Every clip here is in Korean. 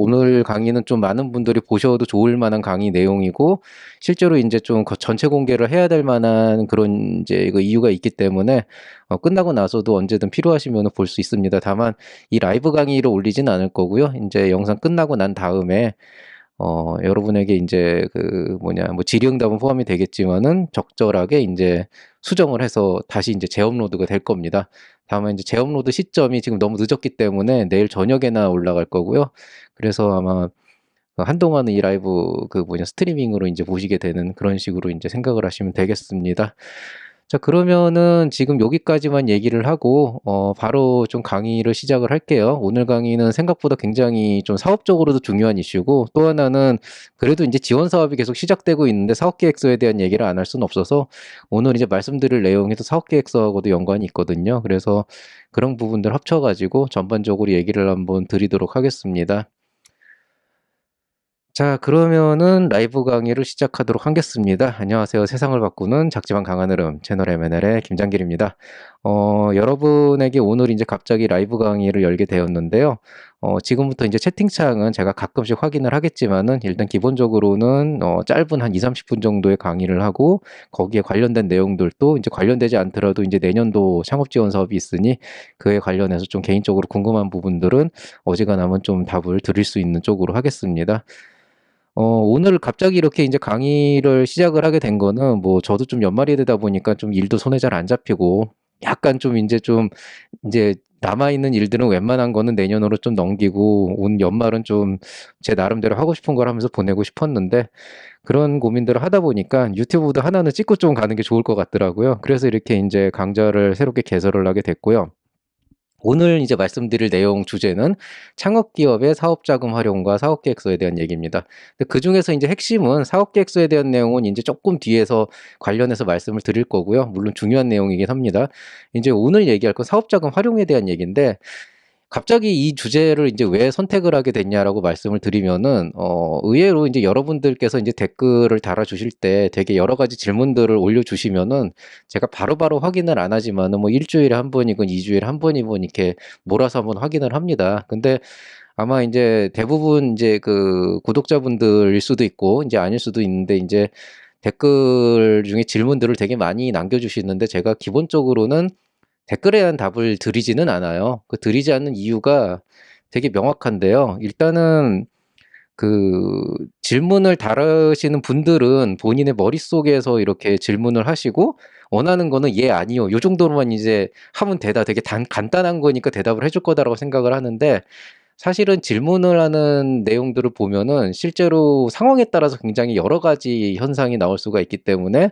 오늘 강의는 좀 많은 분들이 보셔도 좋을 만한 강의 내용이고 실제로 인제 좀 전체 공개를 해야 될 만한 그런 인제 그 이유가 있기 때문에 끝나고 나서도 언제든 필요하시면은 볼 수 있습니다. 다만 이 라이브 강의를 올리진 않을 거고요. 인제 영상 끝나고 난 다음에 여러분에게 인제 그 뭐 질의응답은 포함이 되겠지만은 적절하게 인제 수정을 해서 다시 인제 재업로드가 될 겁니다. 다만 인제 재업로드 시점이 지금 너무 늦었기 때문에 내일 저녁에나 올라갈 거고요. 그래서 아마 한동안은 이 라이브 스트리밍으로 인제 보시게 되는 그런 식으로 인제 생각을 하시면 되겠습니다. 자, 그러면은 지금 여기까지만 얘기를 하고 바로 좀 강의를 시작을 할게요. 오늘 강의는 생각보다 굉장히 좀 사업적으로도 중요한 이슈고 또 하나는 그래도 인제 지원 사업이 계속 시작되고 있는데 사업 계획서에 대한 얘기를 안 할 수는 없어서 오늘 이제 말씀드릴 내용이 또 사업 계획서하고도 연관이 있거든요. 그래서 그런 부분들 합쳐 가지고 전반적으로 얘기를 한번 드리도록 하겠습니다. 자, 그러면은 라이브 강의를 시작하도록 하겠습니다. 안녕하세요. 세상을 바꾸는 작지만 강한 흐름 채널 MNL의 김장길입니다. 여러분에게 오늘 이제 갑자기 라이브 강의를 열게 되었는데요. 지금부터 이제 채팅창은 제가 가끔씩 확인을 하겠지만은 일단 기본적으로는 짧은 한 20-30분 정도의 강의를 하고 거기에 관련된 내용들도 이제 관련되지 않더라도 이제 내년도 창업 지원 사업이 있으니 그에 관련해서 좀 개인적으로 궁금한 부분들은 어지간하면 좀 답을 드릴 수 있는 쪽으로 하겠습니다. 오늘 갑자기 이렇게 인제 강의를 시작을 하게 된 거는 뭐 저도 좀 연말이 되다 보니까 좀 일도 손에 잘 안 잡히고 약간 좀 인제 남아 있는 일들은 웬만한 거는 내년으로 좀 넘기고 온 연말은 좀 제 나름대로 하고 싶은 걸 하면서 보내고 싶었는데 그런 고민들을 하다 보니까 유튜브도 하나는 찍고 좀 가는 게 좋을 것 같더라고요. 그래서 이렇게 인제 강좌를 새롭게 개설을 하게 됐고요. 오늘 이제 말씀드릴 내용 주제는 창업 기업의 사업 자금 활용과 사업 계획서에 대한 얘기입니다. 근데 그중에서 인제 핵심은 사업 계획서에 대한 내용은 인제 쪼끔 뒤에서 관련해서 말씀을 드릴 거고요. 물론 중요한 내용이긴 합니다. 인제 오늘 얘기할 건 사업 자금 활용에 대한 얘기인데 갑자기 이 주제를 인제 왜 선택을 하게 됐냐라고 말씀을 드리면은 의외로 인제 여러분들께서 인제 댓글을 달아주실 때 되게 여러 가지 질문들을 올려주시면은 제가 바로바로 확인을 안 하지만은 뭐 1 주일에 1 번이건 2 주일에 1 번이건 이렇게 몰아서 한번 확인을 합니다. 근데 아마 인제 대부분 인제 그 구독자분들일 수도 있고 인제 아닐 수도 있는데 인제 댓글 중에 질문들을 되게 많이 남겨주시는데 제가 기본적으로는 댓글에 대한 답을 드리지는 않아요. 드리지 않는 이유가 되게 명확한데요. 일단은 그 질문을 달으시는 분들은 본인의 머릿속에서 이렇게 질문을 하시고 원하는 거는 "예, 아니요." 요 정도로만 이제 하면 되게 간단한 거니까 대답을 해줄 거다라고 생각을 하는데 사실은 질문을 하는 내용들을 보면은 실제로 상황에 따라서 굉장히 여러 가지 현상이 나올 수가 있기 때문에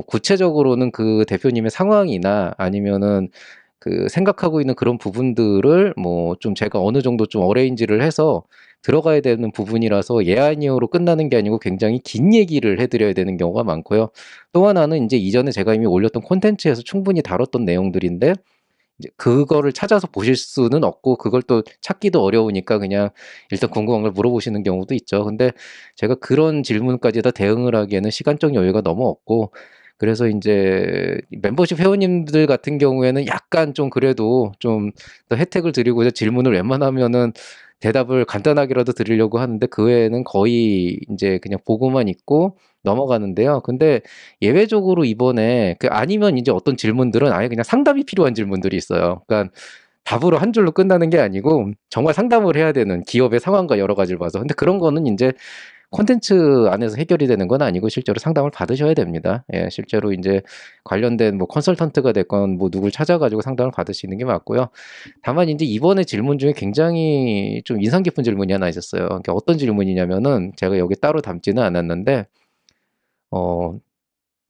구체적으로는 그 대표님의 상황이나 아니면은 그 생각하고 있는 그런 부분들을 뭐 좀 제가 어느 정도 좀 어레인지를 해서 들어가야 되는 부분이라서 예, 아니요로 끝나는 게 아니고 굉장히 긴 얘기를 해 드려야 되는 경우가 많고요. 또 하나는 인제 이전에 제가 이미 올렸던 콘텐츠에서 충분히 다뤘던 내용들인데 이제 그거를 찾아서 보실 수는 없고 그걸 또 찾기도 어려우니까 그냥 일단 궁금한 걸 물어보시는 경우도 있죠. 근데 제가 그런 질문까지 다 대응을 하기에는 시간적 여유가 너무 없고 그래서 인제 멤버십 회원님들 같은 경우에는 약간 좀 그래도 좀 더 혜택을 드리고자 질문을 웬만하면은 대답을 간단하게라도 드리려고 하는데 그 외에는 거의 인제 그냥 보고만 있고 넘어가는데요. 근데 예외적으로 이번에 아니면 이제 어떤 질문들은 아예 그냥 상담이 필요한 질문들이 있어요. 그러니까 답으로 한 줄로 끝나는 게 아니고 정말 상담을 해야 되는 기업의 상황과 여러 가지를 봐서. 근데 그런 거는 인제 콘텐츠 안에서 해결이 되는 건 아니고 실제로 상담을 받으셔야 됩니다. 예, 실제로 인제 관련된 뭐 컨설턴트가 됐건 뭐 누굴 찾아 가지고 상담을 받으시는 게 맞고요. 다만 인제 이번에 질문 중에 굉장히 좀 인상 깊은 질문이 하나 있었어요. 그러니까 어떤 질문이냐면은 제가 여기 따로 담지는 않았는데 어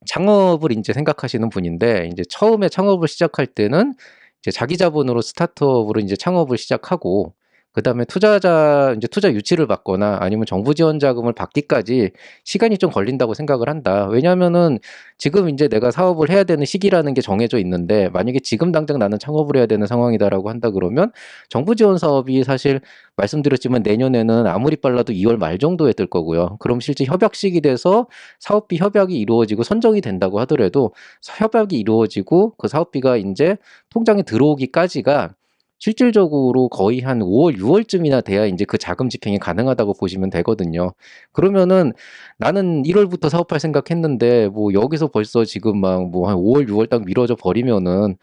창업을 인제 생각하시는 분인데 인제 처음에 창업을 시작할 때는 이제 자기 자본으로 스타트업으로 인제 창업을 시작하고 그다음에 투자자 인제 투자 유치를 받거나 아니면 정부 지원 자금을 받기까지 시간이 좀 걸린다고 생각을 한다. 왜냐하면은 지금 인제 내가 사업을 해야 되는 시기라는 게 정해져 있는데 만약에 지금 당장 나는 창업을 해야 되는 상황이다라고 한다 그러면 정부 지원 사업이 사실 말씀드렸지만 내년에는 아무리 빨라도 2월 말 정도에 뜰 거고요. 그럼 실제 협약식이 돼서 사업비 협약이 이루어지고 선정이 된다고 하더라도 협약이 이루어지고 그 사업비가 인제 통장에 들어오기까지가 실질적으로 거의 한 5월, 6월쯤이나 돼야 인제 그 자금 집행이 가능하다고 보시면 되거든요. 그러면은 나는 1 월부터 사업할 생각했는데 뭐 여기서 벌써 지금 막 뭐 한 5월, 6월 딱 미뤄져 버리면은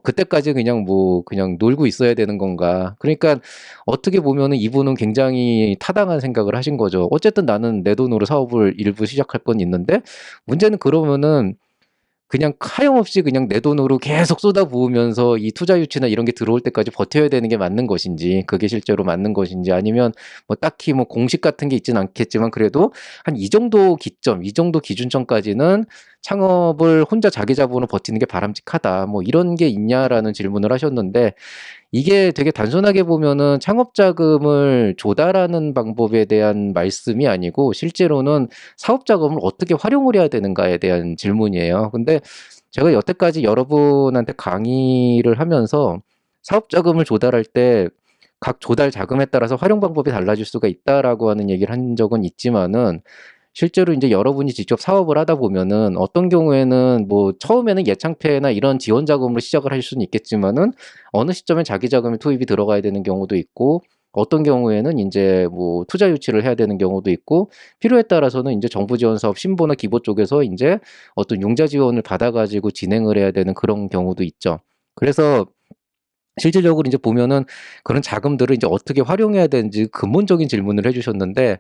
그때까지 그냥 뭐 그냥 놀고 있어야 되는 건가. 그러니까 어떻게 보면은 이분은 굉장히 타당한 생각을 하신 거죠. 어쨌든 나는 내 돈으로 사업을 일부 시작할 건 있는데 문제는 그러면은 그냥 하염없이 그냥 내 돈으로 계속 쏟아부으면서 이 투자 유치나 이런 게 들어올 때까지 버텨야 되는 게 맞는 것인지, 그게 실제로 맞는 것인지, 아니면 뭐 딱히 뭐 공식 같은 게 있지는 않겠지만 그래도 한 이 정도 기점, 이 정도 기준점까지는 창업을 혼자 자기 자본으로 버티는 게 바람직하다. 뭐 이런 게 있냐라는 질문을 하셨는데 이게 되게 단순하게 보면은 창업 자금을 조달하는 방법에 대한 말씀이 아니고 실제로는 사업 자금을 어떻게 활용을 해야 되는가에 대한 질문이에요. 근데 제가 여태까지 여러분한테 강의를 하면서 사업 자금을 조달할 때 각 조달 자금에 따라서 활용 방법이 달라질 수가 있다라고 하는 얘기를 한 적은 있지만은 실제로 이제 여러분이 직접 사업을 하다 보면은 어떤 경우에는 뭐 처음에는 예창패나 이런 지원 자금으로 시작을 하실 수는 있겠지만은 어느 시점에 자기 자금의 투입이 들어가야 되는 경우도 있고 어떤 경우에는 인제 뭐 투자 유치를 해야 되는 경우도 있고 필요에 따라서는 인제 정부 지원 사업 신보나 기보 쪽에서 인제 어떤 융자 지원을 받아 가지고 진행을 해야 되는 그런 경우도 있죠. 그래서 실질적으로 인제 보면은 그런 자금들을 인제 어떻게 활용해야 되는지 근본적인 질문을 해 주셨는데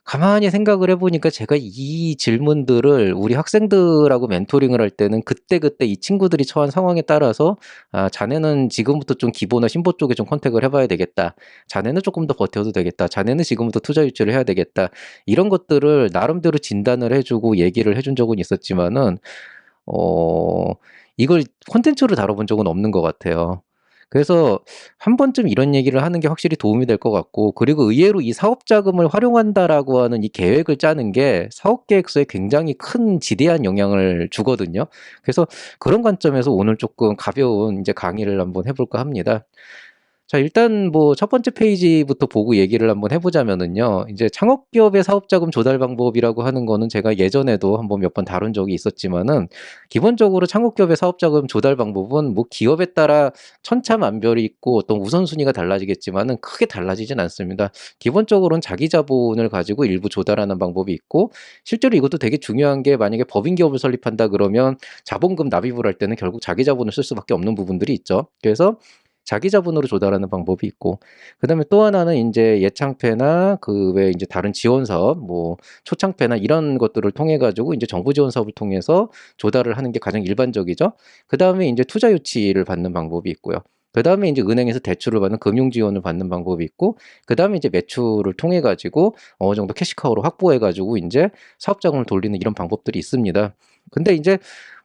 가만히 생각을 해 보니까 제가 이 질문들을 우리 학생들하고 멘토링을 할 때는 그때그때 이 친구들이 처한 상황에 따라서 "아 자네는 지금부터 좀 기보나 신보 쪽에 좀 컨택을 해 봐야 되겠다. 자네는 쪼끔 더 버텨도 되겠다. 자네는 지금부터 투자 유치를 해야 되겠다." 이런 것들을 나름대로 진단을 해 주고 얘기를 해준 적은 있었지만은 어 이걸 콘텐츠로 다뤄본 적은 없는 것 같아요. 그래서 한 번쯤 이런 얘기를 하는 게 확실히 도움이 될 것 같고 그리고 의외로 이 '사업 자금을 활용한다.'라고 하는 이 계획을 짜는 게 사업 계획서에 굉장히 큰 지대한 영향을 주거든요. 그래서 그런 관점에서 오늘 쪼끔 가벼운 인제 강의를 한번 해 볼까 합니다. 자 일단 뭐 첫 번째 페이지부터 보고 얘기를 한번 해 보자면은요. 이제 창업 기업의 사업 자금 조달 방법이라고 하는 거는 제가 예전에도 한번 몇 번 다룬 적이 있었지만은 기본적으로 창업 기업의 사업 자금 조달 방법은 뭐 기업에 따라 천차만별이 있고 어떤 우선순위가 달라지겠지만은 크게 달라지진 않습니다. 기본적으로는 자기 자본을 가지고 일부 조달하는 방법이 있고 실제로 이것도 되게 중요한 게 만약에 법인 기업을 설립한다 그러면 자본금 납입을 할 때는 결국 자기 자본을 쓸 수밖에 없는 부분들이 있죠. 그래서 자기 자본으로 조달하는 방법이 있고 그다음에 또 하나는 인제 예창패나 그 외에 인제 다른 지원 사업 뭐 초창패나 이런 것들을 통해 가지고 인제 정부 지원 사업을 통해서 조달을 하는 게 가장 일반적이죠. 그다음에 인제 투자 유치를 받는 방법이 있고요. 그다음에 인제 은행에서 대출을 받는 금융 지원을 받는 방법이 있고 그다음에 이제 매출을 통해 가지고 어느 정도 캐시카우를 확보해 가지고 인제 사업 자금을 돌리는 이런 방법들이 있습니다. 근데 인제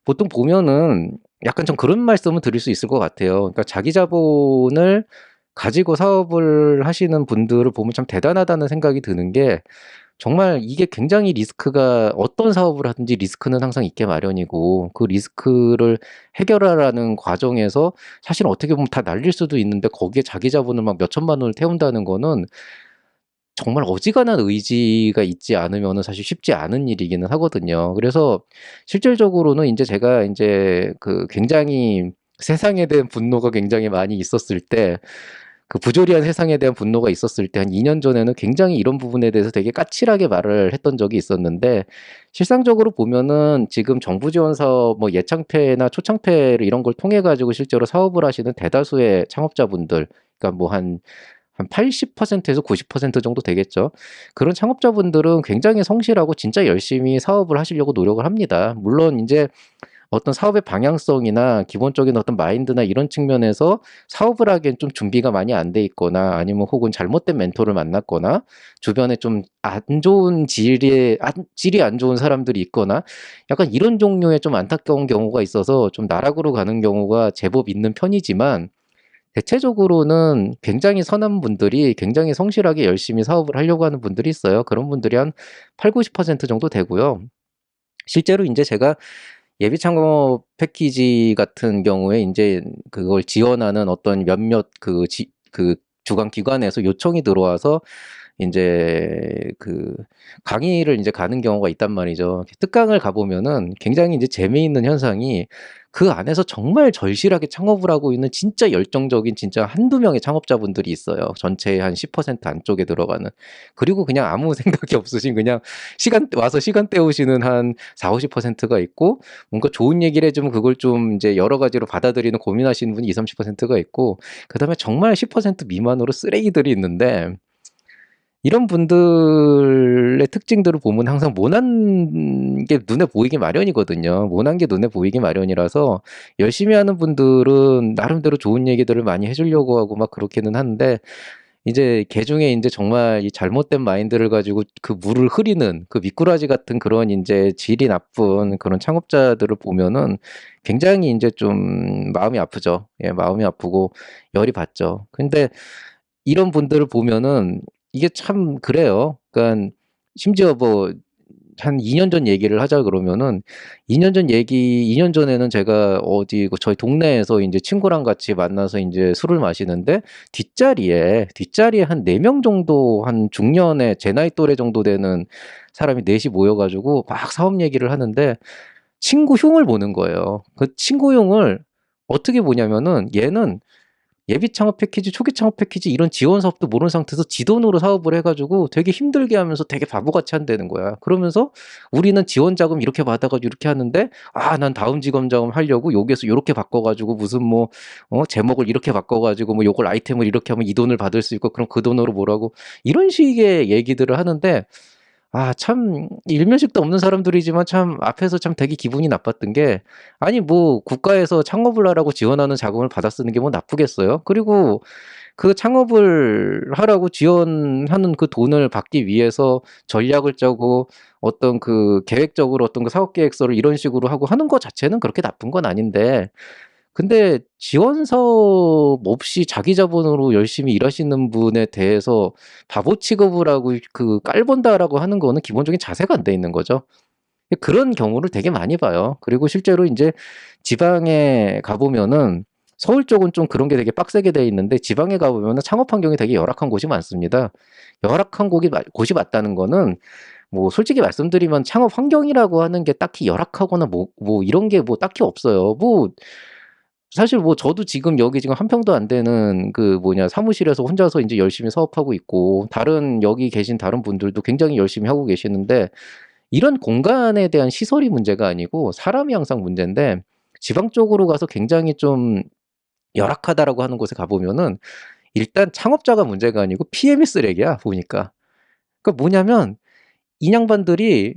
보통 보면은 약간 좀 그런 말씀을 드릴 수 있을 것 같아요. 그러니까 자기 자본을 가지고 사업을 하시는 분들을 보면 참 대단하다는 생각이 드는 게 정말 이게 굉장히 리스크가 어떤 사업을 하든지 리스크는 항상 있게 마련이고 그 리스크를 해결하라는 과정에서 사실 어떻게 보면 다 날릴 수도 있는데 거기에 자기 자본을 막 몇 천만 원을 태운다는 거는 정말 어지간한 의지가 있지 않으면은 사실 쉽지 않은 일이기는 하거든요. 그래서 실질적으로는 인제 제가 인제 그 굉장히 세상에 대한 분노가 굉장히 많이 있었을 때 그 부조리한 세상에 대한 분노가 있었을 때 한 2년 전에는 굉장히 이런 부분에 대해서 되게 까칠하게 말을 했던 적이 있었는데 실상적으로 보면은 지금 정부 지원 사업 뭐 예창패나 초창패를 이런 걸 통해 가지고 실제로 사업을 하시는 대다수의 창업자분들 그러니까 뭐 한 80%에서 90% 정도 되겠죠. 그런 창업자분들은 굉장히 성실하고 진짜 열심히 사업을 하시려고 노력을 합니다. 물론 인제 어떤 사업의 방향성이나 기본적인 어떤 마인드나 이런 측면에서 사업을 하기엔 좀 준비가 많이 안 돼 있거나 아니면 혹은 잘못된 멘토를 만났거나 주변에 좀 안 좋은 질이 안 좋은 사람들이 있거나 약간 이런 종류의 좀 안타까운 경우가 있어서 좀 나락으로 가는 경우가 제법 있는 편이지만 대체적으로는 굉장히 선한 분들이 굉장히 성실하게 열심히 사업을 하려고 하는 분들이 있어요. 그런 분들이 한 80-90% 정도 되고요. 실제로 인제 제가 예비 창업 패키지 같은 경우에 인제 그걸 지원하는 어떤 몇몇 그 주관 기관에서 요청이 들어와서 인제 그 강의를 인제 가는 경우가 있단 말이죠. 특강을 가 보면은 굉장히 인제 재미있는 현상이 그 안에서 정말 절실하게 창업을 하고 있는 진짜 열정적인 진짜 한두 명의 창업자분들이 있어요. 전체의 한 10% 안쪽에 들어가는. 그리고 그냥 아무 생각이 없으신 그냥 시간 때우시는 한 40~50%가 있고, 뭔가 좋은 얘기를 해 주면 그걸 좀 인제 여러 가지로 받아들이는 고민하시는 분이 20~30%가 있고, 그다음에 정말 10% 미만으로 쓰레기들이 있는데, 이런 분들의 특징들을 보면 항상 모난 게 눈에 보이기 마련이거든요. 모난 게 눈에 보이기 마련이라서 열심히 하는 분들은 나름대로 좋은 얘기들을 많이 해 주려고 하고 막 그렇기는 한데, 이제 개중에 인제 정말 이 잘못된 마인드를 가지고 그 물을 흐리는 그 미꾸라지 같은 그런 인제 질이 나쁜 그런 창업자들을 보면은 굉장히 인제 좀 마음이 아프죠. 예, 마음이 아프고 열이 받죠. 근데 이런 분들을 보면은 이게 참 그래요. 그러니깐 심지어 뭐 한 2년 전 얘기를 하자 그러면은, 2년 전에는 제가 어디 그 저희 동네에서 인제 친구랑 같이 만나서 인제 술을 마시는데, 뒷자리에 한 4명 정도, 한 중년의 제 나이 또래 정도 되는 사람이 넷이 모여 가지고 막 사업 얘기를 하는데, 친구 흉을 보는 거예요. 그 친구 흉을 어떻게 보냐면은, 얘는 예비 창업 패키지, 초기 창업 패키지 이런 지원 사업도 모르는 상태에서 지 돈으로 사업을 해 가지고 되게 힘들게 하면서 되게 바보같이 한다는 거야. 그러면서 "우리는 지원 자금 이렇게 받아 가지고 이렇게 하는데, 아 난 다음 지원 자금 하려고 여기에서 요렇게 바꿔 가지고 무슨 뭐 제목을 이렇게 바꿔 가지고 뭐 요걸 아이템을 이렇게 하면 이 돈을 받을 수 있고, 그럼 그 돈으로 뭐라고." 이런 식의 얘기들을 하는데, 참 일면식도 없는 사람들이지만 참 앞에서 참 되게 기분이 나빴던 게, 아니 뭐 국가에서 창업을 하라고 지원하는 자금을 받아 쓰는 게 뭐 나쁘겠어요? 그리고 그 창업을 하라고 지원하는 그 돈을 받기 위해서 전략을 짜고 어떤 그 계획적으로 어떤 그 사업 계획서를 이런 식으로 하고 하는 거 자체는 그렇게 나쁜 건 아닌데, 근데 지원 사업 없이 자기 자본으로 열심히 일하시는 분에 대해서 바보 취급을 하고 그 깔본다라고 하는 거는 기본적인 자세가 안 돼 있는 거죠. 그런 경우를 되게 많이 봐요. 그리고 실제로 인제 지방에 가 보면은, 서울 쪽은 좀 그런 게 되게 빡세게 돼 있는데, 지방에 가 보면은 창업 환경이 되게 열악한 곳이 많습니다. 열악한 곳이 맞다는 거는, 뭐 솔직히 말씀드리면 창업 환경이라고 하는 게 딱히 열악하거나 뭐 이런 게 뭐 딱히 없어요. 뭐 사실 뭐 저도 지금 여기 지금 한 평도 안 되는 그 뭐냐 사무실에서 혼자서 인제 열심히 사업하고 있고, 다른 여기 계신 다른 분들도 굉장히 열심히 하고 계시는데, 이런 공간에 대한 시설이 문제가 아니고 사람이 항상 문제인데, 지방 쪽으로 가서 굉장히 좀 열악하다라고 하는 곳에 가 보면은 일단 창업자가 문제가 아니고 PM이 쓰레기야 보니까. 그러니까 뭐냐면, 이 양반들이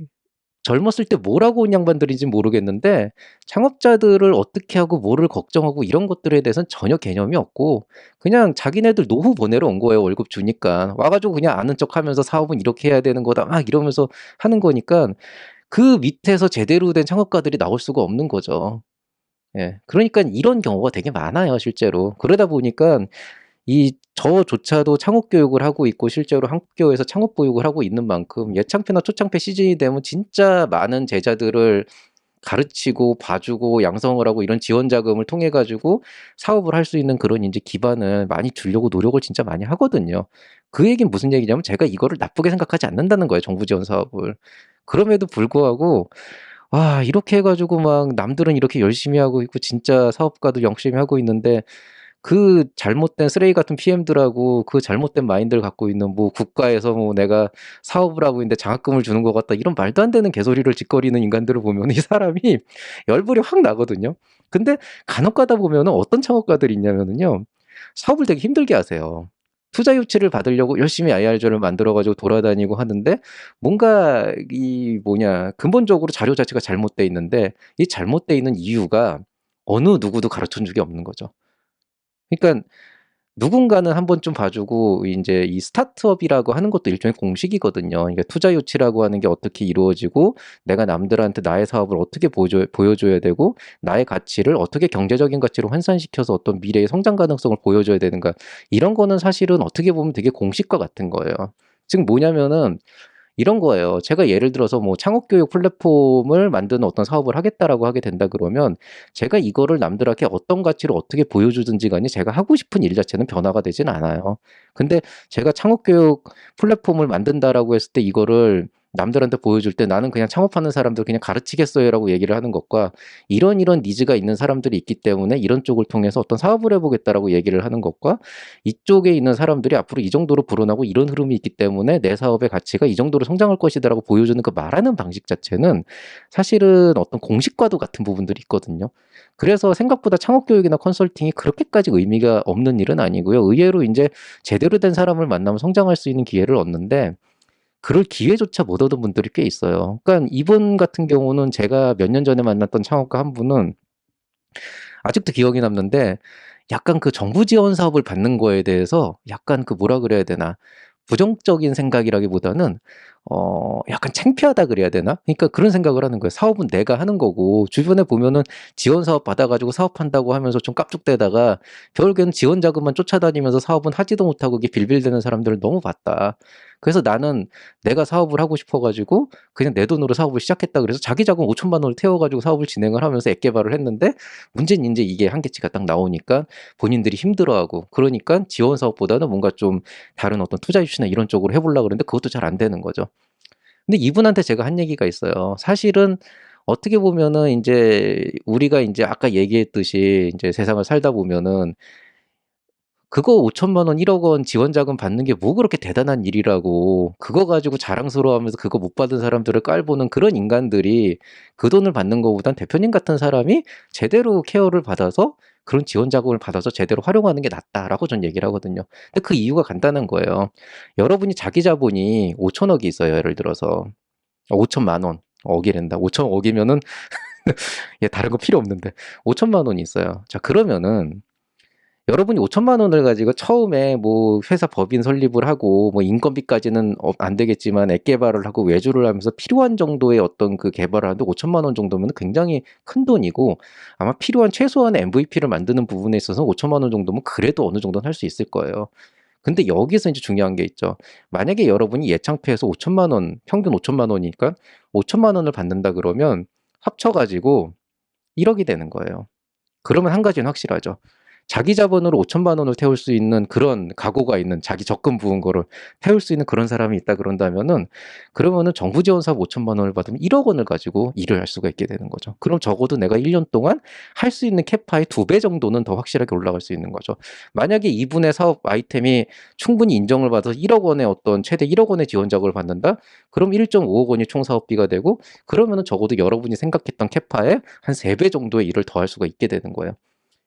젊었을 때 뭘 하고 온 양반들인지는 모르겠는데, 창업자들을 어떻게 하고 뭐를 걱정하고 이런 것들에 대해서는 전혀 개념이 없고, 그냥 자기네들 노후 보내러 온 거예요, 월급 주니까. 와 가지고 그냥 아는 척하면서 "사업은 이렇게 해야 되는 거다." 막 이러면서 하는 거니깐, 그 밑에서 제대로 된 창업가들이 나올 수가 없는 거죠. 예. 그러니깐 이런 경우가 되게 많아요, 실제로. 그러다 보니깐 저조차도 창업 교육을 하고 있고 실제로 학교에서 창업 보육을 하고 있는 만큼, 예창패나 초창패 시즌이 되면 진짜 많은 제자들을 가르치고 봐주고 양성을 하고 이런 지원 자금을 통해 가지고 사업을 할 수 있는 그런 인제 기반을 많이 주려고 노력을 진짜 많이 하거든요. 그 얘기는 무슨 얘기냐면, 제가 이거를 나쁘게 생각하지 않는다는 거예요, 정부 지원 사업을. 그럼에도 불구하고 이렇게 해 가지고 막 남들은 이렇게 열심히 하고 있고 진짜 사업가도 열심히 하고 있는데, 그 잘못된 쓰레기 같은 PM들하고 그 잘못된 마인드를 갖고 있는, 뭐 국가에서 뭐 "내가 사업을 하고 있는데 장학금을 주는 것 같다." 이런 말도 안 되는 개소리를 짓거리는 인간들을 보면 이 사람이 열불이 확 나거든요. 근데 간혹 가다 보면은 어떤 창업가들이 있냐면은요, 사업을 되게 힘들게 하세요. 투자 유치를 받으려고 열심히 IR조를 만들어 가지고 돌아다니고 하는데, 뭔가 근본적으로 자료 자체가 잘못돼 있는데, 이 잘못돼 있는 이유가 어느 누구도 가르쳐 준 게 없는 거죠. 그러니깐 누군가는 한 번쯤 봐 주고, 인제 이 스타트업이라고 하는 것도 일종의 공식이거든요. 그러니까 투자 유치라고 하는 게 어떻게 이루어지고, 내가 남들한테 나의 사업을 어떻게 보여줘야 되고, 나의 가치를 어떻게 경제적인 가치로 환산시켜서 어떤 미래의 성장 가능성을 보여줘야 되는가, 이런 거는 사실은 어떻게 보면 되게 공식과 같은 거예요. 즉 뭐냐면은, 이런 거예요. 제가 예를 들어서 뭐 창업교육 플랫폼을 만드는 어떤 사업을 하겠다라고 하게 된다 그러면 제가 이거를 남들에게 어떤 가치를 어떻게 보여주든지 간에 제가 하고 싶은 일 자체는 변화가 되진 않아요. 근데 제가 창업교육 플랫폼을 만든다라고 했을 때 이거를 남들한테 보여줄 때 나는 그냥 창업하는 사람들 그냥 가르치겠어요라고 얘기를 하는 것과 이런 니즈가 있는 사람들이 있기 때문에 이런 쪽을 통해서 어떤 사업을 해보겠다라고 얘기를 하는 것과 이쪽에 있는 사람들이 앞으로 이 정도로 불어나고 이런 흐름이 있기 때문에 내 사업의 가치가 이 정도로 성장할 것이다라고 보여주는 그 말하는 방식 자체는 사실은 어떤 공식과도 같은 부분들이 있거든요. 그래서 생각보다 창업교육이나 컨설팅이 그렇게까지 의미가 없는 일은 아니고요. 의외로 이제 제대로 된 사람을 만나면 성장할 수 있는 기회를 얻는데 그럴 기회조차 못 얻은 분들이 꽤 있어요. 그러니까 이분 같은 경우는 제가 몇 년 전에 만났던 창업가 한 분은 아직도 기억이 남는데 약간 그 정부 지원 사업을 받는 거에 대해서 약간 그 뭐라 그래야 되나 부정적인 생각이라기보다는 약간 창피하다 그래야 되나? 그러니까 그런 생각을 하는 거예요. 사업은 내가 하는 거고 주변에 보면은 지원 사업 받아가지고 사업한다고 하면서 좀 깝죽대다가 결국에는 지원 자금만 쫓아다니면서 사업은 하지도 못하고 이게 빌빌대는 사람들을 너무 봤다. 그래서 나는 내가 사업을 하고 싶어가지고 그냥 내 돈으로 사업을 시작했다. 그래서 자기 자금 5천만 원을 태워가지고 사업을 진행을 하면서 앱 개발을 했는데 문제는 이제 이게 한계치가 딱 나오니까 본인들이 힘들어하고 그러니까 지원 사업보다는 뭔가 좀 다른 어떤 투자 유치나 이런 쪽으로 해보려고 그러는데 그것도 잘 안 되는 거죠. 근데 이분한테 제가 한 얘기가 있어요. 사실은 어떻게 보면은 인제 우리가 인제 아까 얘기했듯이 인제 세상을 살다 보면은 그거 5천만 원, 1억 원 지원 자금 받는 게 뭐 그렇게 대단한 일이라고 그거 가지고 자랑스러워하면서 그거 못 받은 사람들을 깔보는 그런 인간들이 그 돈을 받는 것보단 대표님 같은 사람이 제대로 케어를 받아서 그런 지원 자금을 받아서 제대로 활용하는 게 낫다라고 전 얘기를 하거든요. 근데 그 이유가 간단한 거예요. 여러분이 자기 자본이 5천억이 있어요. 예를 들어서 5천만 원. 억이란다. 5천억이면은 예, 다른 거 필요 없는데 5천만 원이 있어요. 자, 그러면은 여러분이 5천만 원을 가지고 처음에 뭐 회사 법인 설립을 하고 뭐 인건비까지는 안 되겠지만 앱 개발을 하고 외주를 하면서 필요한 정도의 어떤 그 개발을 하는데 5천만 원 정도면 굉장히 큰 돈이고 아마 필요한 최소한의 MVP를 만드는 부분에 있어서 5천만 원 정도면 그래도 어느 정도는 할 수 있을 거예요. 근데 여기서 이제 중요한 게 있죠. 만약에 여러분이 예창피해서 5천만 원, 평균 5천만 원이니까 5천만 원을 받는다 그러면 합쳐가지고 1억이 되는 거예요. 그러면 한 가지는 확실하죠. 자기 자본으로 5천만 원을 태울 수 있는 그런 각오가 있는 자기 적금 부은 거를 태울 수 있는 그런 사람이 있다 그런다면은 그러면은 정부 지원 사업 5천만 원을 받으면 1억 원을 가지고 일을 할 수가 있게 되는 거죠. 그럼 적어도 내가 1년 동안 할 수 있는 캐파의 2배 정도는 더 확실하게 올라갈 수 있는 거죠. 만약에 이분의 사업 아이템이 충분히 인정을 받아서 1억 원의 어떤 최대 1억 원의 지원 자금을 받는다? 그럼 1.5억 원이 총 사업비가 되고 그러면은 적어도 여러분이 생각했던 캐파의 한 3배 정도의 일을 더 할 수가 있게 되는 거예요.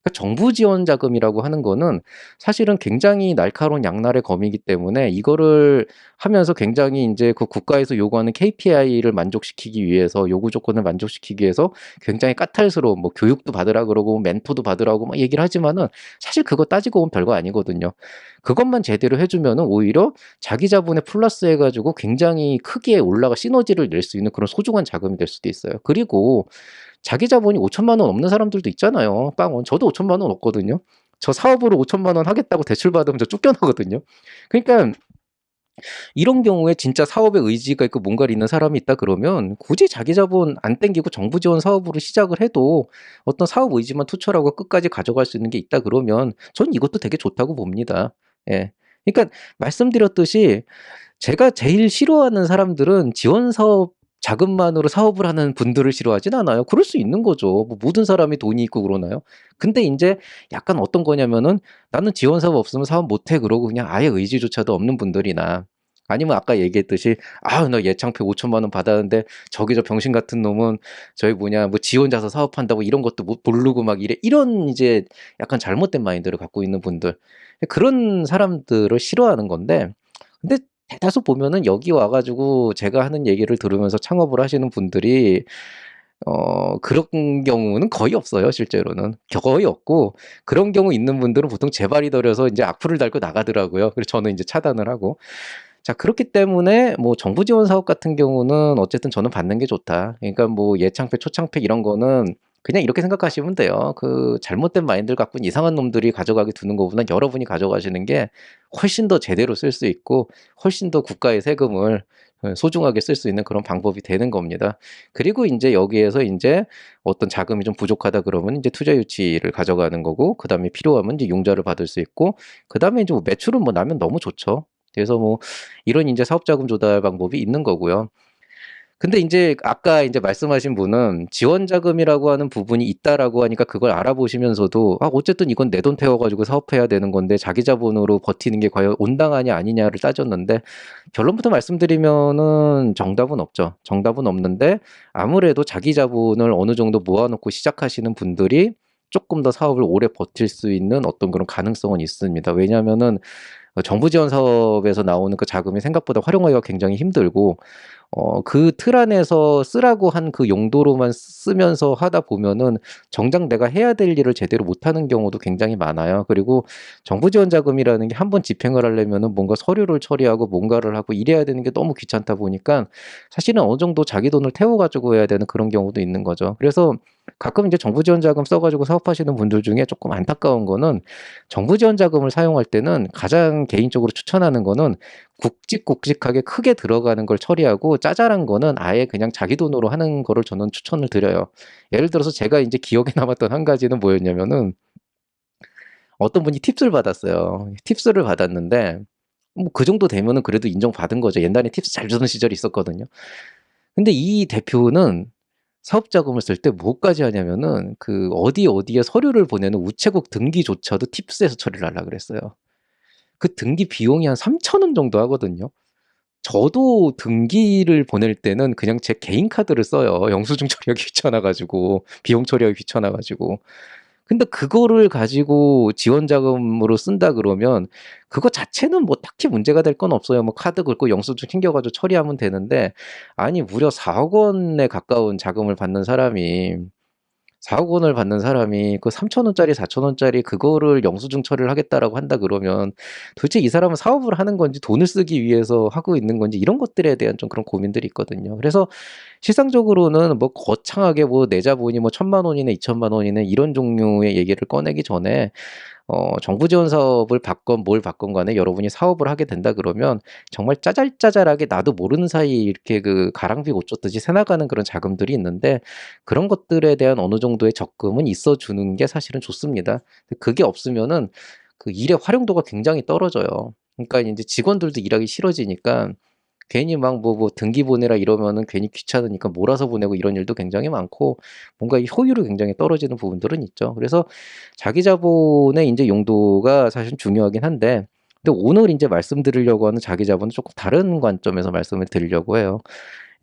그러니까 정부 지원 자금이라고 하는 거는 사실은 굉장히 날카로운 양날의 검이기 때문에 이거를 하면서 굉장히 인제 그 국가에서 요구하는 KPI를 만족시키기 위해서 요구 조건을 만족시키기 위해서 굉장히 까탈스러운 뭐 교육도 받으라 그러고 멘토도 받으라고 막 얘기를 하지만은 사실 그거 따지고 보면 별거 아니거든요. 그것만 제대로 해 주면은 오히려 자기 자본에 플러스해 가지고 굉장히 크게 올라가 시너지를 낼 수 있는 그런 소중한 자금이 될 수도 있어요. 그리고 자기 자본이 5천만 원 없는 사람들도 있잖아요. 빵원. 저도 5천만 원 없거든요. 저 사업으로 5천만 원 하겠다고 대출 받으면 저 쫓겨나거든요. 그러니까 이런 경우에 진짜 사업에 의지가 있고 뭔가를 있는 사람이 있다 그러면 굳이 자기 자본 안 땡기고 정부 지원 사업으로 시작을 해도 어떤 사업 의지만 투철하고 끝까지 가져갈 수 있는 게 있다 그러면 전 이것도 되게 좋다고 봅니다. 예. 그러니까 말씀드렸듯이 제가 제일 싫어하는 사람들은 지원 사업 자금만으로 사업을 하는 분들을 싫어하진 않아요. 그럴 수 있는 거죠. 뭐 모든 사람이 돈이 있고 그러나요? 근데 인제 약간 어떤 거냐면은 "나는 지원 사업 없으면 사업 못 해." 그러고 그냥 아예 의지조차도 없는 분들이나 아니면 아까 얘기했듯이 "아 나 예창피 5천만 원 받았는데 저기 저 병신 같은 놈은 저기 뭐냐 뭐 지 혼자서 사업한다고 이런 것도 모르고 막 이래." 이런 이제 약간 잘못된 마인드를 갖고 있는 분들. 그런 사람들을 싫어하는 건데 근데 대다수 보면은 여기 와 가지고 제가 하는 얘기를 들으면서 창업을 하시는 분들이 그런 경우는 거의 없어요 실제로는. 거의 없고 그런 경우 있는 분들은 보통 재발이 더려서 인제 악플을 달고 나가더라고요. 그래서 저는 인제 차단을 하고. 자, 그렇기 때문에 뭐 정부 지원 사업 같은 경우는 어쨌든 저는 받는 게 좋다. 그러니까 뭐 예창팩, 초창팩 이런 거는 그냥 이렇게 생각하시면 돼요. 그 잘못된 마인드를 갖고 있는 이상한 놈들이 가져가게 두는 것보다 여러분이 가져가시는 게 훨씬 더 제대로 쓸 수 있고 훨씬 더 국가의 세금을 소중하게 쓸 수 있는 그런 방법이 되는 겁니다. 그리고 인제 여기에서 인제 어떤 자금이 좀 부족하다 그러면 인제 투자 유치를 가져가는 거고, 그다음에 필요하면 이제 융자를 받을 수 있고, 그다음에 인제 뭐 매출은 뭐 나면 너무 좋죠. 그래서 뭐 이런 인제 사업 자금 조달 방법이 있는 거고요. 근데 인제 아까 인제 말씀하신 분은 지원 자금이라고 하는 부분이 있다라고 하니까 그걸 알아보시면서도 '아 어쨌든 이건 내 돈 태워 가지고 사업해야 되는 건데 자기 자본으로 버티는 게 과연 온당하냐 아니냐.'를 따졌는데, 결론부터 말씀드리면은 정답은 없죠. 정답은 없는데, 아무래도 자기 자본을 어느 정도 모아 놓고 시작하시는 분들이 쪼끔 더 사업을 오래 버틸 수 있는 어떤 그런 가능성은 있습니다. 왜냐하면은 정부 지원 사업에서 나오는 그 자금이 생각보다 활용하기가 굉장히 힘들고, 그 틀 안에서 쓰라고 한 그 용도로만 쓰면서 하다 보면은 정작 내가 해야 될 일을 제대로 못하는 경우도 굉장히 많아요. 그리고 정부 지원 자금이라는 게 한번 집행을 하려면은 뭔가 서류를 처리하고 뭔가를 하고 이래야 되는 게 너무 귀찮다 보니까 사실은 어느 정도 자기 돈을 태워 가지고 해야 되는 그런 경우도 있는 거죠. 그래서 가끔 이제 정부 지원 자금 써 가지고 사업하시는 분들 중에 조금 안타까운 거는, 정부 지원 자금을 사용할 때는 가장 개인적으로 추천하는 거는 굵직굵직하게 크게 들어가는 걸 처리하고, 짜잘한 거는 아예 그냥 자기 돈으로 하는 거를 저는 추천을 드려요. 예를 들어서 제가 인제 기억에 남았던 한 가지는 뭐였냐면은, 어떤 분이 팁스를 받았어요. 팁스를 받았는데 뭐 그 정도 되면은 그래도 인정받은 거죠. 옛날에 팁스 잘 주던 시절이 있었거든요. 근데 이 대표는 사업 자금을 쓸 때 뭐까지 하냐면은 그 어디에 서류를 보내는 우체국 등기조차도 팁스에서 처리를 하려 그랬어요. 그 등기 비용이 한 3,000원 정도 하거든요. 저도 등기를 보낼 때는 그냥 제 개인 카드를 써요. 영수증 처리하기 귀찮아 가지고, 비용 처리하기 귀찮아 가지고. 근데 그거를 가지고 지원 자금으로 쓴다 그러면 그거 자체는 뭐 딱히 문제가 될 건 없어요. 뭐 카드 긁고 영수증 챙겨 가지고 처리하면 되는데, 아니 무려 4억 원에 가까운 자금을 받는 사람이 4억 원을 받는 사람이 그 3천 원짜리 4천 원짜리 그거를 영수증 처리를 하겠다라고 한다 그러면, 도대체 이 사람은 사업을 하는 건지 돈을 쓰기 위해서 하고 있는 건지, 이런 것들에 대한 좀 그런 고민들이 있거든요. 그래서 실상적으로는 뭐 거창하게 뭐 내 자본이 뭐 1,000만 원이네 2,000만 원이네 이런 종류의 얘기를 꺼내기 전에, 정부 지원 사업을 받건 뭘 받건 간에 여러분이 사업을 하게 된다 그러면 정말 짜잘짜잘하게 나도 모르는 사이에 이렇게 그 가랑비 못 줬듯이 새 나가는 그런 자금들이 있는데, 그런 것들에 대한 어느 정도의 적금은 있어 주는 게 사실은 좋습니다. 그게 없으면은 그 일의 활용도가 굉장히 떨어져요. 그러니까 인제 직원들도 일하기 싫어지니까 괜히 막 뭐 등기 보내라 이러면은 괜히 귀찮으니까 몰아서 보내고, 이런 일도 굉장히 많고 뭔가 이 효율이 굉장히 떨어지는 부분들은 있죠. 그래서 자기 자본의 인제 용도가 사실 중요하긴 한데, 근데 오늘 인제 말씀드리려고 하는 자기 자본은 쪼끔 다른 관점에서 말씀을 드리려고 해요.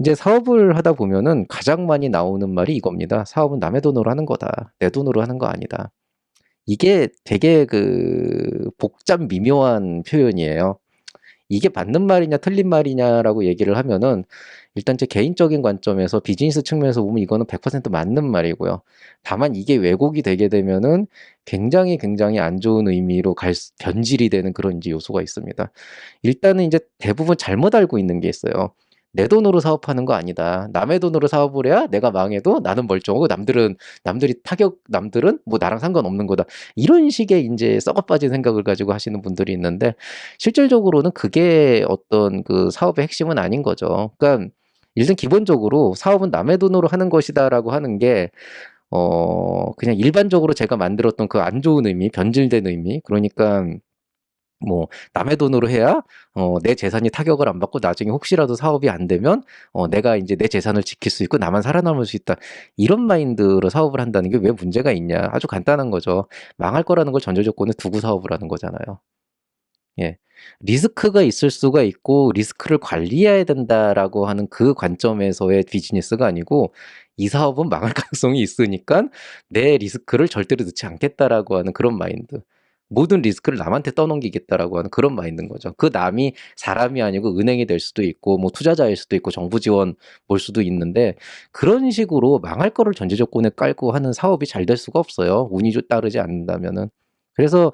인제 사업을 하다 보면은 가장 많이 나오는 말이 이겁니다. "사업은 남의 돈으로 하는 거다. 내 돈으로 하는 거 아니다." 이게 되게 그 복잡 미묘한 표현이에요. 이게 맞는 말이냐 틀린 말이냐라고 얘기를 하면은, 일단 제 개인적인 관점에서 비즈니스 측면에서 보면 이거는 100% 맞는 말이고요. 다만 이게 왜곡이 되게 되면은 굉장히 안 좋은 의미로 변질이 되는 그런 인제 요소가 있습니다. 일단은 인제 대부분 잘못 알고 있는 게 있어요. '내 돈으로 사업하는 거 아니다. 남의 돈으로 사업을 해야 내가 망해도 나는 멀쩡하고 남들은 뭐 나랑 상관없는 거다.' 이런 식의 인제 썩어 빠진 생각을 가지고 하시는 분들이 있는데, 실질적으로는 그게 어떤 그 사업의 핵심은 아닌 거죠. 그러니까 일단 기본적으로 '사업은 남의 돈으로 하는 것이다.'라고 하는 게 그냥 일반적으로 제가 만들었던 그 안 좋은 의미, 변질된 의미, 그러니까 뭐 남의 돈으로 해야 내 재산이 타격을 안 받고 나중에 혹시라도 사업이 안 되면 내가 인제 내 재산을 지킬 수 있고 나만 살아남을 수 있다. 이런 마인드로 사업을 한다는 게 왜 문제가 있냐. 아주 간단한 거죠. 망할 거라는 걸 전제 조건에 두고 사업을 하는 거잖아요. 예. 리스크가 있을 수가 있고 '리스크를 관리해야 된다.'라고 하는 그 관점에서의 비즈니스가 아니고, '이 사업은 망할 가능성이 있으니깐 내 리스크를 절대로 넣지 않겠다.'라고 하는 그런 마인드. '모든 리스크를 남한테 떠넘기겠다.'라고 하는 그런 마인드인 거죠. 그 남이 사람이 아니고 은행이 될 수도 있고 뭐 투자자일 수도 있고 정부 지원 올 수도 있는데, 그런 식으로 망할 거를 전제 조건에 깔고 하는 사업이 잘 될 수가 없어요, 운이 따르지 않는다면은. 그래서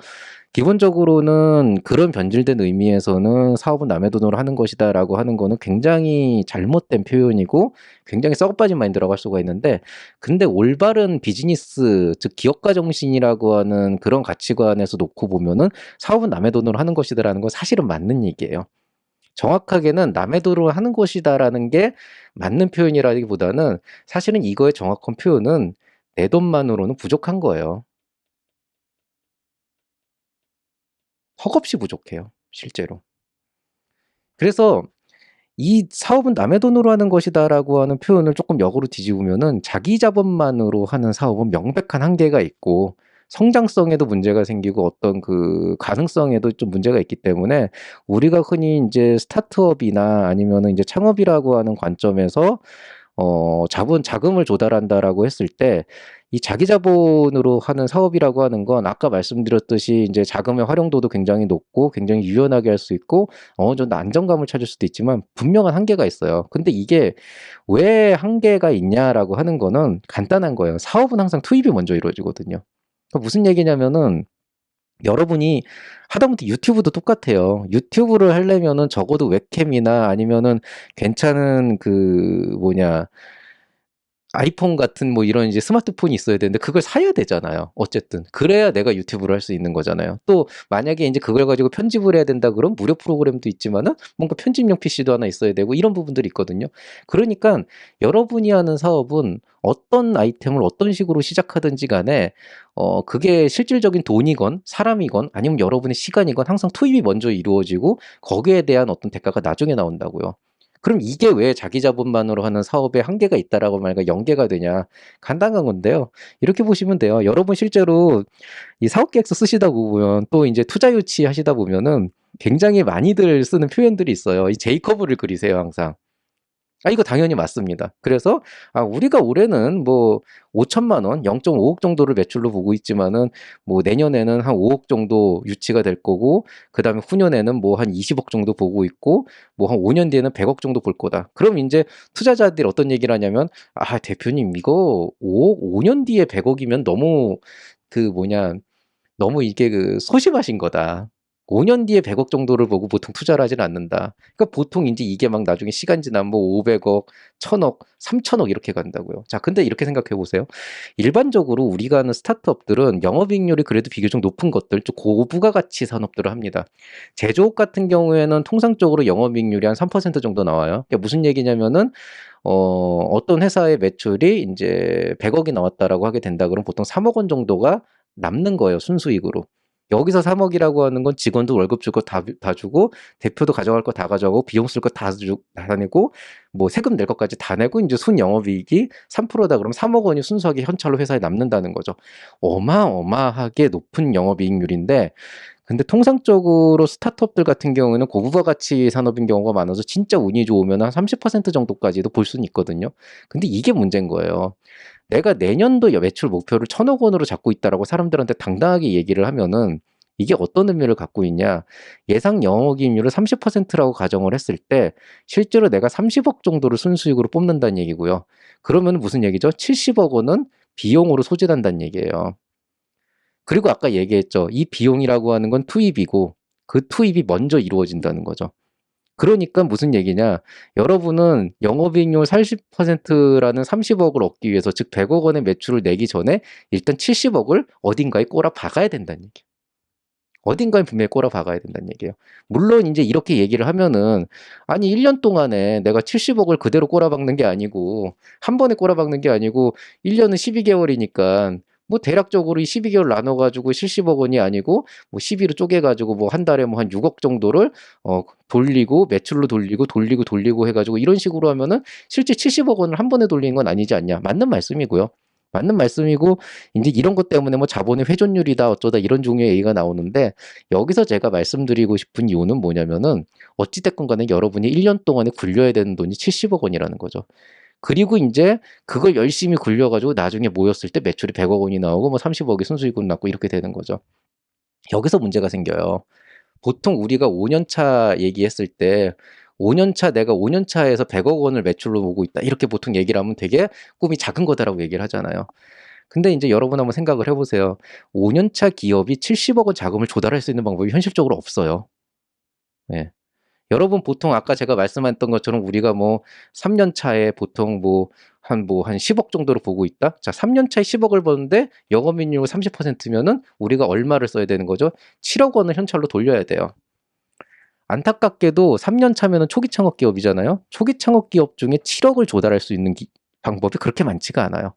기본적으로는 그런 변질된 의미에서는 '사업은 남의 돈으로 하는 것이다.'라고 하는 거는 굉장히 잘못된 표현이고 굉장히 썩어빠진 마인드라고 할 수가 있는데, 근데 올바른 비즈니스 즉 기업가 정신이라고 하는 그런 가치관에서 놓고 보면은 '사업은 남의 돈으로 하는 것이다.'라는 건 사실은 맞는 얘기예요. 정확하게는 남의 돈으로 하는 것이다라는 게 맞는 표현이라기보다는 사실은 이거의 정확한 표현은 내 돈만으로는 부족한 거예요. 턱없이 부족해요, 실제로. 그래서 이 사업은 남의 돈으로 하는 것이다라고 하는 표현을 조금 역으로 뒤집으면은 자기 자본만으로 하는 사업은 명백한 한계가 있고 성장성에도 문제가 생기고 어떤 그 가능성에도 좀 문제가 있기 때문에 우리가 흔히 이제 스타트업이나 아니면은 이제 창업이라고 하는 관점에서 자금을 조달한다라고 했을 때 이 자기 자본으로 하는 사업이라고 하는 건 아까 말씀드렸듯이 이제 자금의 활용도도 굉장히 높고 굉장히 유연하게 할 수 있고 어느 정도 안정감을 찾을 수도 있지만 분명한 한계가 있어요. 근데 이게 왜 한계가 있냐라고 하는 거는 간단한 거예요. 사업은 항상 투입이 먼저 이루어지거든요. 그러니까 무슨 얘기냐면은 여러분이 하다못해 유튜브도 똑같아요. 유튜브를 하려면은 적어도 웹캠이나 아니면은 괜찮은 그 뭐냐 아이폰 같은 뭐 이런 이제 스마트폰이 있어야 되는데 그걸 사야 되잖아요. 어쨌든. 그래야 내가 유튜브를 할 수 있는 거잖아요. 또 만약에 인제 그걸 가지고 편집을 해야 된다 그러면 무료 프로그램도 있지만은 뭔가 편집용 PC도 하나 있어야 되고 이런 부분들이 있거든요. 그러니깐 여러분이 하는 사업은 어떤 아이템을 어떤 식으로 시작하든지 간에 그게 실질적인 돈이건 사람이건 아니면 여러분의 시간이건 항상 투입이 먼저 이루어지고 거기에 대한 어떤 대가가 나중에 나온다고요. 그럼 이게 왜 자기 자본만으로 하는 사업에 한계가 있다라고 말과 연계가 되냐? 간단한 건데요. 이렇게 보시면 돼요. 여러분 실제로 이 사업 계획서 쓰시다 보면 또 이제 투자 유치 하시다 보면은 굉장히 많이들 쓰는 표현들이 있어요. 이 제이커브를 그리세요, 항상. 이거 당연히 맞습니다. 그래서 우리가 올해는 뭐 5천만 원, 0.5억 정도를 매출로 보고 있지만은 뭐 내년에는 한 5억 정도 유치가 될 거고 그다음에 후년에는 뭐 한 20억 정도 보고 있고 뭐 한 5년 뒤에는 100억 정도 볼 거다. 그럼 이제 투자자들이 어떤 얘기를 하냐면 대표님 이거 5억 5년 뒤에 100억이면 너무 그 뭐냐 너무 이게 그 소심하신 거다. 5년 뒤에 100억 정도를 보고 보통 투자를 하지는 않는다. 그러니까 보통 인제 이게 막 나중에 시간 지나면 뭐 500억, 1000억, 3000억 이렇게 간다고요. 자, 근데 이렇게 생각해 보세요. 일반적으로 우리가 하는 스타트업들은 영업이익률이 그래도 비교적 높은 것들, 좀 고부가가치 산업들을 합니다. 제조업 같은 경우에는 통상적으로 영업이익률이 한 3% 정도 나와요. 그게 무슨 얘기냐면은 어떤 회사의 매출이 인제 100억이 나왔다라고 하게 된다 그러면 보통 3억 원 정도가 남는 거예요, 순수익으로. 여기서 3억이라고 하는 건 직원도 월급 줄 거 다 주고 대표도 가져갈 거 다 가져가고 비용 쓸 거 다 내고 뭐 세금 낼 것까지 다 내고 인제 순영업이익이 3%다 그러면 3억 원이 순수하게 현찰로 회사에 남는다는 거죠. 어마어마하게 높은 영업이익률인데 근데 통상적으로 스타트업들 같은 경우에는 고부가 가치 산업인 경우가 많아서 진짜 운이 좋으면 한 30% 정도까지도 볼 수는 있거든요. 근데 이게 문제인 거예요. 내가 내년도 매출 목표를 1,000억 원으로 잡고 있다라고 사람들한테 당당하게 얘기를 하면은 이게 어떤 의미를 갖고 있냐? 예상 영업이익률을 30%라고 가정을 했을 때 실제로 내가 30억 정도를 순수익으로 뽑는다는 얘기고요. 그러면 무슨 얘기죠? 70억 원은 비용으로 소진한다는 얘기예요. 그리고 아까 얘기했죠. 이 비용이라고 하는 건 투입이고 그 투입이 먼저 이루어진다는 거죠. 그러니까 무슨 얘기냐? 여러분은 영업이익률 40%라는 30억을 얻기 위해서 즉 100억 원의 매출을 내기 전에 일단 70억을 어딘가에 꼬라 박아야 된다는 얘기예요. 어딘가에 분명히 꼬라 박아야 된다는 얘기예요. 물론 인제 이렇게 얘기를 하면은 아니 1년 동안에 내가 70억을 그대로 꼬라 박는 게 아니고 한 번에 꼬라 박는 게 아니고 1 년은 12개월이니깐 뭐 대략적으로 이 12개월 나눠 가지고 70억 원이 아니고 뭐 12로 쪼개 가지고 뭐 한 달에 뭐 한 6억 정도를 돌리고 매출로 돌리고 해 가지고 이런 식으로 하면은 실제 70억 원을 한 번에 돌리는 건 아니지 않냐. 맞는 말씀이고요. 맞는 말씀이고 인제 이런 것 때문에 뭐 자본의 회전율이다 어쩌다 이런 종류의 얘기가 나오는데 여기서 제가 말씀드리고 싶은 이유는 뭐냐면은 어찌 됐건 간에 여러분이 1년 동안에 굴려야 되는 돈이 70억 원이라는 거죠. 그리고 인제 그걸 열심히 굴려 가지고 나중에 모였을 때 매출이 100억 원이 나오고 뭐 30억이 순수익으로 났고 이렇게 되는 거죠. 여기서 문제가 생겨요. 보통 우리가 5년 차 얘기했을 때 5년 차 내가 5년 차에서 100억 원을 매출로 보고 있다. 이렇게 보통 얘기를 하면 되게 꿈이 작은 거다라고 얘기를 하잖아요. 근데 인제 여러분 한번 생각을 해 보세요. 5년 차 기업이 70억 원 자금을 조달할 수 있는 방법이 현실적으로 없어요. 예. 여러분 보통 아까 제가 말씀했던 것처럼 우리가 뭐 3년 차에 보통 한 10억 정도로 보고 있다. 자, 3년 차에 10억을 버는데 영업이익률 30% 면은 우리가 얼마를 써야 되는 거죠? 7억 원을 현찰로 돌려야 돼요. 안타깝게도 3년 차면은 초기 창업 기업이잖아요. 초기 창업 기업 중에 7억을 조달할 수 있는 방법이 그렇게 많지가 않아요.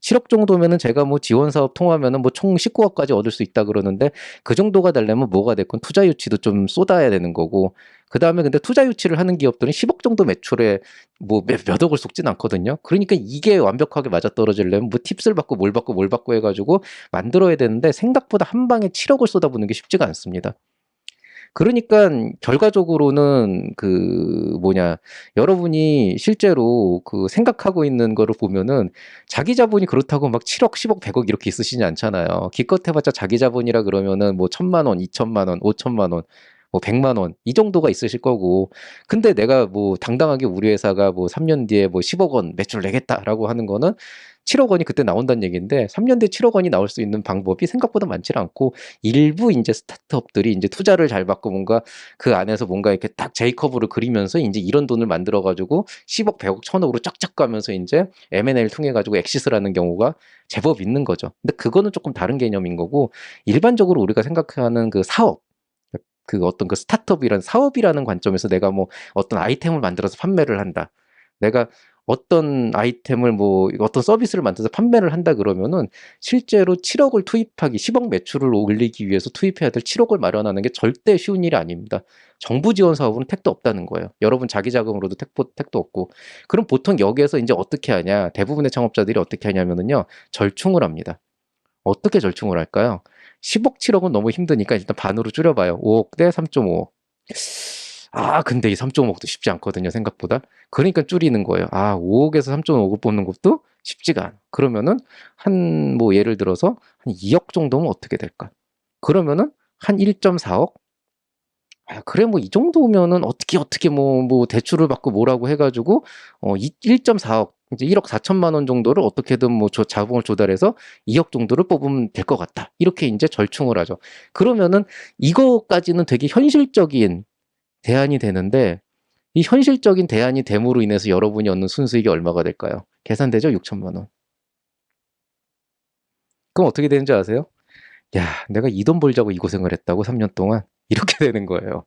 7억 정도면은 제가 뭐 지원 사업 통하면은 뭐 총 19억까지 얻을 수 있다 그러는데 그 정도가 되려면 뭐가 됐건 투자 유치도 좀 쏟아야 되는 거고 그다음에 근데 투자 유치를 하는 기업들은 10억 정도 매출에 뭐 몇 억을 쏟진 않거든요. 그러니까 이게 완벽하게 맞아떨어지려면 뭐 팁스를 받고 뭘 받고 해가지고 만들어야 되는데 생각보다 한 방에 7억을 쏟아붓는 게 쉽지가 않습니다. 그러니까 결과적으로는 그 뭐냐 여러분이 실제로 그 생각하고 있는 거를 보면은 자기 자본이 그렇다고 막 7억, 10억, 100억 이렇게 있으시지 않잖아요. 기껏 해봤자 자기 자본이라 그러면은 뭐 1,000만 원, 2,000만 원, 5,000만 원, 뭐 100만 원 이 정도가 있으실 거고. 근데 내가 뭐 당당하게 우리 회사가 뭐 3년 뒤에 뭐 10억 원 매출 내겠다라고 하는 거는 7억 원이 그때 나온다는 얘기인데 3년 뒤에 7억 원이 나올 수 있는 방법이 생각보다 많지 않고 일부 이제 스타트업들이 이제 투자를 잘 받고 뭔가 그 안에서 뭔가 이렇게 딱 J커브를 그리면서 이제 이런 돈을 만들어 가지고 10억, 100억, 1000억으로 쫙쫙 가면서 이제 M&A를 통해 가지고 엑시스를 하는 경우가 제법 있는 거죠. 근데 그거는 조금 다른 개념인 거고 일반적으로 우리가 생각하는 그 사업 그 어떤 그 스타트업이란 사업이라는 관점에서 내가 뭐 어떤 아이템을 만들어서 판매를 한다. 내가 어떤 아이템을 뭐 어떤 서비스를 만들어서 판매를 한다 그러면은 실제로 7억을 투입하기, 10억 매출을 올리기 위해서 투입해야 될 7억을 마련하는 게 절대 쉬운 일이 아닙니다. 정부 지원 사업은 택도 없다는 거예요. 여러분 자기 자금으로도 택도 없고. 그럼 보통 여기에서 이제 어떻게 하냐? 대부분의 창업자들이 어떻게 하냐면은요. 절충을 합니다. 어떻게 절충을 할까요? 10억, 7억은 너무 힘드니까 일단 반으로 줄여봐요. 5억 대 3.5억. 아, 근데 이 3.5억도 쉽지 않거든요, 생각보다. 그러니까 줄이는 거예요. 아, 5억에서 3.5억을 뽑는 것도 쉽지가 않아. 그러면은 한, 뭐 예를 들어서 한 2억 정도면 어떻게 될까? 그러면은 한 1.4억? 아, 그래, 뭐 이 정도면은 어떻게 뭐 대출을 받고 뭐라고 해가지고, 1.4억, 이제 1억 4천만 원 정도를 어떻게든 뭐 자본을 조달해서 2억 정도를 뽑으면 될 것 같다. 이렇게 이제 절충을 하죠. 그러면은 이거까지는 되게 현실적인 대안이 되는데 이 현실적인 대안이 됨으로 인해서 여러분이 얻는 순수익이 얼마가 될까요? 계산되죠? 6천만 원. 그럼 어떻게 되는지 아세요? 야, 내가 이 돈 벌자고 이 고생을 했다고 3년 동안 이렇게 되는 거예요.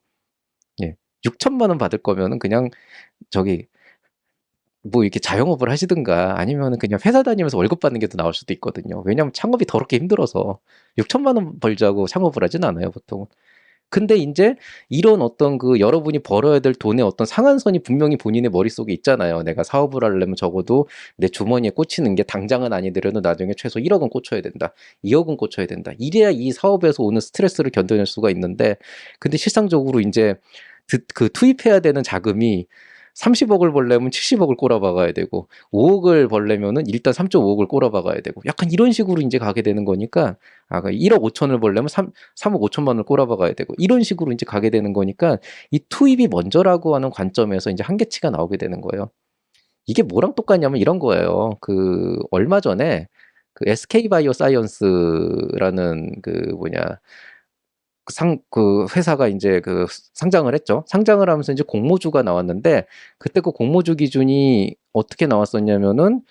예. 6천만 원 받을 거면은 그냥 저기 뭐 이렇게 자영업을 하시든가 아니면은 그냥 회사 다니면서 월급 받는 게 더 나을 수도 있거든요. 왜냐면 창업이 더럽게 힘들어서 6천만 원 벌자고 창업을 하진 않아요, 보통. 근데 인제 이런 어떤 그 여러분이 벌어야 될 돈의 어떤 상한선이 분명히 본인의 머릿속에 있잖아요. 내가 사업을 하려면 적어도 내 주머니에 꽂히는 게 당장은 아니더라도 나중에 최소 1억은 꽂혀야 된다. 2억은 꽂혀야 된다. 이래야 이 사업에서 오는 스트레스를 견뎌낼 수가 있는데 근데 실상적으로 인제 그 투입해야 되는 자금이 30억을 벌려면 70억을 꼬라박아야 되고 5억을 벌려면은 일단 3.5억을 꼬라박아야 되고 약간 이런 식으로 인제 가게 되는 거니까 1억 5천을 벌려면 3억 5천만 원을 꼬라박아야 되고 이런 식으로 이제 가게 되는 거니까 이 투입이 먼저라고 하는 관점에서 이제 한계치가 나오게 되는 거예요. 이게 뭐랑 똑같냐면 이런 거예요. 그 얼마 전에 그 SK 바이오사이언스라는 그 뭐냐 그 회사가 이제 그 상장을 했죠. 상장을 하면서 이제 공모주가 나왔는데 그때 그 공모주 기준이 어떻게 나왔었냐면은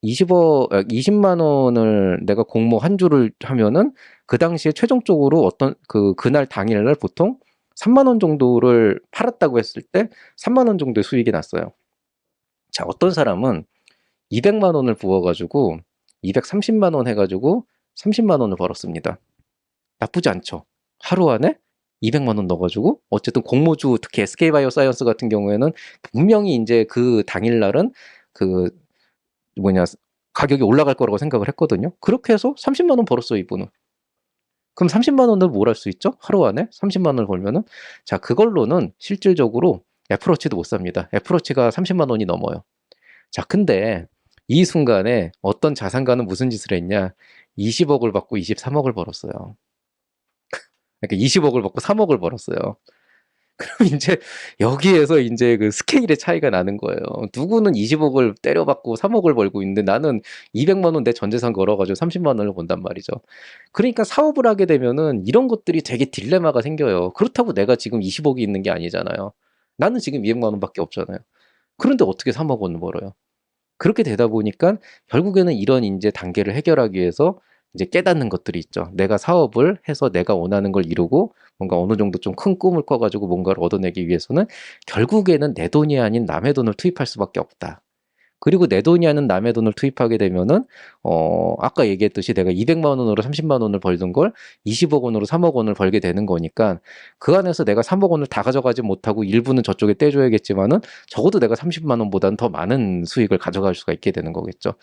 20만 원을 내가 공모 한 주를 하면은 그 당시에 최종적으로 어떤 그날 당일날 보통 3만 원 정도를 팔았다고 했을 때 3만 원 정도의 수익이 났어요. 자, 어떤 사람은 200만 원을 부어가지고 230만 원 해가지고 30만 원을 벌었습니다. 나쁘지 않죠. 하루 안에 200만 원 넣어가지고 어쨌든 공모주 특히 SK바이오사이언스 같은 경우에는 분명히 이제 그 당일날은 그 뭐냐 가격이 올라갈 거라고 생각을 했거든요. 그렇게 해서 30만 원 벌었어요, 이분은. 그럼 30만 원을 뭘 할 수 있죠? 하루 안에 30만 원을 벌면은 자, 그걸로는 실질적으로 애플워치도 못 삽니다. 애플워치가 30만 원이 넘어요. 자, 근데 이 순간에 어떤 자산가는 무슨 짓을 했냐? 20억을 받고 23억을 벌었어요. 그러니까 20억을 받고 3억을 벌었어요. 그럼 이제 여기에서 이제 그 스케일의 차이가 나는 거예요. 누구는 20억을 때려받고 3억을 벌고 있는데 나는 200만 원 내 전재산 걸어가지고 30만 원을 번단 말이죠. 그러니까 사업을 하게 되면은 이런 것들이 되게 딜레마가 생겨요. 그렇다고 내가 지금 20억이 있는 게 아니잖아요. 나는 지금 200만 원밖에 없잖아요. 그런데 어떻게 3억 원을 벌어요? 그렇게 되다 보니까 결국에는 이런 이제 단계를 해결하기 위해서 이제 깨닫는 것들이 있죠. 내가 사업을 해서 내가 원하는 걸 이루고 뭔가 어느 정도 좀 큰 꿈을 꿔가지고 뭔가를 얻어내기 위해서는 결국에는 내 돈이 아닌 남의 돈을 투입할 수밖에 없다. 그리고 내 돈이 아닌 남의 돈을 투입하게 되면은 아까 얘기했듯이 내가 200만 원으로 30만 원을 벌던 걸 20억 원으로 3억 원을 벌게 되는 거니까 그 안에서 내가 3억 원을 다 가져가지 못하고 일부는 저쪽에 떼줘야겠지만은 적어도 내가 30만 원보다는 더 많은 수익을 가져갈 수가 있게 되는 거겠죠.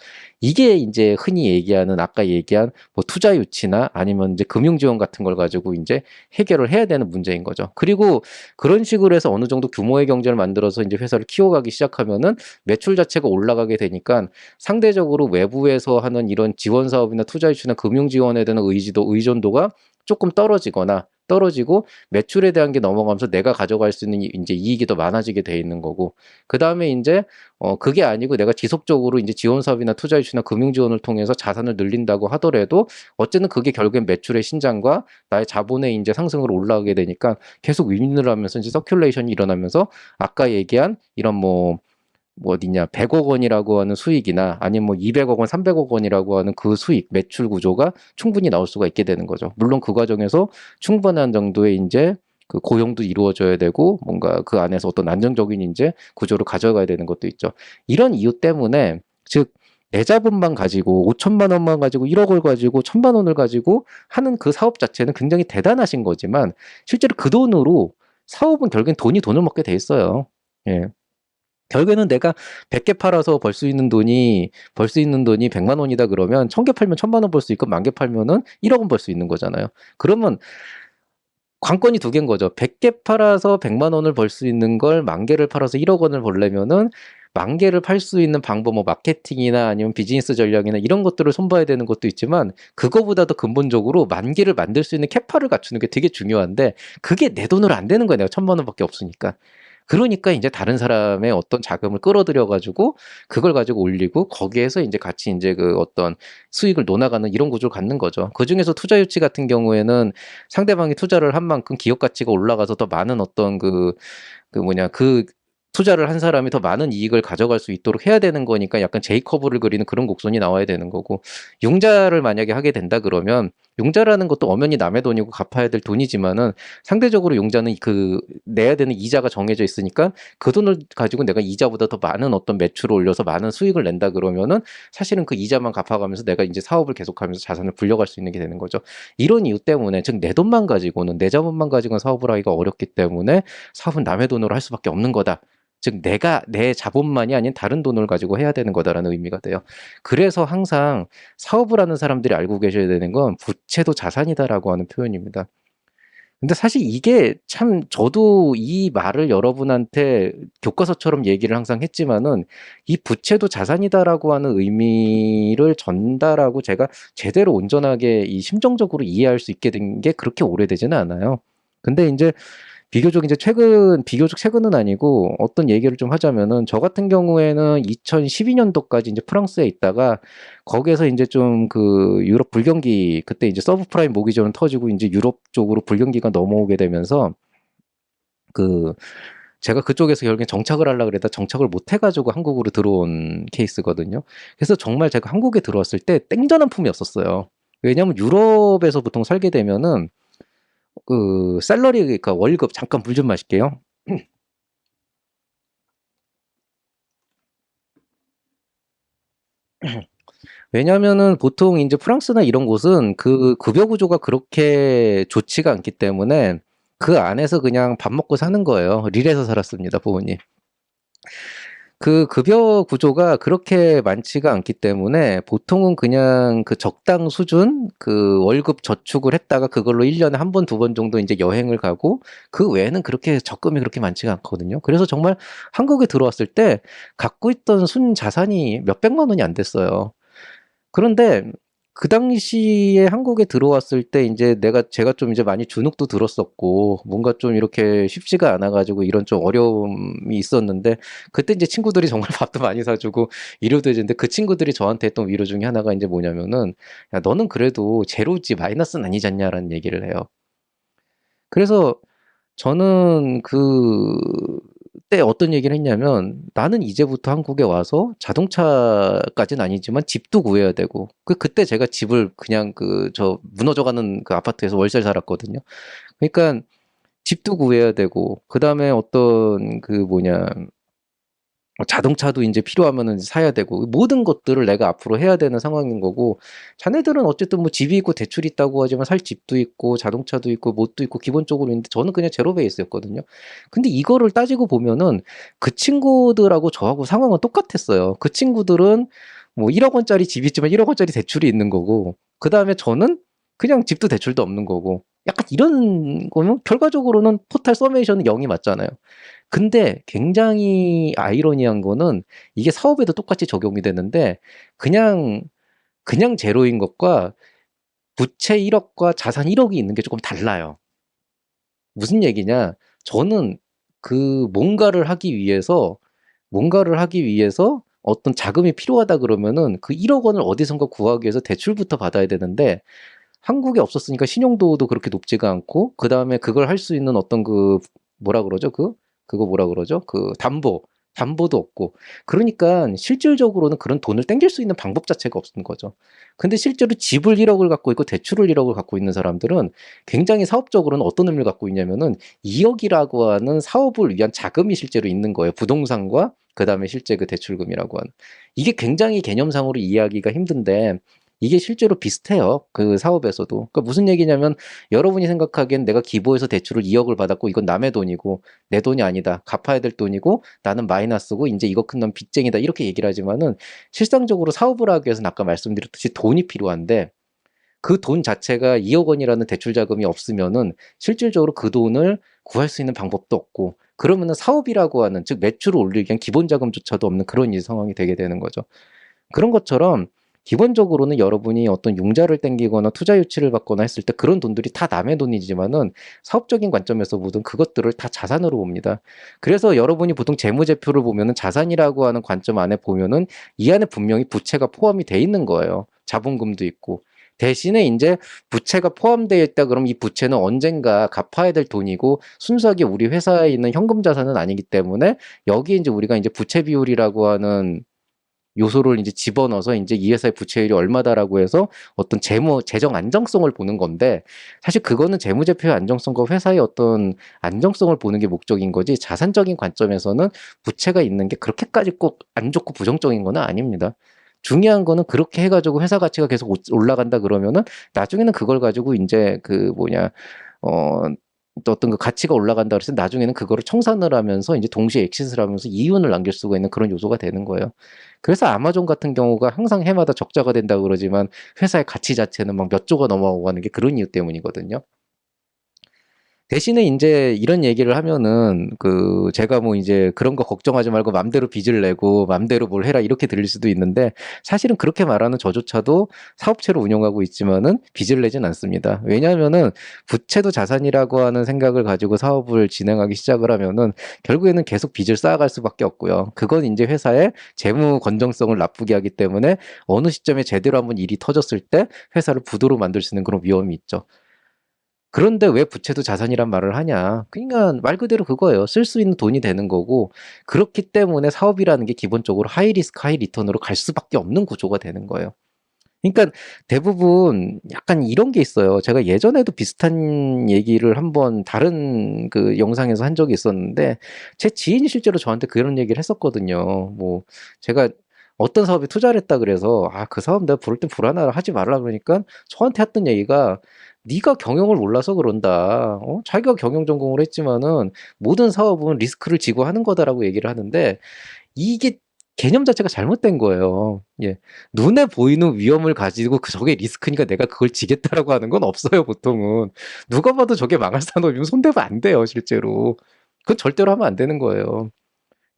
이게 이제 흔히 얘기하는 아까 얘기한 뭐 투자 유치나 아니면 이제 금융 지원 같은 걸 가지고 이제 해결을 해야 되는 문제인 거죠. 그리고 그런 식으로 해서 어느 정도 규모의 경제를 만들어서 이제 회사를 키워가기 시작하면은 매출 자체가 올라가게 되니까 상대적으로 외부에서 하는 이런 지원 사업이나 투자 유치나 금융 지원에 대한 의존도가 조금 떨어지고 매출에 대한 게 넘어가면서 내가 가져갈 수 있는 이제 이익이 더 많아지게 돼 있는 거고 그 다음에 이제 그게 아니고 내가 지속적으로 이제 지원 사업이나 투자 유치나 금융 지원을 통해서 자산을 늘린다고 하더라도 어쨌든 그게 결국엔 매출의 신장과 나의 자본의 이제 상승으로 올라가게 되니까 계속 윈윈을 하면서 이제 서큘레이션이 일어나면서 아까 얘기한 이런 뭐 어디냐 100억 원이라고 하는 수익이나 아니면 뭐 200억 원, 300억 원이라고 하는 그 수익 매출 구조가 충분히 나올 수가 있게 되는 거죠. 물론 그 과정에서 충분한 정도의 이제 그 고용도 이루어져야 되고 뭔가 그 안에서 어떤 안정적인 이제 구조를 가져가야 되는 것도 있죠. 이런 이유 때문에 즉 내 자본만 가지고 5천만 원만 가지고 1억 을 가지고 1,000만 원을 가지고 하는 그 사업 자체는 굉장히 대단하신 거지만 실제로 그 돈으로 사업은 결국엔 돈이 돈을 먹게 돼 있어요. 예. 결국에는 내가 100개 팔아서 벌 수 있는 돈이 100만 원이다 그러면 1000개 팔면 1000만 원 벌 수 있고 10,000개 팔면은 1억 원 벌 수 있는 거잖아요. 그러면 관건이 두 개인 거죠. 100개 팔아서 100만 원을 벌 수 있는 걸 10,000개를 팔아서 1억 원을 벌려면은 10,000개를 팔 수 있는 방법, 뭐 마케팅이나 아니면 비즈니스 전략이나 이런 것들을 손봐야 되는 것도 있지만 그거보다 더 근본적으로 10,000개를 만들 수 있는 캐파를 갖추는 게 되게 중요한데 그게 내 돈으로 안 되는 거예요. 내가 1,000만 원밖에 없으니까. 그러니까 이제 다른 사람의 어떤 자금을 끌어들여 가지고 그걸 가지고 올리고 거기에서 이제 같이 이제 그 어떤 수익을 논아가는 이런 구조를 갖는 거죠. 그중에서 투자 유치 같은 경우에는 상대방이 투자를 한 만큼 기업 가치가 올라가서 더 많은 어떤 그 투자를 한 사람이 더 많은 이익을 가져갈 수 있도록 해야 되는 거니까 약간 제이커브를 그리는 그런 곡선이 나와야 되는 거고 융자를 만약에 하게 된다 그러면 융자라는 것도 엄연히 남의 돈이고 갚아야 될 돈이지만은 상대적으로 융자는 그 내야 되는 이자가 정해져 있으니까 그 돈을 가지고 내가 이자보다 더 많은 어떤 매출을 올려서 많은 수익을 낸다 그러면은 사실은 그 이자만 갚아가면서 내가 이제 사업을 계속하면서 자산을 불려갈 수 있는 게 되는 거죠. 이런 이유 때문에 즉 내 돈만 가지고는 내 자본만 가지고는 사업을 하기가 어렵기 때문에 사업은 남의 돈으로 할 수밖에 없는 거다. 즉 내가 내 자본만이 아닌 다른 돈을 가지고 해야 되는 거다라는 의미가 돼요. 그래서 항상 사업을 하는 사람들이 알고 계셔야 되는 건 부채도 자산이다라고 하는 표현입니다. 근데 사실 이게 참 저도 이 말을 여러분한테 교과서처럼 얘기를 항상 했지만은 이 부채도 자산이다라고 하는 의미를 전달하고 제가 제대로 온전하게 이 심정적으로 이해할 수 있게 된 게 그렇게 오래되지는 않아요. 근데 이제 비교적 최근은 아니고 어떤 얘기를 좀 하자면은 저 같은 경우에는 2012년도까지 이제 프랑스에 있다가 거기에서 이제 좀 그 유럽 불경기 그때 이제 서브프라임 모기지는 터지고 이제 유럽 쪽으로 불경기가 넘어오게 되면서 그 제가 그쪽에서 결국엔 정착을 하려고 그랬다 정착을 못 해가지고 한국으로 들어온 케이스거든요. 그래서 정말 제가 한국에 들어왔을 때 땡전 한 푼이 없었어요. 왜냐하면 유럽에서 보통 살게 되면은 그 샐러리 그러니까 월급 잠깐 물 좀 마실게요. 왜냐면은 보통 이제 프랑스나 이런 곳은 그 급여 구조가 그렇게 좋지가 않기 때문에 그 안에서 그냥 밥 먹고 사는 거예요. 릴에서 살았습니다, 부모님. 그 급여 구조가 그렇게 많지가 않기 때문에 보통은 그냥 그 적당 수준 그 월급 저축을 했다가 그걸로 1년에 한 번, 두 번 정도 이제 여행을 가고 그 외에는 그렇게 적금이 그렇게 많지가 않거든요. 그래서 정말 한국에 들어왔을 때 갖고 있던 순 자산이 몇백만 원이 안 됐어요. 그런데 그 당시에 한국에 들어왔을 때 이제 제가 좀 이제 많이 주눅도 들었었고 뭔가 좀 이렇게 쉽지가 않아 가지고 이런 좀 어려움이 있었는데 그때 이제 친구들이 정말 밥도 많이 사주고 위로도 해주는데 그 친구들이 저한테 했던 위로 중에 하나가 이제 뭐냐면은 야 너는 그래도 제로지 마이너스는 아니잖냐라는 얘기를 해요. 그래서 저는 그 그때 어떤 얘기를 했냐면 나는 이제부터 한국에 와서 자동차까지는 아니지만 집도 구해야 되고 그때 제가 집을 그냥 그 저 무너져가는 그 아파트에서 월세를 살았거든요. 그러니까 집도 구해야 되고 그다음에 어떤 그 뭐냐 자동차도 이제 필요하면은 사야 되고 모든 것들을 내가 앞으로 해야 되는 상황인 거고 자네들은 어쨌든 뭐 집이 있고 대출이 있다고 하지만 살 집도 있고 자동차도 있고 뭣도 있고 기본적으로 있는데 저는 그냥 제로 베이스였거든요. 근데 이거를 따지고 보면은 그 친구들하고 저하고 상황은 똑같았어요. 그 친구들은 뭐 1억 원짜리 집이 있지만 1억 원짜리 대출이 있는 거고 그다음에 저는 그냥 집도 대출도 없는 거고 약간 이런 거면 결과적으로는 토탈 서메이션은 0이 맞잖아요. 근데 굉장히 아이러니한 거는 이게 사업에도 똑같이 적용이 되는데 그냥 제로인 것과 부채 1억과 자산 1억이 있는 게 조금 달라요. 무슨 얘기냐? 저는 그 뭔가를 하기 위해서 어떤 자금이 필요하다 그러면은 그 1억 원을 어디선가 구하기 위해서 대출부터 받아야 되는데 한국에 없었으니까 신용도도 그렇게 높지가 않고 그다음에 그걸 할 수 있는 어떤 그 뭐라 그러죠? 그거 뭐라 그러죠? 그 담보도 없고 그러니까 실질적으로는 그런 돈을 땡길 수 있는 방법 자체가 없는 거죠. 근데 실제로 집을 1억을 갖고 있고 대출을 1억을 갖고 있는 사람들은 굉장히 사업적으로는 어떤 의미를 갖고 있냐면은 2억이라고 하는 사업을 위한 자금이 실제로 있는 거예요. 부동산과 그다음에 실제 그 대출금이라고 하는. 이게 굉장히 개념상으로 이해하기가 힘든데 이게 실제로 비슷해요. 그 사업에서도. 그러니까 무슨 얘기냐면 여러분이 생각하기엔 내가 기부해서 대출을 2억을 받았고 이건 남의 돈이고 내 돈이 아니다. 갚아야 될 돈이고 나는 마이너스고 이제 이거 큰 놈 빚쟁이다. 이렇게 얘기를 하지만은 실상적으로 사업을 하기 위해서는 아까 말씀드렸듯이 돈이 필요한데 그 돈 자체가 2억 원이라는 대출 자금이 없으면은 실질적으로 그 돈을 구할 수 있는 방법도 없고 그러면은 사업이라고 하는 즉 매출을 올리기 위한 기본 자금조차도 없는 그런 상황이 되게 되는 거죠. 그런 것처럼 기본적으로는 여러분이 어떤 융자를 땡기거나 투자 유치를 받거나 했을 때 그런 돈들이 다 남의 돈이지만은 사업적인 관점에서 보든 그것들을 다 자산으로 봅니다. 그래서 여러분이 보통 재무제표를 보면은 자산이라고 하는 관점 안에 보면은 이 안에 분명히 부채가 포함이 돼 있는 거예요. 자본금도 있고. 대신에 이제 부채가 포함되어 있다 그러면 이 부채는 언젠가 갚아야 될 돈이고 순수하게 우리 회사에 있는 현금 자산은 아니기 때문에 여기 이제 우리가 이제 부채 비율이라고 하는 요소를 이제 집어넣어서 이제 이 회사의 부채율이 얼마다라고 해서 어떤 재정 안정성을 보는 건데 사실 그거는 재무제표의 안정성과 회사의 어떤 안정성을 보는 게 목적인 거지 자산적인 관점에서는 부채가 있는 게 그렇게까지 꼭 안 좋고 부정적인 건 아닙니다. 중요한 거는 그렇게 해가지고 회사 가치가 계속 올라간다 그러면은 나중에는 그걸 가지고 이제 그 뭐냐 어 또 어떤 그 가치가 올라간다 그래서 나중에는 그거를 청산을 하면서 이제 동시에 엑시스를 하면서 이윤을 남길 수가 있는 그런 요소가 되는 거예요. 그래서 아마존 같은 경우가 항상 해마다 적자가 된다고 그러지만 회사의 가치 자체는 막 몇 조가 넘어가고 하는 게 그런 이유 때문이거든요. 대신에 인제 이런 얘기를 하면은 그 제가 뭐 이제 "그런 거 걱정하지 말고 맘대로 빚을 내고 맘대로 뭘 해라." 이렇게 들릴 수도 있는데 사실은 그렇게 말하는 저조차도 사업체를 운영하고 있지만은 빚을 내진 않습니다. 왜냐하면은 부채도 자산이라고 하는 생각을 가지고 사업을 진행하기 시작을 하면은 결국에는 계속 빚을 쌓아갈 수밖에 없고요. 그건 인제 회사의 재무 건전성을 나쁘게 하기 때문에 어느 시점에 제대로 한번 일이 터졌을 때 회사를 부도로 만들 수 있는 그런 위험이 있죠. 그런데 왜 부채도 자산이란 말을 하냐. 그러니까 말 그대로 그거예요. 쓸 수 있는 돈이 되는 거고 그렇기 때문에 사업이라는 게 기본적으로 하이 리스크 하이 리턴으로 갈 수밖에 없는 구조가 되는 거예요. 그러니까 대부분 약간 이런 게 있어요. 제가 예전에도 비슷한 얘기를 한번 다른 그 영상에서 한 적이 있었는데 제 지인이 실제로 저한테 그런 얘기를 했었거든요. 뭐 제가 어떤 사업에 투자를 했다 그래서 "아 그 사업 내가 부를 땐 불하나 하지 말라." 그러니까 저한테 했던 얘기가 "네가 경영을 몰라서 그런다. 자기가 경영 전공을 했지만은 모든 사업은 리스크를 지고 하는 거다."라고 얘기를 하는데 이게 개념 자체가 잘못된 거예요. 예. 눈에 보이는 위험을 가지고 저게 리스크니까 내가 그걸 지겠다라고 하는 건 없어요, 보통은. 누가 봐도 저게 망할 산업이면 손대면 안 돼요, 실제로. 그건 절대로 하면 안 되는 거예요.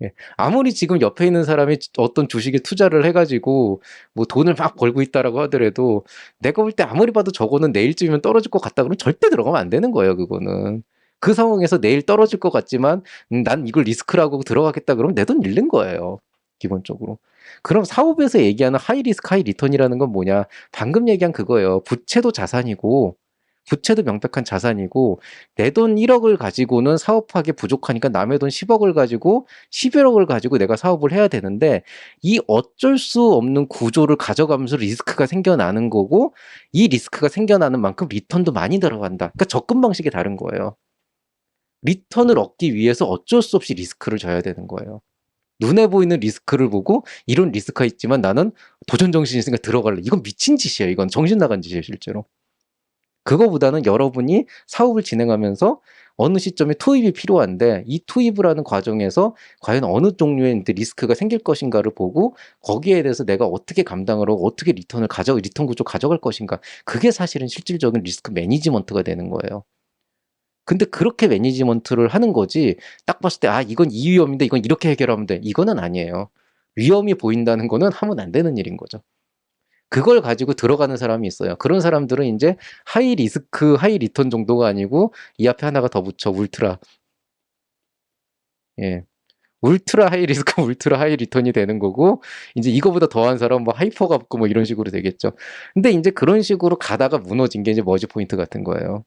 예. 아무리 지금 옆에 있는 사람이 어떤 주식에 투자를 해 가지고 뭐 돈을 막 벌고 있다라고 하더라도 내가 볼 때 아무리 봐도 저거는 내일쯤이면 떨어질 것 같다 그러면 절대 들어가면 안 되는 거예요, 그거는. 그 상황에서 내일 떨어질 것 같지만 난 이걸 리스크라고 들어가겠다 그러면 내 돈 잃는 거예요, 기본적으로. 그럼 사업에서 얘기하는 하이 리스크 하이 리턴이라는 건 뭐냐? 방금 얘기한 그거예요. 부채도 자산이고 부채도 명백한 자산이고 내 돈 1억을 가지고는 사업하기 부족하니까 남의 돈 10억을 가지고 11억을 가지고 내가 사업을 해야 되는데 이 어쩔 수 없는 구조를 가져가면서 리스크가 생겨나는 거고 이 리스크가 생겨나는 만큼 리턴도 많이 들어간다. 그러니까 접근 방식이 다른 거예요. 리턴을 얻기 위해서 어쩔 수 없이 리스크를 져야 되는 거예요. 눈에 보이는 리스크를 보고 이런 리스크가 있지만 나는 도전 정신이 있으니까 들어갈래. 이건 미친 짓이에요. 이건 정신 나간 짓이에요, 실제로. 그거보다는 여러분이 사업을 진행하면서 어느 시점에 투입이 필요한데 이 투입을 하는 과정에서 과연 어느 종류의 리스크가 생길 것인가를 보고 거기에 대해서 내가 어떻게 감당을 하고 어떻게 리턴 구조 가져갈 것인가. 그게 사실은 실질적인 리스크 매니지먼트가 되는 거예요. 근데 그렇게 매니지먼트를 하는 거지 딱 봤을 때 이건 이 위험인데 이건 이렇게 해결하면 돼. 이거는 아니에요. 위험이 보인다는 거는 하면 안 되는 일인 거죠. 그걸 가지고 들어가는 사람이 있어요. 그런 사람들은 이제 하이 리스크, 하이 리턴 정도가 아니고 이 앞에 하나가 더 붙여 울트라. 예. 울트라 하이 리스크, 울트라 하이 리턴이 되는 거고 이제 이거보다 더한 사람 뭐 하이퍼가 붙고 뭐 이런 식으로 되겠죠. 근데 이제 그런 식으로 가다가 무너진 게 이제 머지 포인트 같은 거예요.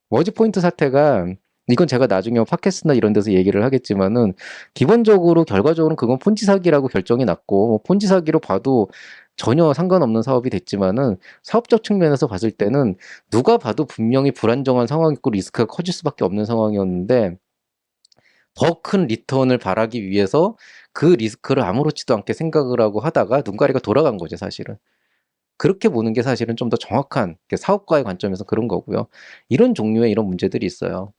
머지 포인트 사태가 이건 제가 나중에 팟캐스트나 이런 데서 얘기를 하겠지만은 기본적으로 결과적으로는 그건 폰지 사기라고 결정이 났고 뭐 폰지 사기로 봐도 전혀 상관없는 사업이 됐지만은 사업적 측면에서 봤을 때는 누가 봐도 분명히 불안정한 상황이고 리스크가 커질 수밖에 없는 상황이었는데 더 큰 리턴을 바라기 위해서 그 리스크를 아무렇지도 않게 생각을 하고 하다가 눈가리가 돌아간 거죠, 사실은. 그렇게 보는 게 사실은 좀 더 정확한 사업가의 관점에서 그런 거고요. 이런 종류의 이런 문제들이 있어요.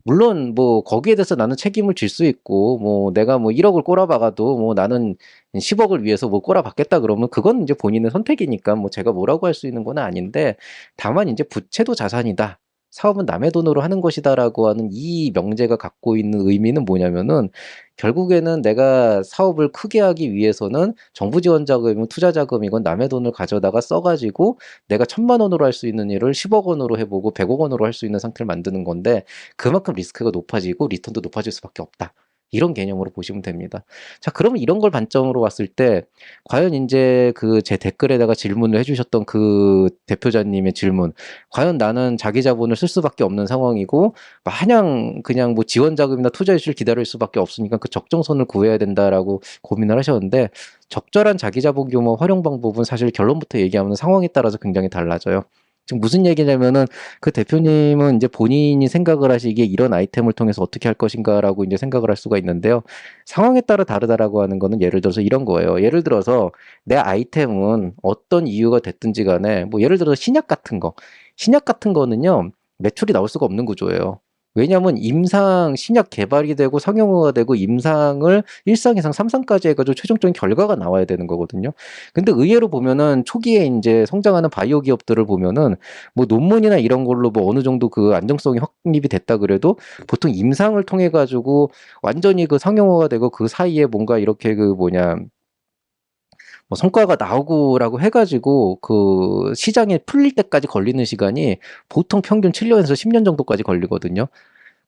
물론 뭐 거기에 대해서 나는 책임을 질 수 있고 뭐 내가 뭐 1억을 꼬라박아도 뭐 나는 10억을 위해서 뭐 꼬라박겠다 그러면 그건 이제 본인의 선택이니까 뭐 제가 뭐라고 할 수 있는 건 아닌데 다만 이제 부채도 자산이다. 사업은 남의 돈으로 하는 것이다라고 하는 이 명제가 갖고 있는 의미는 뭐냐면은 결국에는 내가 사업을 크게 하기 위해서는 정부 지원 자금이면 투자 자금이건 남의 돈을 가져다가 써가지고 내가 1,000만 원으로 할 수 있는 일을 10억 원으로 해보고 100억 원으로 할 수 있는 상태를 만드는 건데 그만큼 리스크가 높아지고 리턴도 높아질 수밖에 없다. 이런 개념으로 보시면 됩니다. 자, 그러면 이런 걸 관점으로 봤을 때 과연 이제 그 제 댓글에다가 질문을 해주셨던 그 대표자님의 질문, 과연 나는 자기 자본을 쓸 수밖에 없는 상황이고 마냥 그냥 뭐 지원 자금이나 투자 유치를 기다릴 수밖에 없으니까 그 적정선을 구해야 된다라고 고민을 하셨는데 적절한 자기 자본 규모 활용 방법은 사실 결론부터 얘기하면 상황에 따라서 굉장히 달라져요. 지금 무슨 얘기냐면은 그 대표님은 이제 본인이 생각을 하시기에 이런 아이템을 통해서 어떻게 할 것인가라고 이제 생각을 할 수가 있는데요. 상황에 따라 다르다라고 하는 거는 예를 들어서 이런 거예요. 예를 들어서 내 아이템은 어떤 이유가 됐든지 간에 뭐 예를 들어서 신약 같은 거. 신약 같은 거는요. 매출이 나올 수가 없는 구조예요. 왜냐하면 신약 개발이 되고 상용화가 되고 임상을 1상, 2상, 3상까지 해가지고 최종적인 결과가 나와야 되는 거거든요. 근데 의외로 보면은 초기에 이제 성장하는 바이오 기업들을 보면은 뭐 논문이나 이런 걸로 뭐 어느 정도 그 안정성이 확립이 됐다 그래도 보통 임상을 통해 가지고 완전히 그 상용화가 되고 그 사이에 뭔가 이렇게 뭐 성과가 나오고라고 해가지고 그 시장에 풀릴 때까지 걸리는 시간이 보통 평균 7년에서 10년 정도까지 걸리거든요.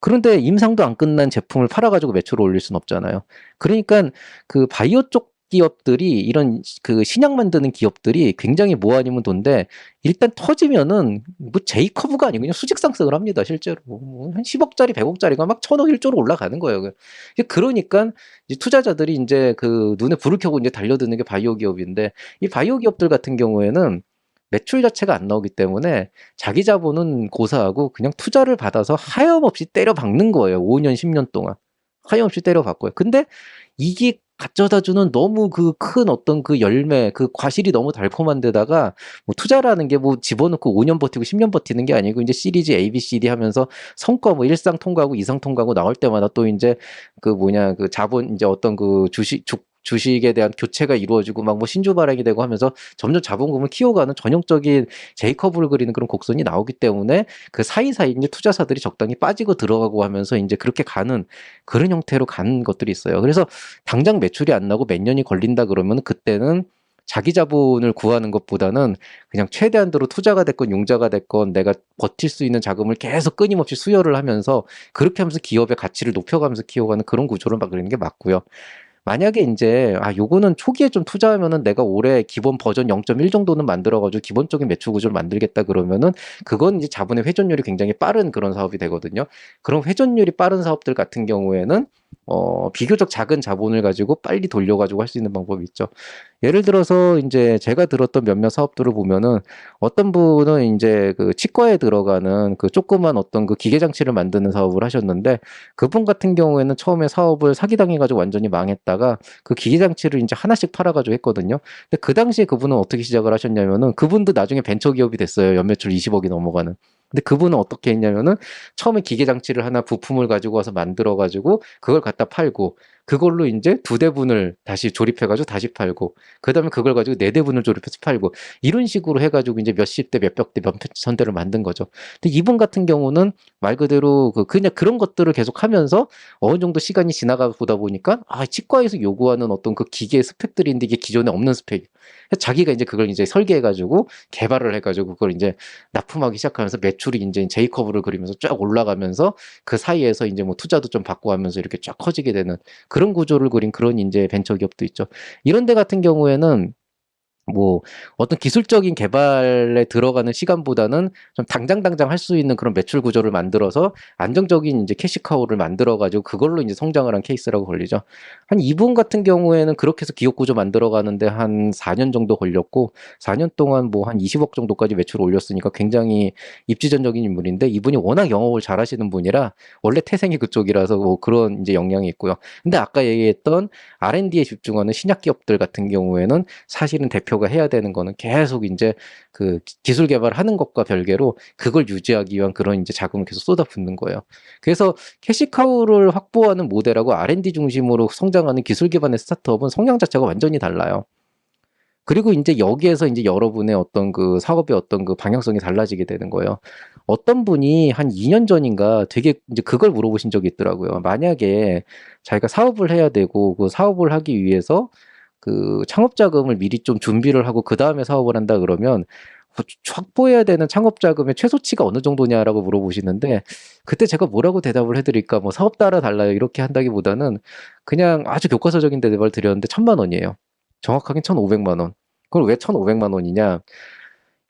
그런데 임상도 안 끝난 제품을 팔아가지고 매출을 올릴 순 없잖아요. 그러니까 그 바이오 쪽 기업들이 이런 그 신약 만드는 기업들이 굉장히 뭐 아니면 돈데 일단 터지면은 뭐 J커브가 아니고 그냥 수직 상승을 합니다. 실제로 한 10억짜리 100억짜리가 막 1,000억 1조로 올라가는 거예요. 그러니까 이제 투자자들이 이제 그 눈에 불을 켜고 이제 달려드는 게 바이오 기업인데 이 바이오 기업들 같은 경우에는 매출 자체가 안 나오기 때문에 자기 자본은 고사하고 그냥 투자를 받아서 하염없이 때려 박는 거예요. 5년, 10년 동안. 하염없이 때려 박고요. 근데 이게 가져다 주는 너무 그 큰 어떤 그 열매, 그 과실이 너무 달콤한 데다가 뭐 투자라는 게 뭐 집어넣고 5년 버티고 10년 버티는 게 아니고 이제 시리즈 A, B, C, D 하면서 성과 뭐 1상 통과하고 2상 통과하고 나올 때마다 또 이제 그 자본 이제 어떤 그 주식에 대한 교체가 이루어지고 막 뭐 신주 발행이 되고 하면서 점점 자본금을 키워가는 전형적인 J커브를 그리는 그런 곡선이 나오기 때문에 그 사이사이 이제 투자사들이 적당히 빠지고 들어가고 하면서 이제 그렇게 가는 그런 형태로 가는 것들이 있어요. 그래서 당장 매출이 안 나고 몇 년이 걸린다 그러면 그때는 자기 자본을 구하는 것보다는 그냥 최대한도로 투자가 됐건 융자가 됐건 내가 버틸 수 있는 자금을 계속 끊임없이 수혈을 하면서 그렇게 하면서 기업의 가치를 높여가면서 키워가는 그런 구조를 막 그리는 게 맞고요. 만약에 인제 '아 요거는 초기에 좀 투자하면은 내가 올해 기본 버전 0.1 정도는 만들어 가지고 기본적인 매출 구조를 만들겠다.' 그러면은 그건 이제 자본의 회전율이 굉장히 빠른 그런 사업이 되거든요. 그럼 회전율이 빠른 사업들 같은 경우에는 비교적 작은 자본을 가지고 빨리 돌려 가지고 할 수 있는 방법이 있죠. 예를 들어서 인제 제가 들었던 몇몇 사업들을 보면은 어떤 분은 인제 그 치과에 들어가는 그 조그만 어떤 그 기계 장치를 만드는 사업을 하셨는데, 그분 같은 경우에는 처음에 사업을 사기당해 가지고 완전히 망했다가 그 기계 장치를 인제 하나씩 팔아 가지고 했거든요. 근데 그 당시에 그분은 어떻게 시작을 하셨냐면은, 그분도 나중에 벤처 기업이 됐어요. 연매출 20억이 넘어가는. 근데 그분은 어떻게 했냐면은 처음에 기계 장치를 하나 부품을 가지고 와서 만들어 가지고 그걸 갖다 팔고, 그걸로 인제 2대분을 다시 조립해 가지고 다시 팔고, 그다음에 그걸 가지고 4대분을 조립해서 팔고, 이런 식으로 해 가지고 인제 몇십 대, 몇백 대, 몇천 대를 만든 거죠. 근데 이분 같은 경우는 말 그대로 그냥 그런 것들을 계속하면서 어느 정도 시간이 지나가 보다 보니까 치과에서 요구하는 어떤 그 기계의 스펙들인데 이게 기존에 없는 스펙. 자기가 인제 그걸 인제 설계해 가지고 개발을 해 가지고 그걸 인제 납품하기 시작하면서 매출이 인제 J 커브를 그리면서 쫙 올라가면서 그 사이에서 인제 뭐 투자도 좀 받고 하면서 이렇게 쫙 커지게 되는 그런 구조를 그린 그런 인제 벤처 기업도 있죠. 이런 데 같은 경우에는 뭐 어떤 기술적인 개발에 들어가는 시간보다는 좀 당장 할 수 있는 그런 매출 구조를 만들어서 안정적인 인제 캐시 카우를 만들어 가지고 그걸로 인제 성장을 한 케이스라고 걸리죠. 한 이분 같은 경우에는 그렇게 해서 기업 구조 만들어 가는데 한 4년 정도 걸렸고, 4년 동안 뭐 한 20억 정도까지 매출을 올렸으니까 굉장히 입지전적인 인물인데, 이분이 워낙 영업을 잘하시는 분이라 원래 태생이 그쪽이라서 뭐 그런 인제 역량이 있고요. 근데 아까 얘기했던 R&D에 집중하는 신약 기업들 같은 경우에는 사실은 대표가 해야 되는 거는 계속 인제 그 기술 개발하는 것과 별개로 그걸 유지하기 위한 그런 인제 자금을 계속 쏟아붓는 거예요. 그래서 캐시 카우를 확보하는 모델하고 R&D 중심으로 성장하는 기술 기반의 스타트업은 성장 자체가 완전히 달라요. 그리고 인제 여기에서 인제 여러분의 어떤 그 사업의 어떤 그 방향성이 달라지게 되는 거예요. 어떤 분이 한 2년 전인가 되게 인제 그걸 물어보신 적이 있더라고요. 만약에 자기가 사업을 해야 되고 그 사업을 하기 위해서 그 창업 자금을 미리 좀 준비를 하고 그다음에 사업을 한다 그러면 확보해야 되는 창업 자금의 최소치가 어느 정도냐라고 물어보시는데, 그때 제가 뭐라고 대답을 해 드릴까, 뭐 "사업 따라 달라요." 이렇게 한다기보다는 그냥 아주 교과서적인 대답을 드렸는데 1,000만 원이에요. 정확하게는 1,500만 원. 그럼 왜 1,500만 원이냐?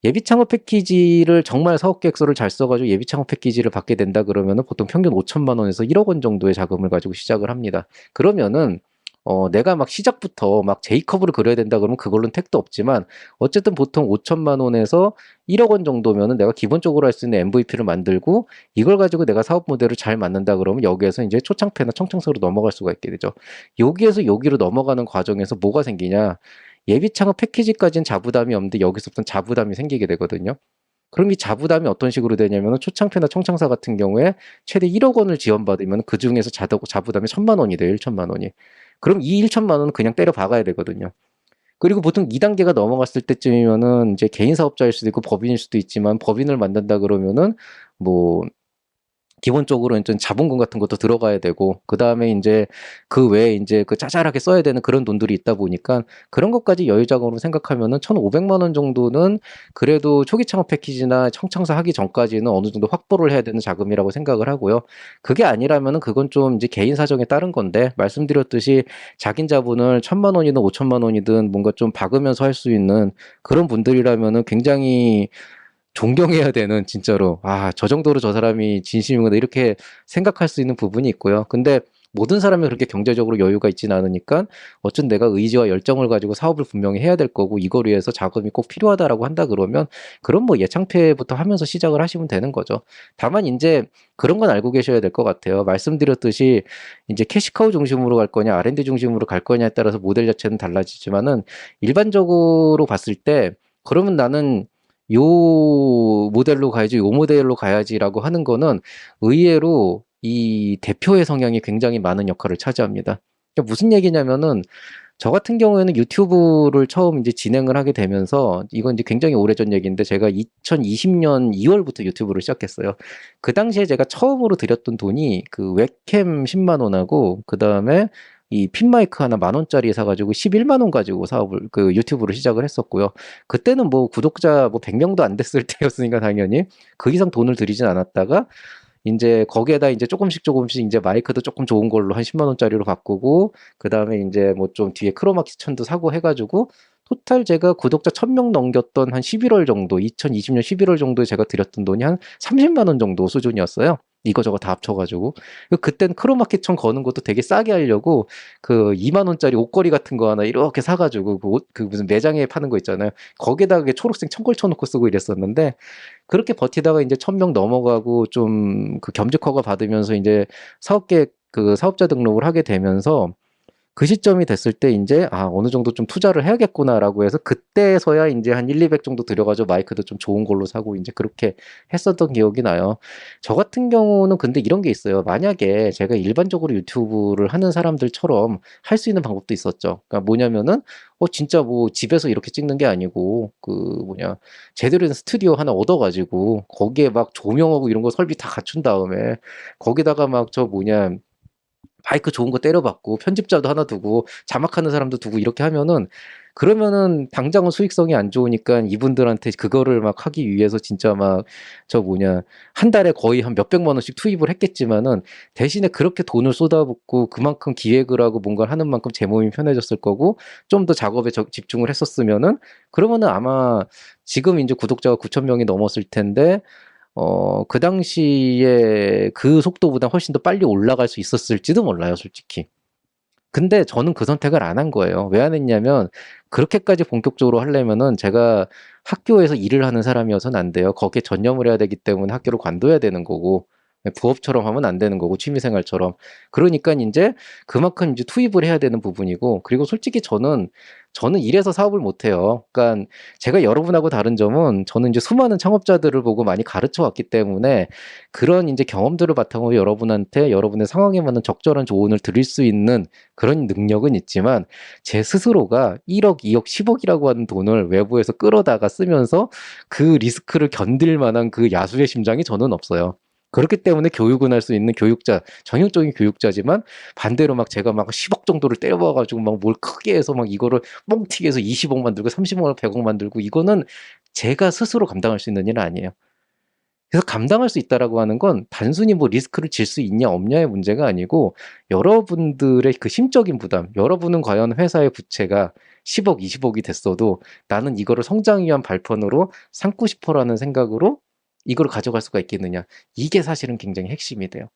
예비 창업 패키지를 정말 사업 계획서를 잘 써 가지고 예비 창업 패키지를 받게 된다 그러면은 보통 평균 5,000만 원에서 1억 원 정도의 자금을 가지고 시작을 합니다. 그러면은 내가 막 시작부터 막 J 커브를 그려야 된다 그러면 그걸로는 택도 없지만, 어쨌든 보통 5,000만 원에서 1억 원 정도면은 내가 기본적으로 할 수 있는 MVP를 만들고, 이걸 가지고 내가 사업 모델을 잘 만든다 그러면 여기에서 인제 초창패나 청창사로 넘어갈 수가 있게 되죠. 여기에서 여기로 넘어가는 과정에서 뭐가 생기냐? 예비 창업 패키지까지는 자부담이 없는데 여기서부터는 자부담이 생기게 되거든요. 그럼 이 자부담이 어떤 식으로 되냐면은 초창패나 청창사 같은 경우에 최대 1억 원을 지원받으면 그중에서 자부담이 1,000만 원이 돼요, 1,000만 원이. 그럼 이 1,000만 원은 그냥 때려 박아야 되거든요. 그리고 보통 2 단계가 넘어갔을 때쯤이면은 이제 개인 사업자일 수도 있고 법인일 수도 있지만, 법인을 만든다 그러면은 뭐 기본적으로 인제 자본금 같은 것도 들어가야 되고, 그다음에 인제 그 외에 인제 그 짜잘하게 써야 되는 그런 돈들이 있다 보니까 그런 것까지 여유 자금으로 생각하면은 1,500만 원 정도는 그래도 초기 창업 패키지나 청창사 하기 전까지는 어느 정도 확보를 해야 되는 자금이라고 생각을 하고요. 그게 아니라면은 그건 좀 인제 개인 사정에 따른 건데, 말씀드렸듯이 자긴 자본을 1,000만 원이든 5,000만 원이든 뭔가 좀 박으면서 할 수 있는 그런 분들이라면은 굉장히 존경해야 되는, 진짜로 '아 저 정도로 저 사람이 진심이구나.' 이렇게 생각할 수 있는 부분이 있고요. 근데 모든 사람이 그렇게 경제적으로 여유가 있지는 않으니까 어쨌든 내가 의지와 열정을 가지고 사업을 분명히 해야 될 거고 이걸 위해서 자금이 꼭 필요하다라고 한다 그러면 그럼 뭐 예창패부터 하면서 시작을 하시면 되는 거죠. 다만 인제 그런 건 알고 계셔야 될 것 같아요. 말씀드렸듯이 인제 캐시카우 중심으로 갈 거냐 R&D 중심으로 갈 거냐에 따라서 모델 자체는 달라지지만은, 일반적으로 봤을 때 그러면 나는 요 모델로 가야지, 요 모델로 가야지라고 하는 거는 의외로 이 대표의 성향이 굉장히 많은 역할을 차지합니다. 그러니까 무슨 얘기냐면은, 저 같은 경우에는 유튜브를 처음 이제 진행을 하게 되면서, 이건 이제 굉장히 오래전 얘기인데 제가 2020년 2월부터 유튜브를 시작했어요. 그 당시에 제가 처음으로 들였던 돈이 그 웹캠 10만 원하고 그다음에 이 핀 마이크 하나 10,000원짜리 사 가지고 11만 원 가지고 사업을 유튜브를 시작을 했었고요. 그때는 뭐 구독자 뭐 100 명도 안 됐을 때였으니까 당연히 그 이상 돈을 들이진 않았다가 인제 거기에다 인제 조금씩 인제 마이크도 조금 좋은 걸로 한 10만 원짜리로 바꾸고 그다음에 인제 뭐 좀 뒤에 크로마 키천도 사고 해 가지고 토탈 제가 구독자 1,000명 넘겼던 한 11월 정도 2020년 11월 정도에 제가 들였던 돈이 한 30만 원 정도 수준이었어요. 이거저거 다 합쳐 가지고. 그땐 크로마 키천 거는 것도 되게 싸게 하려고 그 2만 원짜리 옷걸이 같은 거 하나 이렇게 사 가지고 그 무슨 매장에 파는 거 있잖아요. 거기에다가 초록색 천 걸쳐 놓고 쓰고 이랬었는데 그렇게 버티다가 인제 1,000명 넘어가고 좀 그 겸직 허가 받으면서 인제 사업계획 그 사업자 등록을 하게 되면서 그 시점이 됐을 때 인제 '아 어느 정도 좀 투자를 해야겠구나.'라고 해서 그때서야 인제 한 1,200 정도 들여 가지고 마이크도 좀 좋은 걸로 사고 인제 그렇게 했었던 기억이 나요. 저 같은 경우는 근데 이런 게 있어요. 만약에 제가 일반적으로 유튜브를 하는 사람들처럼 할 수 있는 방법도 있었죠. 그러니까 뭐냐면은 진짜 뭐 집에서 이렇게 찍는 게 아니고 그 뭐냐 제대로 된 스튜디오 하나 얻어 가지고 거기에 막 조명하고 이런 거 설비 다 갖춘 다음에 거기다가 막 저 뭐냐 마이크 좋은 거 때려 받고 편집자도 하나 두고 자막하는 사람도 두고 이렇게 하면은 그러면은 당장은 수익성이 안 좋으니까 이분들한테 그거를 막 하기 위해서 진짜 막 저 뭐냐 한 달에 거의 한 몇백만 원씩 투입을 했겠지만은 대신에 그렇게 돈을 쏟아붓고 그만큼 기획을 하고 뭔가를 하는 만큼 제 몸이 편해졌을 거고 좀 더 작업에 집중을 했었으면은 그러면은 아마 지금 인제 구독자가 9,000명이 넘었을 텐데 그 당시에 그 속도보다 훨씬 더 빨리 올라갈 수 있었을지도 몰라요, 솔직히. 근데 저는 그 선택을 안 한 거예요. 왜 안 했냐면 그렇게까지 본격적으로 하려면은 제가 학교에서 일을 하는 사람이어서는 안 돼요. 거기에 전념을 해야 되기 때문에 학교를 관둬야 되는 거고 부업처럼 하면 안 되는 거고 취미 생활처럼. 그러니깐 인제 그만큼 인제 투입을 해야 되는 부분이고 그리고 솔직히 저는 이래서 사업을 못 해요. 그러니깐 제가 여러분하고 다른 점은 저는 인제 수많은 창업자들을 보고 많이 가르쳐 왔기 때문에 그런 인제 경험들을 바탕으로 여러분한테 여러분의 상황에 맞는 적절한 조언을 드릴 수 있는 그런 능력은 있지만 제 스스로가 1억, 2억, 10억이라고 하는 돈을 외부에서 끌어다가 쓰면서 그 리스크를 견딜 만한 그 야수의 심장이 저는 없어요. 그렇기 때문에 교육은 할 수 있는 교육자, 전형적인 교육자지만 반대로 막 제가 막 10억 정도를 때려 박아 가지고 막 뭘 크게 해서 막 이거를 뻥튀기 해서 20억 만들고 30억을 100억 만들고 이거는 제가 스스로 감당할 수 있는 일은 아니에요. 그래서 감당할 수 있다라고 하는 건 단순히 뭐 리스크를 질 수 있냐 없냐의 문제가 아니고 여러분들의 그 심적인 부담, 여러분은 과연 회사의 부채가 10억, 20억이 됐어도 '나는 이거를 성장 위한 발판으로 삼고 싶어.'라는 생각으로 이거를 가져갈 수가 있겠느냐. 이게 사실은 굉장히 핵심이 돼요.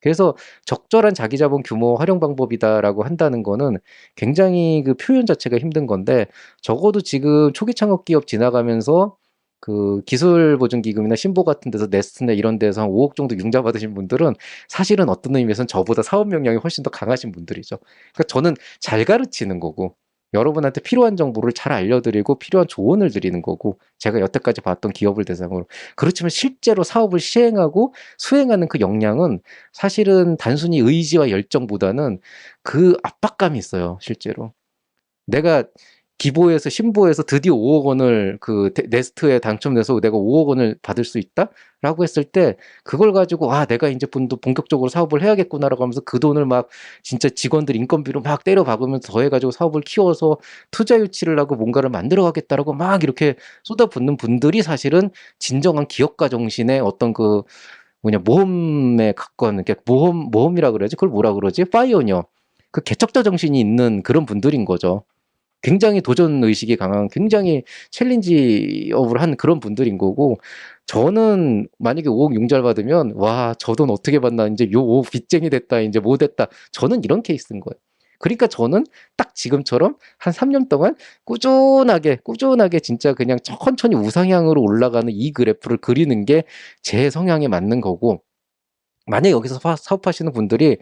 그래서 적절한 자기 자본 규모 활용 방법이다라고 한다는 거는 굉장히 그 표현 자체가 힘든 건데 적어도 지금 초기 창업 기업 지나가면서 그 기술 보증 기금이나 신보 같은 데서 네스트나 이런 데서 한 5억 정도 융자 받으신 분들은 사실은 어떤 의미에서는 저보다 사업 역량이 훨씬 더 강하신 분들이죠. 그러니까 저는 잘 가르치는 거고 여러분한테 필요한 정보를 잘 알려드리고 필요한 조언을 드리는 거고 제가 여태까지 봤던 기업을 대상으로 그렇지만 실제로 사업을 시행하고 수행하는 그 역량은 사실은 단순히 의지와 열정보다는 그 압박감이 있어요, 실제로. 내가 기보에서 신보에서 드디어 5억 원을 그 네스트에 당첨돼서 내가 5억 원을 받을 수 있다라고 했을 때 그걸 가지고 '아 내가 인제 본격적으로 사업을 해야겠구나.'라고 하면서 그 돈을 막 진짜 직원들 인건비로 막 때려 박으면서 더해 가지고 사업을 키워서 투자 유치를 하고 뭔가를 만들어 가겠다라고 막 이렇게 쏟아붓는 분들이 사실은 진정한 기업가 정신의 어떤 그 뭐냐 모험에 가까운 그러니까 모험이라 그래야지 그걸 뭐라 그러지? 파이오니어. 그 개척자 정신이 있는 그런 분들인 거죠. 굉장히 도전 의식이 강한 굉장히 챌린지업을 한 그런 분들인 거고 저는 만약에 5억 융자를 받으면 '와 저 돈 어떻게 받나. 인제 요 5억 빚쟁이 됐다. 인제 뭐 됐다.' 저는 이런 케이스인 거예요. 그러니까 저는 딱 지금처럼 한 3년 동안 꾸준하게 진짜 그냥 천천히 우상향으로 올라가는 이 그래프를 그리는 게 제 성향에 맞는 거고 만약에 여기서 사업하시는 분들이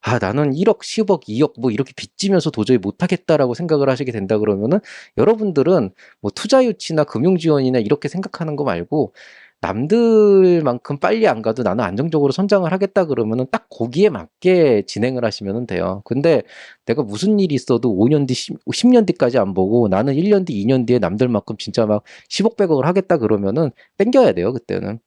'아 나는 1억, 10억, 2억 뭐 이렇게 빚지면서 도저히 못하겠다.'라고 생각을 하시게 된다 그러면은 여러분들은 뭐 투자 유치나 금융 지원이나 이렇게 생각하는 거 말고 남들만큼 빨리 안 가도 '나는 안정적으로 성장을 하겠다.' 그러면은 딱 거기에 맞게 진행을 하시면은 돼요. 근데 내가 무슨 일이 있어도 5년 뒤, 10년 뒤까지 안 보고 나는 1년 뒤, 2년 뒤에 남들만큼 진짜 막 10억, 100억을 하겠다 그러면은 땡겨야 돼요, 그때는.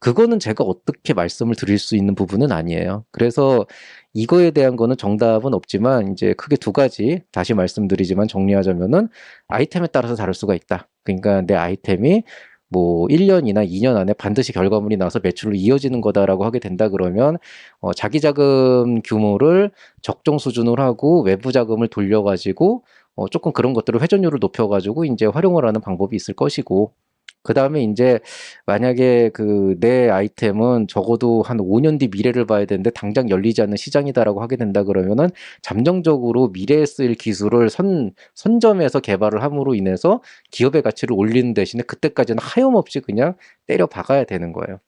그거는 제가 어떻게 말씀을 드릴 수 있는 부분은 아니에요. 그래서 이거에 대한 거는 정답은 없지만 인제 크게 두 가지 다시 말씀드리지만 정리하자면은 아이템에 따라서 다를 수가 있다. 그러니까 내 아이템이 뭐 1년이나 2년 안에 반드시 결과물이 나와서 매출로 이어지는 거다라고 하게 된다 그러면 자기 자금 규모를 적정 수준으로 하고 외부 자금을 돌려가지고 조금 그런 것들을 회전율을 높여가지고 이제 활용을 하는 방법이 있을 것이고, 그 다음에 이제 만약에 그 내 아이템은 적어도 한 5년 뒤 미래를 봐야 되는데 당장 열리지 않는 시장이다라고 하게 된다 그러면은 잠정적으로 미래에 쓰일 기술을 선점해서 개발을 함으로 인해서 기업의 가치를 올리는 대신에 그때까지는 하염없이 그냥 때려 박아야 되는 거예요.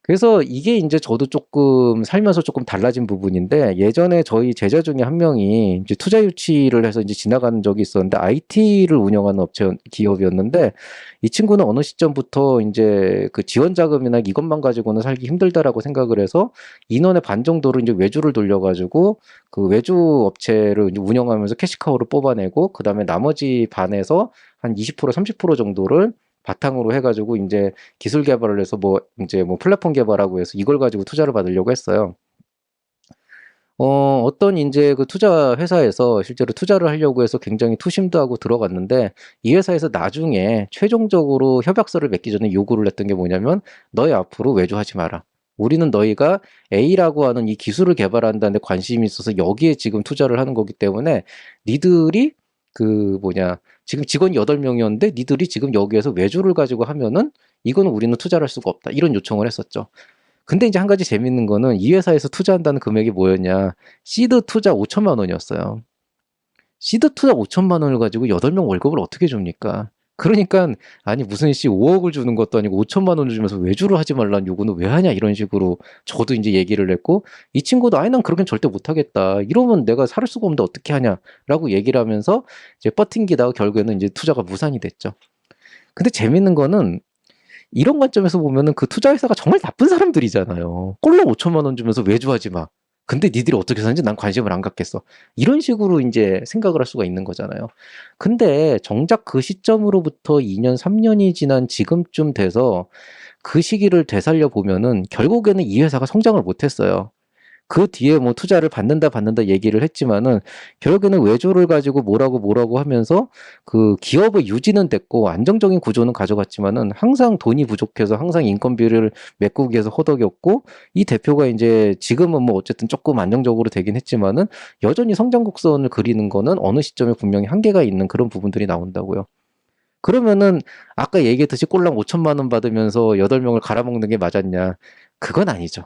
그래서 이게 이제 저도 조금 살면서 조금 달라진 부분인데, 예전에 저희 제자 중에 한 명이 이제 투자 유치를 해서 이제 지나간 적이 있었는데, IT를 운영하는 기업이었는데, 이 친구는 어느 시점부터 이제 그 지원 자금이나 이것만 가지고는 살기 힘들다라고 생각을 해서 인원의 반 정도를 이제 외주를 돌려가지고 그 외주 업체를 이제 운영하면서 캐시카우를 뽑아내고, 그 다음에 나머지 반에서 한 20%, 30% 정도를 바탕으로 해가지고 이제 기술 개발을 해서 뭐 이제 뭐 플랫폼 개발하고 해서 이걸 가지고 투자를 받으려고 했어요. 어떤 이제 그 투자 회사에서 실제로 투자를 하려고 해서 굉장히 투심도 하고 들어갔는데, 이 회사에서 나중에 최종적으로 협약서를 맺기 전에 요구를 했던 게 뭐냐면, 너희 앞으로 외주하지 마라. 우리는 너희가 A라고 하는 이 기술을 개발한다는 데 관심이 있어서 여기에 지금 투자를 하는 거기 때문에 니들이 그 뭐냐, 지금 직원이 8명이었는데 니들이 지금 여기에서 외주를 가지고 하면은 이거는 우리는 투자를 할 수가 없다. 이런 요청을 했었죠. 근데 이제 한 가지 재밌는 거는 이 회사에서 투자한다는 금액이 뭐였냐. 시드 투자 5천만 원이었어요. 시드 투자 5천만 원을 가지고 8명 월급을 어떻게 줍니까? 그러니까 아니 무슨 5억을 주는 것도 아니고 5천만 원을 주면서 외주를 하지 말라는 요구는 왜 하냐, 이런 식으로 저도 이제 얘기를 했고, 이 친구도 아니 난 그렇게는 절대 못하겠다. 이러면 내가 살 수가 없는데 어떻게 하냐라고 얘기를 하면서 이제 버팅기다가 결국에는 이제 투자가 무산이 됐죠. 근데 재밌는 거는 이런 관점에서 보면은 그 투자 회사가 정말 나쁜 사람들이잖아요. 꼴랑 5천만 원 주면서 외주하지 마. 근데 니들이 어떻게 사는지 난 관심을 안 갖겠어. 이런 식으로 이제 생각을 할 수가 있는 거잖아요. 근데 정작 그 시점으로부터 2년, 3년이 지난 지금쯤 돼서 그 시기를 되살려 보면은 결국에는 이 회사가 성장을 못 했어요. 그 뒤에 뭐 투자를 받는다 얘기를 했지만은 결국에는 외주를 가지고 뭐라고 하면서 그 기업의 유지는 됐고 안정적인 구조는 가져갔지만은 항상 돈이 부족해서 항상 인건비를 메꾸기 위해서 허덕였고, 이 대표가 이제 지금은 뭐 어쨌든 조금 안정적으로 되긴 했지만은 여전히 성장 곡선을 그리는 거는 어느 시점에 분명히 한계가 있는 그런 부분들이 나온다고요. 그러면은 아까 얘기했듯이 꼴랑 5천만 원 받으면서 8명을 갈아먹는 게 맞았냐? 그건 아니죠.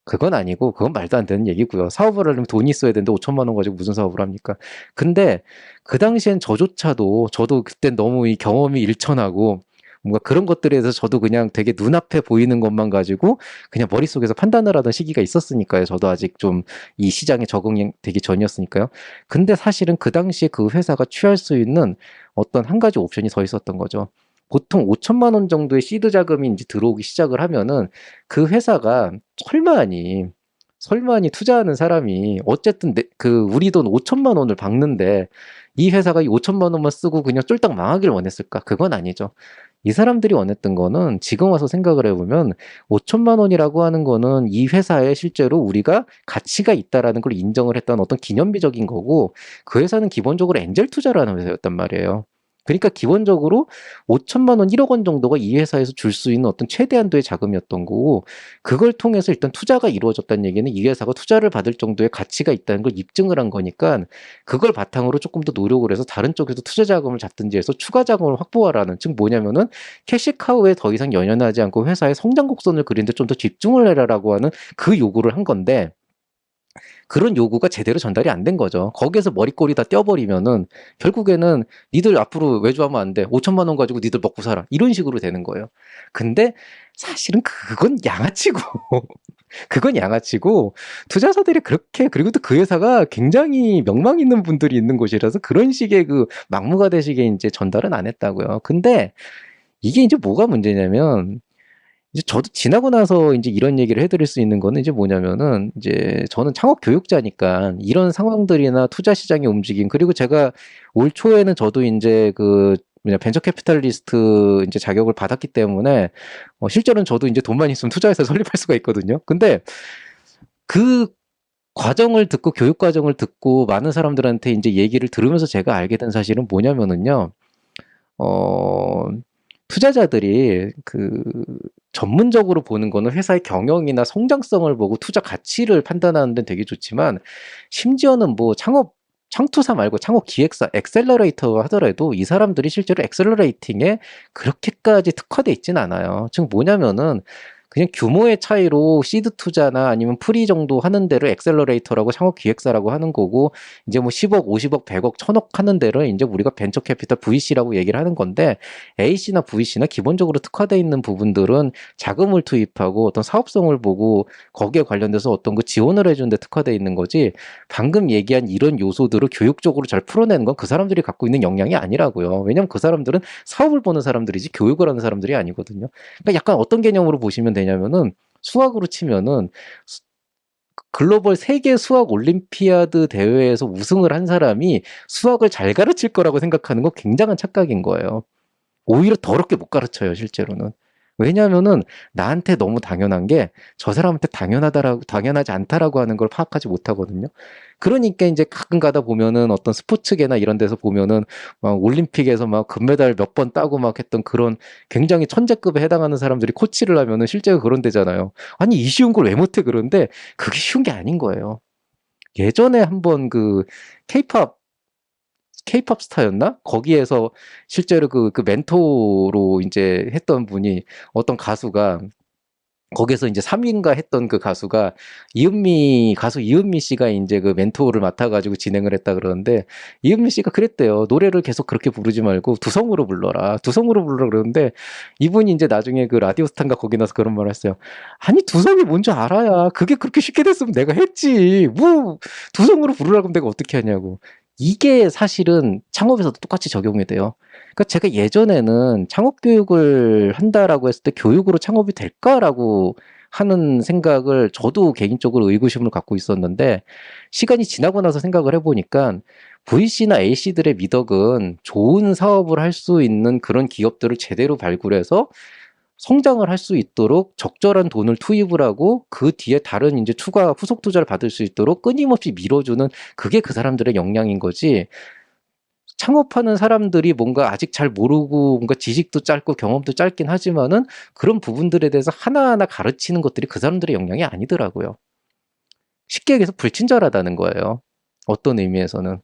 그건 아니고 그건 말도 안 되는 얘기고요. 사업을 하려면 돈이 있어야 되는데 5천만 원 가지고 무슨 사업을 합니까? 근데 그 당시엔 저조차도 저도 그땐 너무 이 경험이 일천하고 뭔가 그런 것들에 대해서 저도 그냥 되게 눈앞에 보이는 것만 가지고 그냥 머릿속에서 판단을 하던 시기가 있었으니까요. 저도 아직 좀 이 시장에 적응이 되기 전이었으니까요. 근데 사실은 그 당시에 그 회사가 취할 수 있는 어떤 한 가지 옵션이 더 있었던 거죠. 보통 5천만 원 정도의 시드 자금이 이제 들어오기 시작을 하면은 그 회사가 설마니 투자하는 사람이 어쨌든 그 우리 돈 5천만 원을 박는데 이 회사가 이 5천만 원만 쓰고 그냥 쫄딱 망하길 원했을까? 그건 아니죠. 이 사람들이 원했던 거는 지금 와서 생각을 해보면 5천만 원이라고 하는 거는 이 회사에 실제로 우리가 가치가 있다라는 걸 인정을 했던 어떤 기념비적인 거고, 그 회사는 기본적으로 엔젤 투자를 하는 회사였단 말이에요. 그러니까 기본적으로 5천만 원, 1억 원 정도가 이 회사에서 줄 수 있는 어떤 최대 한도의 자금이었던 거고, 그걸 통해서 일단 투자가 이루어졌다는 얘기는 이 회사가 투자를 받을 정도의 가치가 있다는 걸 입증을 한 거니까, 그걸 바탕으로 조금 더 노력을 해서 다른 쪽에서 투자 자금을 잡든지 해서 추가 자금을 확보하라는, 즉 뭐냐면은 캐시카우에 더 이상 연연하지 않고 회사의 성장 곡선을 그리는데 좀 더 집중을 해라라고 하는 그 요구를 한 건데, 그런 요구가 제대로 전달이 안 된 거죠. 거기에서 머리꼬리 다 떼어버리면은 결국에는 니들 앞으로 외주하면 안 돼. 5천만 원 가지고 니들 먹고 살아. 이런 식으로 되는 거예요. 근데 사실은 그건 양아치고 그건 양아치고, 투자자들이 그렇게, 그리고 또 그 회사가 굉장히 명망 있는 분들이 있는 곳이라서 그런 식의 그 막무가내식의 이제 전달은 안 했다고요. 근데 이게 이제 뭐가 문제냐면, 이제 저도 지나고 나서 이제 이런 얘기를 해드릴 수 있는 거는 이제 뭐냐면은, 이제 저는 창업 교육자니까 이런 상황들이나 투자 시장의 움직임, 그리고 제가 올 초에는 저도 이제 그 뭐냐 벤처 캐피탈리스트 이제 자격을 받았기 때문에 실제로는 저도 이제 돈만 있으면 투자해서 설립할 수가 있거든요. 근데 그 과정을 듣고 교육 과정을 듣고 많은 사람들한테 이제 얘기를 들으면서 제가 알게 된 사실은 뭐냐면은요. 어 투자자들이 전문적으로 보는 거는 회사의 경영이나 성장성을 보고 투자 가치를 판단하는 데는 되게 좋지만, 심지어는 뭐 창투사 말고 창업 기획사, 엑셀러레이터 하더라도 이 사람들이 실제로 엑셀러레이팅에 그렇게까지 특화돼 있진 않아요. 즉 뭐냐면은 그냥 규모의 차이로 시드 투자나 아니면 프리 정도 하는 데를 엑셀러레이터라고 창업 기획사라고 하는 거고, 이제 뭐 10억, 50억, 100억, 1000억 하는 데를 이제 우리가 벤처 캐피탈 VC라고 얘기를 하는 건데, A씨나 VC나 기본적으로 특화돼 있는 부분들은 자금을 투입하고 어떤 사업성을 보고 거기에 관련돼서 어떤 그 지원을 해주는 데 특화돼 있는 거지, 방금 얘기한 이런 요소들을 교육적으로 잘 풀어내는 건 그 사람들이 갖고 있는 역량이 아니라고요. 왜냐면 그 사람들은 사업을 보는 사람들이지 교육을 하는 사람들이 아니거든요. 그러니까 약간 어떤 개념으로 보시면 되냐면은, 수학으로 치면은 글로벌 세계 수학 올림피아드 대회에서 우승을 한 사람이 수학을 잘 가르칠 거라고 생각하는 건 굉장한 착각인 거예요. 오히려 더럽게 못 가르쳐요, 실제로는. 왜냐하면은 나한테 너무 당연한 게 저 사람한테 당연하지 않다라고 하는 걸 파악하지 못하거든요. 그러니까 이제 가끔 가다 보면은 어떤 스포츠계나 이런 데서 보면은 막 올림픽에서 막 금메달 몇 번 따고 막 했던 그런 굉장히 천재급에 해당하는 사람들이 코치를 하면은 실제로 그런 데잖아요. 아니, 이 쉬운 걸 왜 못해? 그런데 그게 쉬운 게 아닌 거예요. 예전에 한번 케이팝 케이팝 스타였나? 거기에서 실제로 그 멘토로 이제 했던 분이, 어떤 가수가 거기서 이제 3위인가 했던 그 가수가 가수 이은미 씨가 이제 그 멘토를 맡아가지고 진행을 했다 그러는데, 이은미 씨가 그랬대요. 노래를 계속 그렇게 부르지 말고 두성으로 불러라. 두성으로 불러라 그러는데, 이분이 이제 나중에 그 라디오스타인가 거기 나서 그런 말 했어요. 아니, 두성이 뭔지 알아야 그게 그렇게 쉽게 됐으면 내가 했지. 뭐 두성으로 부르라고 하면 내가 어떻게 하냐고. 이게 사실은 창업에서도 똑같이 적용이 돼요. 그러니까 제가 예전에는 창업 교육을 한다라고 했을 때 교육으로 창업이 될까라고 하는 생각을 저도 개인적으로 의구심을 갖고 있었는데, 시간이 지나고 나서 생각을 해보니까 VC나 A씨들의 미덕은 좋은 사업을 할 수 있는 그런 기업들을 제대로 발굴해서 성장을 할 수 있도록 적절한 돈을 투입을 하고 그 뒤에 다른 이제 추가 후속 투자를 받을 수 있도록 끊임없이 밀어주는, 그게 그 사람들의 역량인 거지, 창업하는 사람들이 뭔가 아직 잘 모르고 뭔가 지식도 짧고 경험도 짧긴 하지만은 그런 부분들에 대해서 하나하나 가르치는 것들이 그 사람들의 역량이 아니더라고요. 쉽게 얘기해서 불친절하다는 거예요. 어떤 의미에서는.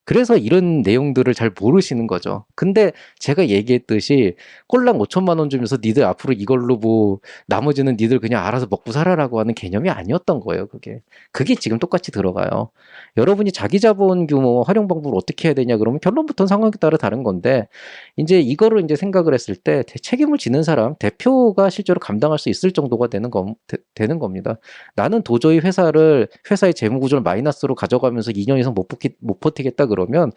그래서 이런 내용들을 잘 모르시는 거죠. 근데 제가 얘기했듯이 꼴랑 5천만 원 주면서 니들 앞으로 이걸로 뭐 나머지는 니들 그냥 알아서 먹고 살아라고 하는 개념이 아니었던 거예요, 그게. 그게 지금 똑같이 들어가요. 여러분이 자기 자본 규모 활용 방법을 어떻게 해야 되냐 그러면 결론부터는 상황에 따라 다른 건데, 이제 이거를 이제 생각을 했을 때 책임을 지는 사람, 대표가 실제로 감당할 수 있을 정도가 되는 겁니다. 나는 도저히 회사의 재무 구조를 마이너스로 가져가면서 2년 이상 못 버티겠다 그러면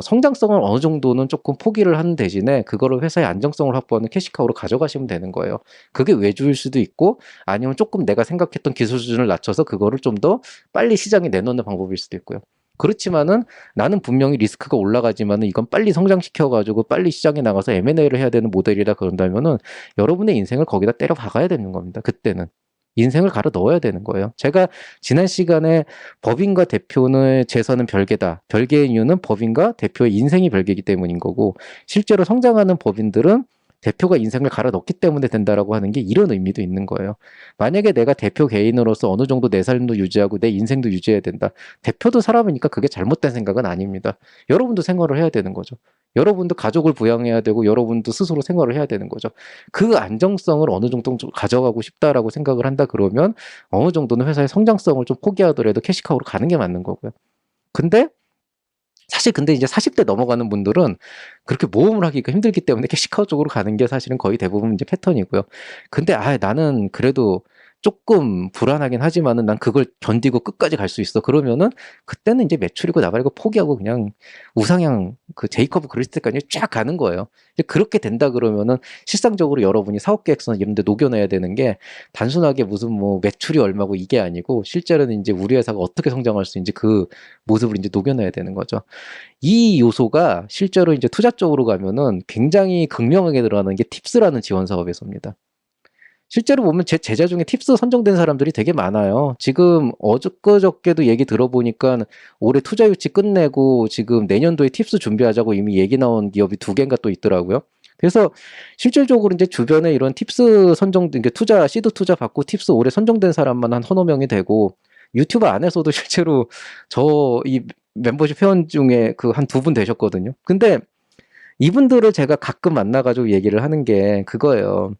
성장성을 어느 정도는 조금 포기를 하는 대신에 그거를 회사의 안정성을 확보하는 캐시카우로 가져가시면 되는 거예요. 그게 외주일 수도 있고, 아니면 조금 내가 생각했던 기술 수준을 낮춰서 그거를 좀 더 빨리 시장에 내놓는 방법일 수도 있고요. 그렇지만은 나는 분명히 리스크가 올라가지만은 이건 빨리 성장시켜가지고 빨리 시장에 나가서 M&A를 해야 되는 모델이다 그런다면은 여러분의 인생을 거기다 때려 박아야 되는 겁니다. 그때는. 인생을 갈아 넣어야 되는 거예요. 제가 지난 시간에 법인과 대표의 재산은 별개다. 별개의 이유는 법인과 대표의 인생이 별개이기 때문인 거고, 실제로 성장하는 법인들은 대표가 인생을 갈아 넣기 때문에 된다라고 하는 게 이런 의미도 있는 거예요. 만약에 내가 대표 개인으로서 어느 정도 내 삶도 유지하고 내 인생도 유지해야 된다. 대표도 사람이니까 그게 잘못된 생각은 아닙니다. 여러분도 생활을 해야 되는 거죠. 여러분도 가족을 부양해야 되고 여러분도 스스로 생활을 해야 되는 거죠. 그 안정성을 어느 정도 좀 가져가고 싶다라고 생각을 한다 그러면 어느 정도는 회사의 성장성을 좀 포기하더라도 캐시카우로 가는 게 맞는 거고요. 근데 근데 이제 40대 넘어가는 분들은 그렇게 모험을 하기가 힘들기 때문에 캐시카우 쪽으로 가는 게 사실은 거의 대부분 이제 패턴이고요. 근데 나는 그래도 조금 불안하긴 하지만은 난 그걸 견디고 끝까지 갈 수 있어. 그러면은 그때는 이제 매출이고 나발이고 포기하고 그냥 우상향 제이커브 그릴 때까지 쫙 가는 거예요. 이제 그렇게 된다 그러면은 실상적으로 여러분이 사업 계획서나 이런 데 녹여내야 되는 게 단순하게 무슨 뭐 매출이 얼마고 이게 아니고, 실제로는 이제 우리 회사가 어떻게 성장할 수 있는지 그 모습을 이제 녹여내야 되는 거죠. 이 요소가 실제로 이제 투자 쪽으로 가면은 굉장히 극명하게 들어가는 게 팁스라는 지원 사업에서입니다. 실제로 보면 제 제자 중에 팁스 선정된 사람들이 되게 많아요. 지금 어저께도 얘기 들어보니까 올해 투자 유치 끝내고 지금 내년도에 팁스 준비하자고 이미 얘기 나온 기업이 2개인가 또 있더라고요. 그래서 실질적으로 이제 주변에 이런 팁스 선정된 게 투자, 시드 투자 받고 팁스 오래 선정된 사람만 한 서너 명이 되고, 유튜브 안에서도 실제로 저 이 멤버십 회원 중에 그 한 두 분 되셨거든요. 근데 이분들을 제가 가끔 만나가지고 얘기를 하는 게 그거예요.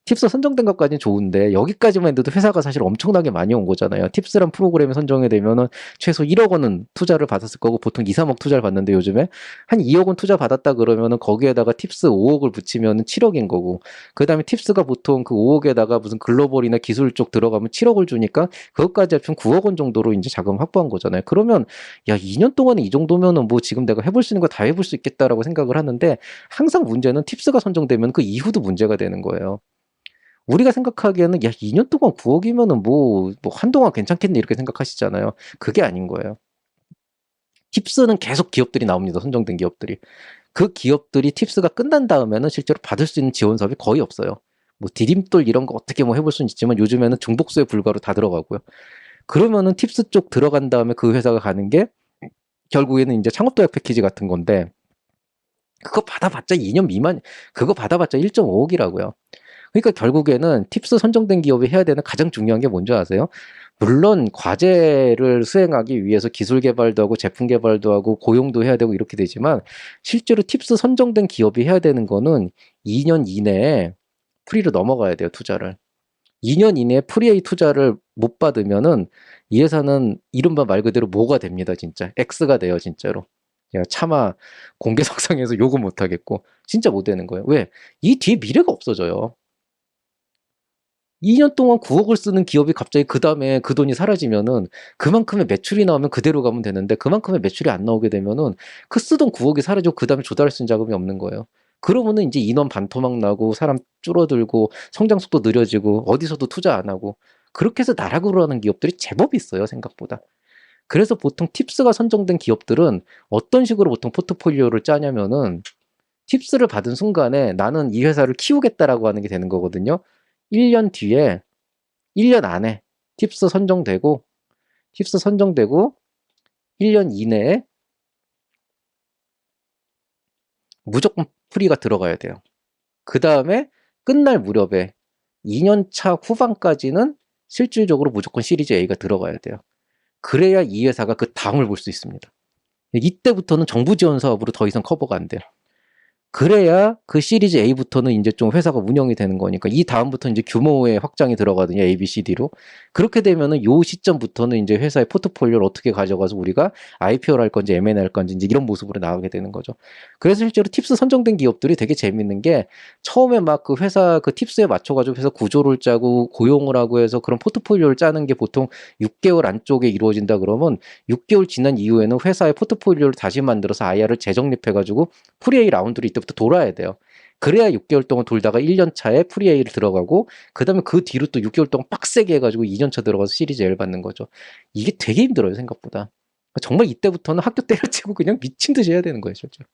팁스 선정된 것까지는 좋은데 여기까지만 해도 회사가 사실 엄청나게 많이 온 거잖아요. 팁스란 프로그램이 선정이 되면은 최소 1억 원은 투자를 받았을 거고 보통 2, 3억 투자를 받는데 요즘에 한 2억 원 투자 받았다 그러면은 거기에다가 팁스 5억을 붙이면은 7억인 거고 그다음에 팁스가 보통 그 5억에다가 무슨 글로벌이나 기술 쪽 들어가면 7억을 주니까 그것까지 합치면 9억 원 정도로 이제 자금 확보한 거잖아요. 그러면 야 2년 동안에 이 정도면은 뭐 지금 내가 해볼 수 있는 거 다 해볼 수 있겠다라고 생각을 하는데 항상 문제는 팁스가 선정되면 그 이후도 문제가 되는 거예요. 우리가 생각하기에는 야 2년 동안 9억이면은 뭐 한동안 괜찮겠네 이렇게 생각하시잖아요. 그게 아닌 거예요. 팁스는 계속 기업들이 나옵니다. 선정된 기업들이. 그 기업들이 팁스가 끝난 다음에는 실제로 받을 수 있는 지원 사업이 거의 없어요. 뭐 디딤돌 이런 거 어떻게 뭐 해볼 수는 있지만 요즘에는 중복수에 불과로 다 들어가고요. 그러면은 팁스 쪽 들어간 다음에 그 회사가 가는 게 결국에는 이제 창업도약 패키지 같은 건데 그거 받아봤자 2년 미만, 그거 받아봤자 1.5억이라고요. 그러니까 결국에는 팁스 선정된 기업이 해야 되는 가장 중요한 게 뭔지 아세요? 물론 과제를 수행하기 위해서 기술 개발도 하고 제품 개발도 하고 고용도 해야 되고 이렇게 되지만 실제로 팁스 선정된 기업이 해야 되는 거는 2년 이내에 프리로 넘어가야 돼요, 투자를. 2년 이내에 프리에이 투자를 못 받으면은 이 회사는 이른바 말 그대로 뭐가 됩니다, 진짜. X가 돼요, 진짜로. 제가 차마 공개석상에서 욕은 못 하겠고 진짜 못 되는 거예요. 왜? 이 뒤에 미래가 없어져요. 2년 동안 9억을 쓰는 기업이 갑자기 그 다음에 그 돈이 사라지면은 그만큼의 매출이 나오면 그대로 가면 되는데 그만큼의 매출이 안 나오게 되면은 그 쓰던 9억이 사라지고 그 다음에 조달할 수 있는 자금이 없는 거예요. 그러면은 이제 인원 반토막 나고 사람 줄어들고 성장 속도 느려지고 어디서도 투자 안 하고 그렇게 해서 나락으로 하는 기업들이 제법 있어요, 생각보다. 그래서 보통 팁스가 선정된 기업들은 어떤 식으로 보통 포트폴리오를 짜냐면은 팁스를 받은 순간에 나는 이 회사를 키우겠다라고 하는 게 되는 거거든요. 1년 뒤에 1년 안에 팁스 선정되고 팁스 선정되고 1년 이내에 무조건 프리가 들어가야 돼요. 그 다음에 끝날 무렵에 2년 차 후반까지는 실질적으로 무조건 시리즈 A가 들어가야 돼요. 그래야 이 회사가 그 다음을 볼 수 있습니다. 이때부터는 정부 지원 사업으로 더 이상 커버가 안 돼요. 그래야 그 시리즈 A부터는 이제 좀 회사가 운영이 되는 거니까 이 다음부터 이제 규모의 확장이 들어가거든요. A, B, C, D로. 그렇게 되면은 요 시점부터는 이제 회사의 포트폴리오를 어떻게 가져가서 우리가 IPO를 할 건지 M&A 할 건지 이제 이런 모습으로 나가게 되는 거죠. 그래서 실제로 팁스 선정된 기업들이 되게 재밌는 게 처음에 막 그 회사 그 팁스에 맞춰가지고 회사 구조를 짜고 고용을 하고 해서 그런 포트폴리오를 짜는 게 보통 6개월 안쪽에 이루어진다 그러면 6개월 지난 이후에는 회사의 포트폴리오를 다시 만들어서 IR을 재정립해가지고 프리A 라운드를 이때부터 돌아야 돼요. 그래야 6개월 동안 돌다가 1년 차에 프리A를 들어가고 그다음에 그 뒤로 또 6개월 동안 빡세게 해가지고 2년 차 들어가서 시리즈 L 받는 거죠. 이게 되게 힘들어요, 생각보다. 정말 이때부터는 학교 때려치고 그냥 미친 듯이 해야 되는 거예요, 실제로.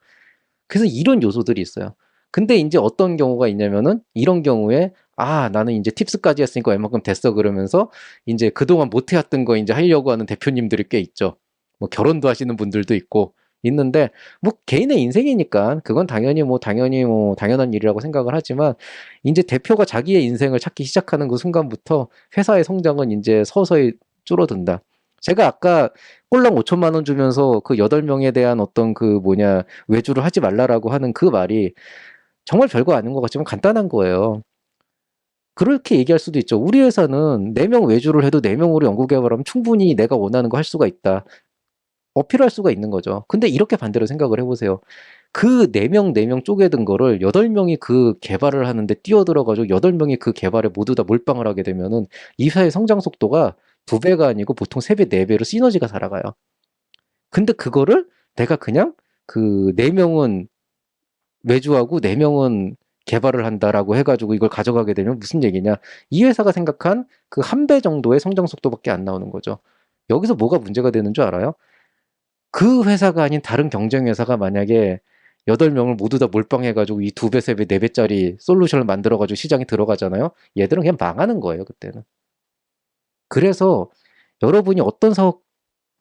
그래서 이런 요소들이 있어요. 근데 이제 어떤 경우가 있냐면은 이런 경우에 아 나는 이제 팁스까지 했으니까 웬만큼 됐어 그러면서 이제 그동안 못 해왔던 거 이제 하려고 하는 대표님들이 꽤 있죠. 뭐 결혼도 하시는 분들도 있고 있는데 뭐 개인의 인생이니까 그건 당연히 뭐 당연한 일이라고 생각을 하지만 이제 대표가 자기의 인생을 찾기 시작하는 그 순간부터 회사의 성장은 이제 서서히 줄어든다. 제가 아까 꼴랑 5천만 원 주면서 그 8명에 대한 어떤 그 뭐냐 외주를 하지 말라라고 하는 그 말이 정말 별거 아닌 것 같지만 간단한 거예요. 그렇게 얘기할 수도 있죠. 우리 회사는 4명 외주를 해도 4명으로 연구개발하면 충분히 내가 원하는 거 할 수가 있다. 어필할 수가 있는 거죠. 근데 이렇게 반대로 생각을 해보세요. 그 4명, 4명 쪼개든 거를 8명이 그 개발을 하는데 뛰어들어가지고 8명이 그 개발에 모두 다 몰빵을 하게 되면은 이 회사의 성장 속도가 2배가 아니고 보통 3배, 4배로 시너지가 살아가요. 근데 그거를 내가 그냥 그 4명은 외주하고 4명은 개발을 한다라고 해가지고 이걸 가져가게 되면 무슨 얘기냐. 이 회사가 생각한 그 1배 정도의 성장 속도밖에 안 나오는 거죠. 여기서 뭐가 문제가 되는 줄 알아요? 그 회사가 아닌 다른 경쟁 회사가 만약에 8명을 모두 다 몰빵해가지고 이 2배, 3배, 4배짜리 솔루션을 만들어가지고 시장에 들어가잖아요. 얘들은 그냥 망하는 거예요, 그때는. 그래서 여러분이 어떤 사업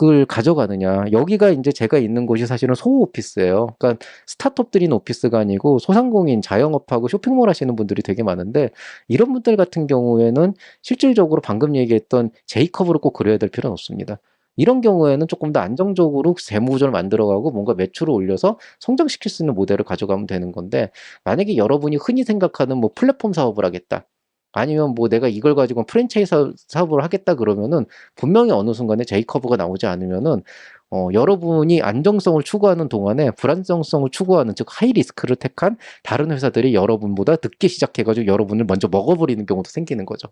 이익을 가져가느냐. 여기가 이제 제가 있는 곳이 사실은 소호 오피스예요. 그러니까 스타트업들이 있는 오피스가 아니고 소상공인, 자영업하고 쇼핑몰 하시는 분들이 되게 많은데 이런 분들 같은 경우에는 실질적으로 방금 얘기했던 J컵으로 꼭 그려야 될 필요는 없습니다. 이런 경우에는 조금 더 안정적으로 재무 구조를 만들어가고 뭔가 매출을 올려서 성장시킬 수 있는 모델을 가져가면 되는 건데 만약에 여러분이 흔히 생각하는 뭐 플랫폼 사업을 하겠다. 아니면 뭐 내가 이걸 가지고 프랜차이즈 사업을 하겠다 그러면은 분명히 어느 순간에 J커브가 나오지 않으면은 여러분이 안정성을 추구하는 동안에 불안정성을 추구하는 즉 하이 리스크를 택한 다른 회사들이 여러분보다 늦게 시작해가지고 여러분을 먼저 먹어버리는 경우도 생기는 거죠.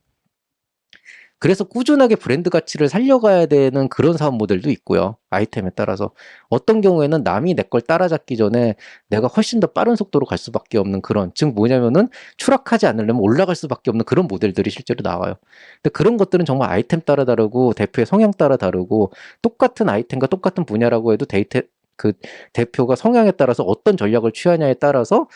그래서 꾸준하게 브랜드 가치를 살려가야 되는 그런 사업 모델도 있고요. 아이템에 따라서. 어떤 경우에는 남이 내 걸 따라잡기 전에 내가 훨씬 더 빠른 속도로 갈 수밖에 없는 그런, 즉 뭐냐면은 추락하지 않으려면 올라갈 수밖에 없는 그런 모델들이 실제로 나와요. 근데 그런 것들은 정말 아이템 따라 다르고 대표의 성향 따라 다르고 똑같은 아이템과 똑같은 분야라고 해도 그 대표가 성향에 따라서 어떤 전략을 취하냐에 따라서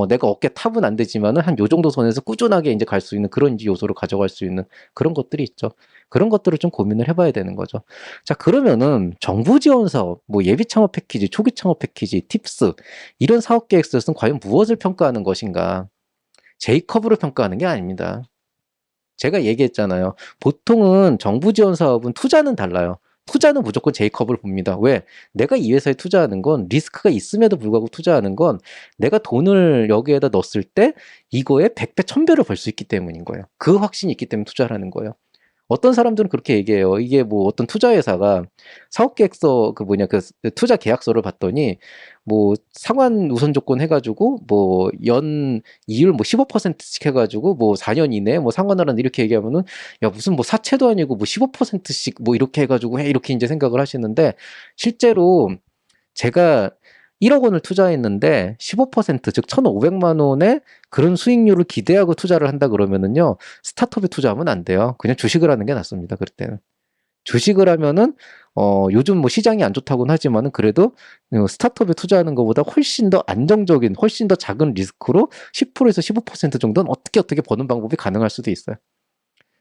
내가 어깨 탑은 안 되지만은 한 요 정도 선에서 꾸준하게 이제 갈 수 있는 그런 요소를 가져갈 수 있는 그런 것들이 있죠. 그런 것들을 좀 고민을 해봐야 되는 거죠. 자, 그러면은 정부 지원 사업, 뭐 예비 창업 패키지, 초기 창업 패키지, 팁스 이런 사업 계획서는 과연 무엇을 평가하는 것인가? J컵으로 평가하는 게 아닙니다. 제가 얘기했잖아요. 보통은 정부 지원 사업은 투자는 달라요. 투자는 무조건 J컵을 봅니다. 왜? 내가 이 회사에 투자하는 건 리스크가 있음에도 불구하고 투자하는 건 내가 돈을 여기에다 넣었을 때 이거에 100배, 1000배를 벌 수 있기 때문인 거예요. 그 확신이 있기 때문에 투자를 하는 거예요. 어떤 사람들은 그렇게 얘기해요. 이게 뭐 어떤 투자회사가 사업계획서 그 투자 계약서를 봤더니 뭐 상환 우선 조건 해가지고 뭐 연 이율 뭐 15%씩 해가지고 뭐 4년 이내에 뭐 상환을 한다 이렇게 얘기하면은 야 무슨 뭐 사채도 아니고 뭐 15%씩 뭐 이렇게 해가지고 해 이렇게 이제 생각을 하시는데 실제로 제가 1억 원을 투자했는데 15%, 즉 1,500만 원의 그런 수익률을 기대하고 투자를 한다 그러면은요, 스타트업에 투자하면 안 돼요. 그냥 주식을 하는 게 낫습니다. 그럴 때는. 주식을 하면은 요즘 뭐 시장이 안 좋다고는 하지만은 그래도 스타트업에 투자하는 것보다 훨씬 더 안정적인, 훨씬 더 작은 리스크로 10%에서 15% 정도는 어떻게 버는 방법이 가능할 수도 있어요.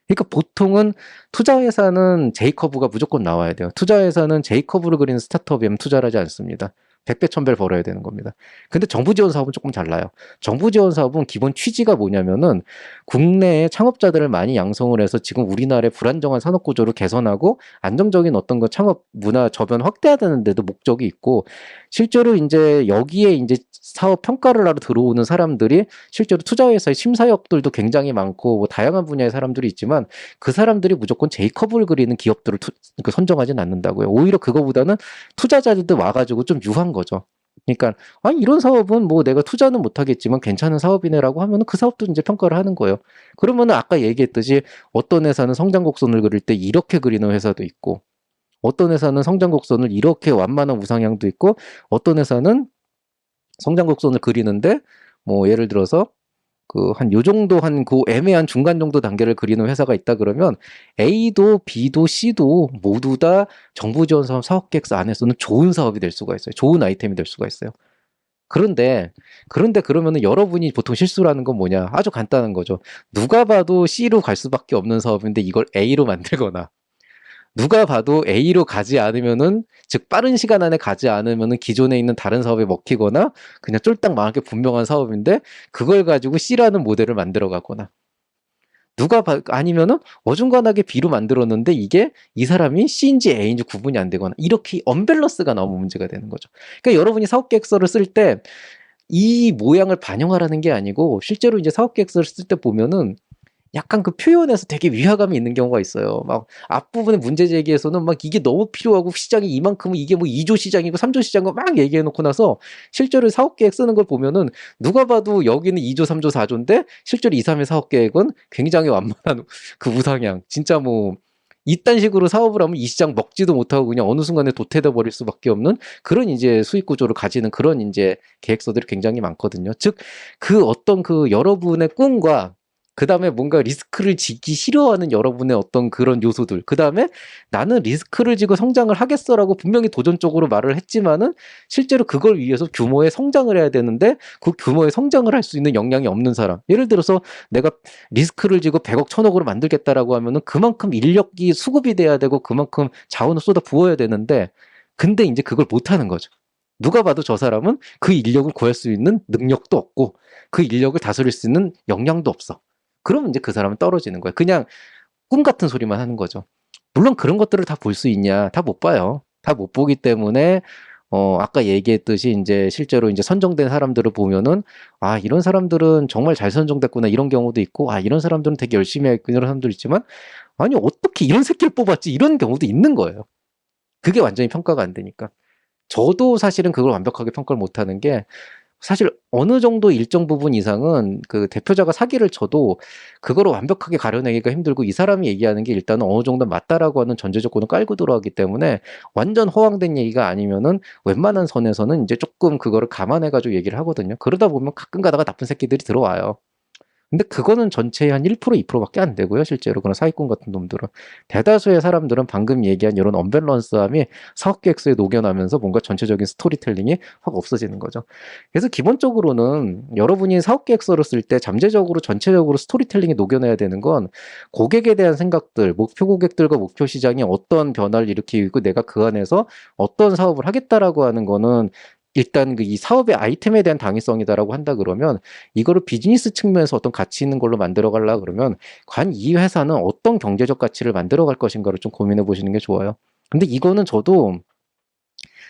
그러니까 보통은 투자회사는 J커브가 무조건 나와야 돼요. 투자회사는 J커브를 그리는 스타트업이면 투자를 하지 않습니다. 100배, 1000배를 벌어야 되는 겁니다. 근데 정부 지원 사업은 조금 달라요. 정부 지원 사업은 기본 취지가 뭐냐면은 국내에 창업자들을 많이 양성을 해서 지금 우리나라의 불안정한 산업 구조를 개선하고 안정적인 어떤 그 창업 문화 저변 확대하는 데도 목적이 있고 실제로 이제 여기에 이제 사업 평가를 하러 들어오는 사람들이 실제로 투자회사의 심사역들도 굉장히 많고 뭐 다양한 분야의 사람들이 있지만 그 사람들이 무조건 J컵을 그리는 기업들을 선정하진 않는다고요. 오히려 그거보다는 투자자들도 와가지고 좀 유한 거죠. 그러니까 아니 이런 사업은 뭐 내가 투자는 못하겠지만 괜찮은 사업이네라고 하면은 그 사업도 이제 평가를 하는 거예요. 그러면은 아까 얘기했듯이 어떤 회사는 성장 곡선을 그릴 때 이렇게 그리는 회사도 있고 어떤 회사는 성장 곡선을 이렇게 완만한 우상향도 있고 어떤 회사는 성장 곡선을 그리는데 뭐 예를 들어서 그 한 요 정도 한 그 애매한 중간 정도 단계를 그리는 회사가 있다 그러면 A도 B도 C도 모두 다 정부 지원 사업 계획서 안에서는 좋은 사업이 될 수가 있어요. 좋은 아이템이 될 수가 있어요. 그런데 그러면은 여러분이 보통 실수를 하는 건 뭐냐? 아주 간단한 거죠. 누가 봐도 C로 갈 수밖에 없는 사업인데 이걸 A로 만들거나 누가 봐도 A로 가지 않으면은 즉 빠른 시간 안에 가지 않으면은 기존에 있는 다른 사업에 먹히거나 그냥 쫄딱 망할 게 분명한 사업인데 그걸 가지고 C라는 모델을 만들어 가거나 아니면은 어중간하게 B로 만들었는데 이게 이 사람이 C인지 A인지 구분이 안 되거나 이렇게 언밸런스가 나오면 문제가 되는 거죠. 그러니까 여러분이 사업 계획서를 쓸 때 이 모양을 반영하라는 게 아니고 실제로 이제 사업 계획서를 쓸 때 보면은 약간 그 표현에서 되게 위화감이 있는 경우가 있어요. 막 앞부분에 문제 제기에서는 막 이게 너무 필요하고 시장이 이만큼은 이게 뭐 2조 시장이고 3조 시장이고 막 얘기해 놓고 나서 실제로 사업 계획 쓰는 걸 보면은 누가 봐도 여기는 2조, 3조, 4조인데 실제로 2, 3의 사업 계획은 굉장히 완만한 그 우상향. 진짜 뭐 이딴 식으로 사업을 하면 이 시장 먹지도 못하고 그냥 어느 순간에 도태돼 버릴 수밖에 없는 그런 이제 수익 구조를 가지는 그런 이제 계획서들이 굉장히 많거든요. 즉 그 어떤 그 여러분의 꿈과 그다음에 뭔가 리스크를 지기 싫어하는 여러분의 어떤 그런 요소들. 그다음에 나는 리스크를 지고 성장을 하겠어라고 분명히 도전적으로 말을 했지만은 실제로 그걸 위해서 규모의 성장을 해야 되는데 그 규모의 성장을 할 수 있는 역량이 없는 사람. 예를 들어서 내가 리스크를 지고 100억, 1000억으로 만들겠다라고 하면은 그만큼 인력이 수급이 돼야 되고 그만큼 자원을 쏟아 부어야 되는데 근데 이제 그걸 못 하는 거죠. 누가 봐도 저 사람은 그 인력을 구할 수 있는 능력도 없고 그 인력을 다스릴 수 있는 역량도 없어. 그러면 이제 그 사람은 떨어지는 거예요. 그냥 꿈 같은 소리만 하는 거죠. 물론 그런 것들을 다 볼 수 있냐? 다 못 봐요. 다 못 보기 때문에 아까 얘기했듯이 이제 실제로 이제 선정된 사람들을 보면은 아, 이런 사람들은 정말 잘 선정됐구나 이런 경우도 있고 아, 이런 사람들은 되게 열심히 했고 이런 사람들 있지만 아니, 어떻게 이런 새끼를 뽑았지? 이런 경우도 있는 거예요. 그게 완전히 평가가 안 되니까. 저도 사실은 그걸 완벽하게 평가를 못 하는 게 사실 어느 정도 일정 부분 이상은 그 대표자가 사기를 쳐도 그거를 완벽하게 가려내기가 힘들고 이 사람이 얘기하는 게 일단은 어느 정도 맞다라고 하는 전제 조건을 깔고 들어가기 때문에 완전 허황된 얘기가 아니면은 웬만한 선에서는 이제 조금 그거를 감안해가지고 얘기를 하거든요. 그러다 보면 가끔 가다가 나쁜 새끼들이 들어와요. 근데 그거는 전체의 한 1%, 2%밖에 안 되고요. 실제로 그런 사기꾼 같은 놈들은. 대다수의 사람들은 방금 얘기한 이런 언밸런스함이 사업 계획서에 녹여나면서 뭔가 전체적인 스토리텔링이 확 없어지는 거죠. 그래서 기본적으로는 여러분이 사업 계획서를 쓸 때 잠재적으로 전체적으로 스토리텔링이 녹여내야 되는 건 고객에 대한 생각들, 목표 고객들과 목표 시장이 어떤 변화를 일으키고 있고 내가 그 안에서 어떤 사업을 하겠다라고 하는 거는 일단 그 이 사업의 아이템에 대한 당위성이다라고 한다 그러면 이거를 비즈니스 측면에서 어떤 가치 있는 걸로 만들어 가려 그러면 과연 이 회사는 어떤 경제적 가치를 만들어 갈 것인가를 좀 고민해 보시는 게 좋아요. 근데 이거는 저도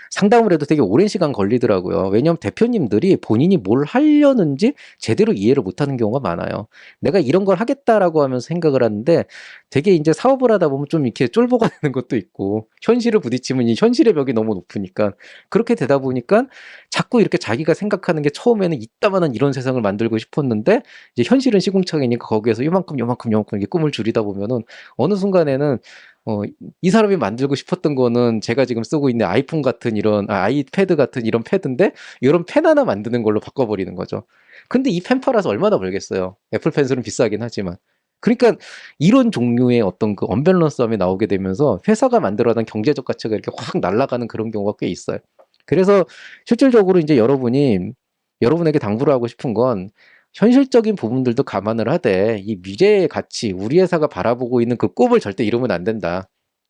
상담을 해도 되게 오랜 시간 걸리더라고요. 왜냐하면 대표님들이 본인이 뭘 하려는지 제대로 이해를 못하는 경우가 많아요. 내가 이런 걸 하겠다라고 하면서 생각을 하는데 되게 이제 사업을 하다 보면 좀 이렇게 쫄보가 되는 것도 있고 현실을 부딪히면 이 현실의 벽이 너무 높으니까 그렇게 되다 보니까 자꾸 이렇게 자기가 생각하는 게 처음에는 이따만한 이런 세상을 만들고 싶었는데 이제 현실은 시궁창이니까 거기에서 요만큼 이렇게 꿈을 줄이다 보면은 어느 순간에는 이 사람이 만들고 싶었던 거는 제가 지금 쓰고 있는 아이폰 같은 이런, 아이패드 같은 이런 패드인데, 이런 펜 하나 만드는 걸로 바꿔버리는 거죠. 근데 이 펜 팔아서 얼마나 벌겠어요? 애플 펜슬은 비싸긴 하지만. 그러니까 이런 종류의 어떤 그 언밸런스함이 나오게 되면서 회사가 만들어낸 경제적 가치가 이렇게 확 날아가는 그런 경우가 꽤 있어요. 그래서 실질적으로 이제 여러분에게 당부를 하고 싶은 건 현실적인 부분들도 감안을 하되 이 미래의 가치, 우리 회사가 바라보고 있는 그 꿈을 절대 이루면 안 된다.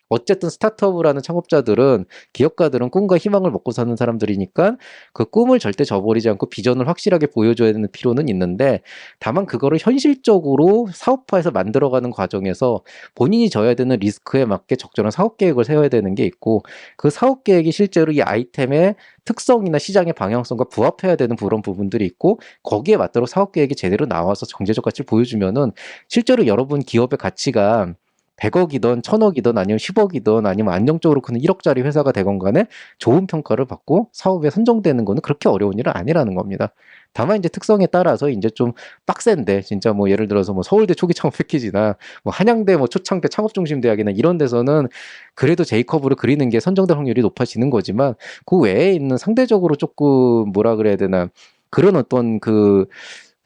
어쨌든 스타트업을 하는 창업자들은 기업가들은 꿈과 희망을 먹고 사는 사람들이니까 그 꿈을 절대 저버리지 않고 비전을 확실하게 보여줘야 되는 필요는 있는데 다만 그거를 현실적으로 사업화해서 만들어가는 과정에서 본인이 져야 되는 리스크에 맞게 적절한 사업 계획을 세워야 되는 게 있고 그 사업 계획이 실제로 이 아이템의 특성이나 시장의 방향성과 부합해야 되는 그런 부분들이 있고 거기에 맞도록 사업 계획이 제대로 나와서 경제적 가치를 보여주면은 실제로 여러분 기업의 가치가 100억이든 1000억이든 아니면 10억이든 아니면 안정적으로 크는 1억짜리 회사가 되건 간에 좋은 평가를 받고 사업에 선정되는 거는 그렇게 어려운 일은 아니라는 겁니다. 다만 이제 특성에 따라서 이제 좀 빡센데 진짜 뭐 예를 들어서 뭐 서울대 초기 창업 패키지나 뭐 한양대 뭐 초창대 창업 중심 대학이나 이런 데서는 그래도 J커브를 그리는 게 선정될 확률이 높아지는 거지만 그 외에 있는 상대적으로 조금 뭐라 그래야 되나 그런 어떤 그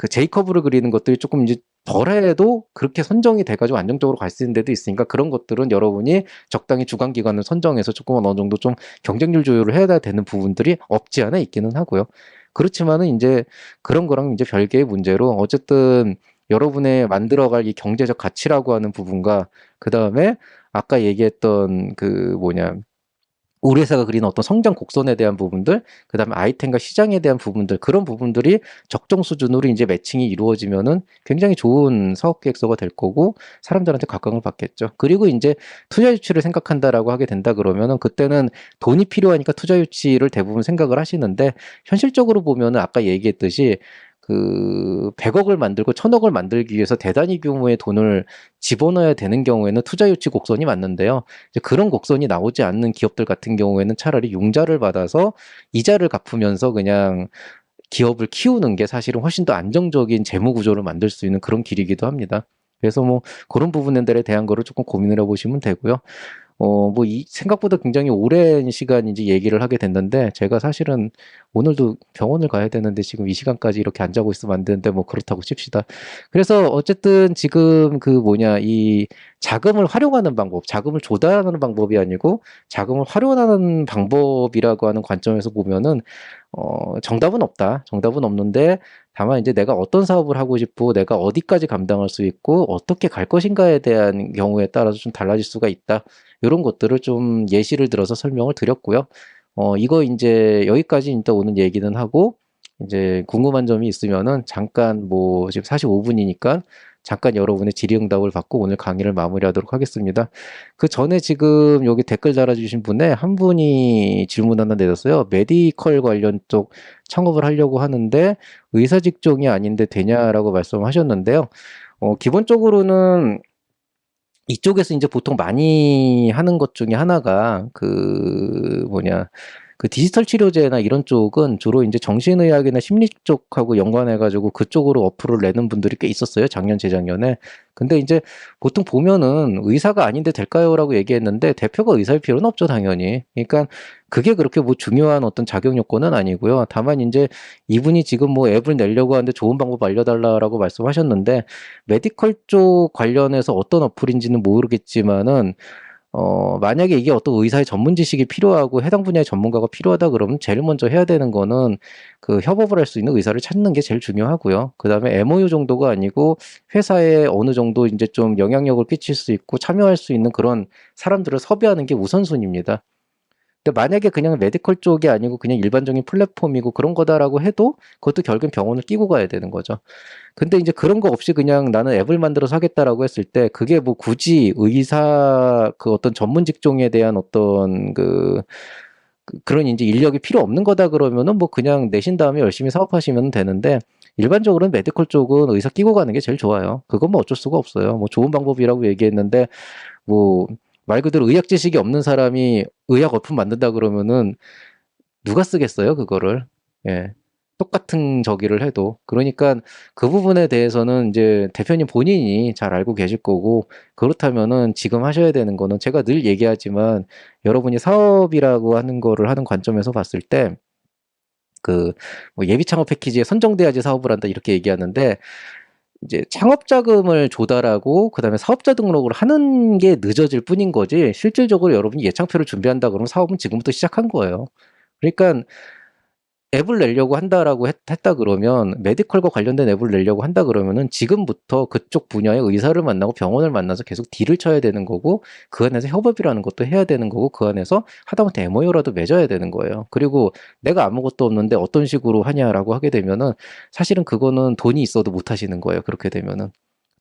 J커브를 그리는 것들이 조금 이제 덜해도 그렇게 선정이 돼가지고 안정적으로 갈 수 있는 데도 있으니까 그런 것들은 여러분이 적당히 주관 기관을 선정해서 조금 어느 정도 좀 경쟁률 조율을 해야 되는 부분들이 없지 않아 있기는 하고요. 그렇지만은 이제 그런 거랑 이제 별개의 문제로 어쨌든 여러분의 만들어갈 이 경제적 가치라고 하는 부분과 그 다음에 아까 얘기했던 그 뭐냐 우리 회사가 그리는 어떤 성장 곡선에 대한 부분들, 그 다음에 아이템과 시장에 대한 부분들, 그런 부분들이 적정 수준으로 이제 매칭이 이루어지면은 굉장히 좋은 사업 계획서가 될 거고, 사람들한테 각광을 받겠죠. 그리고 이제 투자 유치를 생각한다라고 하게 된다 그러면은 그때는 돈이 필요하니까 투자 유치를 대부분 생각을 하시는데, 현실적으로 보면은 아까 얘기했듯이 그 100억을 만들고 1000억을 만들기 위해서 대단히 규모의 돈을 집어넣어야 되는 경우에는 투자 유치 곡선이 맞는데요. 이제 그런 곡선이 나오지 않는 기업들 같은 경우에는 차라리 융자를 받아서 이자를 갚으면서 그냥 기업을 키우는 게 사실은 훨씬 더 안정적인 재무 구조를 만들 수 있는 그런 길이기도 합니다. 그래서 뭐 그런 부분들에 대한 거를 조금 고민을 해보시면 되고요. 생각보다 굉장히 오랜 시간 이제 얘기를 하게 됐는데, 제가 사실은 오늘도 병원을 가야 되는데 지금 이 시간까지 이렇게 안 자고 있으면 안 되는데, 뭐 그렇다고 칩시다. 그래서 어쨌든 지금 이 자금을 활용하는 방법, 자금을 조달하는 방법이 아니고 자금을 활용하는 방법이라고 하는 관점에서 보면은, 정답은 없다. 정답은 없는데, 다만 이제 내가 어떤 사업을 하고 싶고, 내가 어디까지 감당할 수 있고, 어떻게 갈 것인가에 대한 경우에 따라서 좀 달라질 수가 있다. 이런 것들을 좀 예시를 들어서 설명을 드렸고요. 이거 이제 여기까지 일단 오늘 얘기는 하고, 이제 궁금한 점이 있으면은 잠깐 지금 45분이니까 잠깐 여러분의 질의응답을 받고 오늘 강의를 마무리하도록 하겠습니다. 그 전에 지금 여기 댓글 달아주신 분에 한 분이 질문 하나 내렸어요. 메디컬 관련 쪽 창업을 하려고 하는데 의사 직종이 아닌데 되냐라고 말씀하셨는데요. 기본적으로는 이쪽에서 이제 보통 많이 하는 것 중에 하나가 그 디지털 치료제나 이런 쪽은 주로 이제 정신의학이나 심리 쪽하고 연관해가지고 그쪽으로 어플을 내는 분들이 꽤 있었어요. 작년, 재작년에. 근데 이제 보통 보면은 의사가 아닌데 될까요? 라고 얘기했는데 대표가 의사일 필요는 없죠, 당연히. 그러니까 그게 그렇게 뭐 중요한 어떤 자격 요건은 아니고요. 다만 이제 이분이 지금 뭐 앱을 내려고 하는데 좋은 방법 알려달라라고 말씀하셨는데 메디컬 쪽 관련해서 어떤 어플인지는 모르겠지만은 만약에 이게 어떤 의사의 전문 지식이 필요하고 해당 분야의 전문가가 필요하다 그러면 제일 먼저 해야 되는 거는 그 협업을 할 수 있는 의사를 찾는 게 제일 중요하고요. 그다음에 MOU 정도가 아니고 회사에 어느 정도 이제 좀 영향력을 끼칠 수 있고 참여할 수 있는 그런 사람들을 섭외하는 게 우선순위입니다. 근데 만약에 그냥 메디컬 쪽이 아니고 그냥 일반적인 플랫폼이고 그런 거다라고 해도 그것도 결국엔 병원을 끼고 가야 되는 거죠. 근데 이제 그런 거 없이 그냥 나는 앱을 만들어서 하겠다라고 했을 때 그게 뭐 굳이 의사 그 어떤 전문 직종에 대한 어떤 그런 이제 인력이 필요 없는 거다 그러면은 뭐 그냥 내신 다음에 열심히 사업하시면 되는데 일반적으로는 메디컬 쪽은 의사 끼고 가는 게 제일 좋아요. 그건 뭐 어쩔 수가 없어요. 뭐 좋은 방법이라고 얘기했는데 뭐 말 그대로 의학 지식이 없는 사람이 의학 어플 만든다 그러면은 누가 쓰겠어요, 그거를? 예. 똑같은 저기를 해도. 그러니까 그 부분에 대해서는 이제 대표님 본인이 잘 알고 계실 거고, 그렇다면은 지금 하셔야 되는 거는 제가 늘 얘기하지만 여러분이 사업이라고 하는 거를 하는 관점에서 봤을 때, 뭐 예비 창업 패키지에 선정돼야지 사업을 한다 이렇게 얘기하는데, 이제 창업 자금을 조달하고 그다음에 사업자 등록을 하는 게 늦어질 뿐인 거지, 실질적으로 여러분이 예창표를 준비한다 그러면 사업은 지금부터 시작한 거예요. 그러니까 앱을 내려고 한다라고 했다 그러면 메디컬과 관련된 앱을 내려고 한다 그러면은 지금부터 그쪽 분야의 의사를 만나고 병원을 만나서 계속 딜을 쳐야 되는 거고 그 안에서 협업이라는 것도 해야 되는 거고 그 안에서 하다못해 MOU라도 맺어야 되는 거예요. 그리고 내가 아무것도 없는데 어떤 식으로 하냐라고 하게 되면은 사실은 그거는 돈이 있어도 못 하시는 거예요. 그렇게 되면은.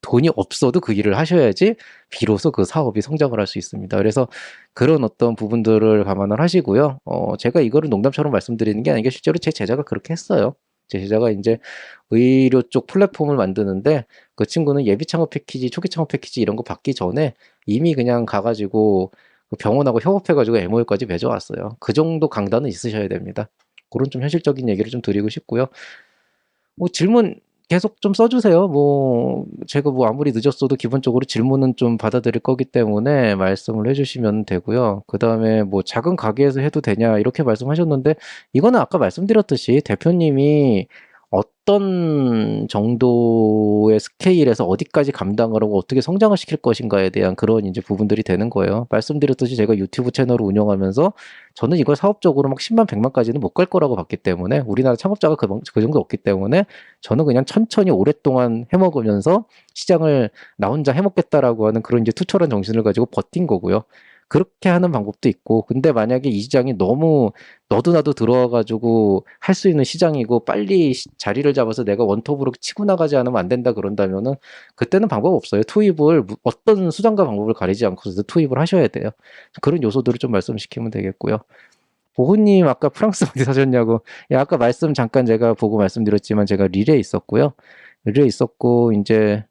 돈이 없어도 그 일을 하셔야지 비로소 그 사업이 성장을 할 수 있습니다. 그래서 그런 어떤 부분들을 감안을 하시고요. 제가 이거를 농담처럼 말씀드리는 게 아니라 실제로 제 제자가 그렇게 했어요. 제 제자가 이제 의료 쪽 플랫폼을 만드는데 그 친구는 예비 창업 패키지, 초기 창업 패키지 이런 거 받기 전에 이미 그냥 가가지고 그 병원하고 협업해가지고 MOU까지 맺어왔어요. 그 정도 강단은 있으셔야 됩니다. 그런 좀 현실적인 얘기를 좀 드리고 싶고요. 뭐 질문 계속 좀 써주세요. 뭐 제가 뭐 아무리 늦었어도 기본적으로 질문은 좀 받아들일 거기 때문에 말씀을 해주시면 되고요. 그 다음에 뭐 작은 가게에서 해도 되냐 이렇게 말씀하셨는데 이거는 아까 말씀드렸듯이 대표님이 어떤 정도의 스케일에서 어디까지 감당을 하고 어떻게 성장을 시킬 것인가에 대한 그런 이제 부분들이 되는 거예요. 말씀드렸듯이 제가 유튜브 채널을 운영하면서 저는 이걸 사업적으로 막 10만, 100만까지는 못 갈 거라고 봤기 때문에 우리나라 창업자가 그 정도 없기 때문에 저는 그냥 천천히 오랫동안 해먹으면서 시장을 나 혼자 해먹겠다라고 하는 그런 이제 투철한 정신을 가지고 버틴 거고요. 그렇게 하는 방법도 있고, 근데 만약에 이 시장이 너무 너도 나도 들어와가지고 할 수 있는 시장이고 빨리 자리를 잡아서 내가 원톱으로 치고 나가지 않으면 안 된다 그런다면은 그때는 방법 없어요. 투입을 어떤 수단과 방법을 가리지 않고서 투입을 하셔야 돼요. 그런 요소들을 좀 말씀시키면 되겠고요. 보훈님 아까 프랑스 어디 사셨냐고. 예, 아까 말씀 잠깐 제가 보고 말씀드렸지만 제가 릴에 있었고요. 릴에 있었고 이제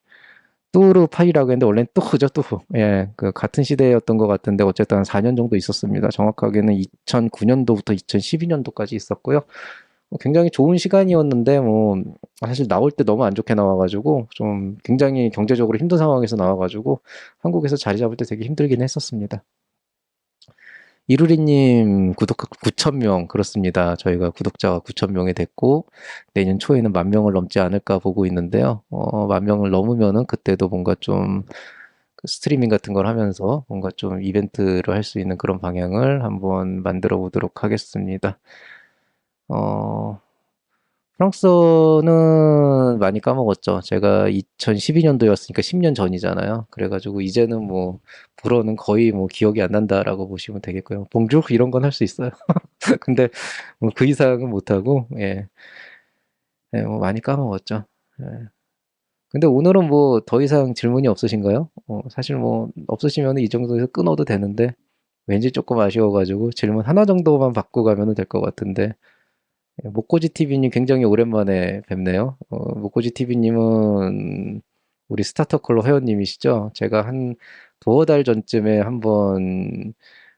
뚜르 파이라고 했는데 원래는 뚜흐죠, 뚜흐. 예, 그 같은 시대였던 것 같은데 어쨌든 한 4년 정도 있었습니다. 정확하게는 2009년도부터 2012년도까지 있었고요. 굉장히 좋은 시간이었는데 뭐 사실 나올 때 너무 안 좋게 나와가지고 좀 굉장히 경제적으로 힘든 상황에서 나와가지고 한국에서 자리 잡을 때 되게 힘들긴 했었습니다. 이루리님 구독 9,000명 그렇습니다. 저희가 구독자가 9,000명이 됐고 내년 초에는 10,000명을 넘지 않을까 보고 있는데요. 10,000명을 넘으면은 그때도 뭔가 좀그 스트리밍 같은 걸 하면서 뭔가 좀 이벤트를 할 수 있는 그런 방향을 한번 만들어 보도록 하겠습니다. 어, 프랑스어는 많이 까먹었죠. 제가 2012년도였으니까 10년 전이잖아요. 그래가지고 이제는 뭐 불어는 거의 뭐 기억이 안 난다라고 보시면 되겠고요. 봉주 이런 건 할 수 있어요. 근데 뭐 그 이상은 못하고 예, 예, 뭐 많이 까먹었죠. 예. 근데 오늘은 뭐 더 이상 질문이 없으신가요? 사실 뭐 없으시면 이 정도에서 끊어도 되는데 왠지 조금 아쉬워가지고 질문 하나 정도만 받고 가면 될 것 같은데 목고지 TV님 굉장히 오랜만에 뵙네요. 목고지 TV님은 우리 스타터 클럽 회원님이시죠? 제가 한 두어 달 전쯤에 한번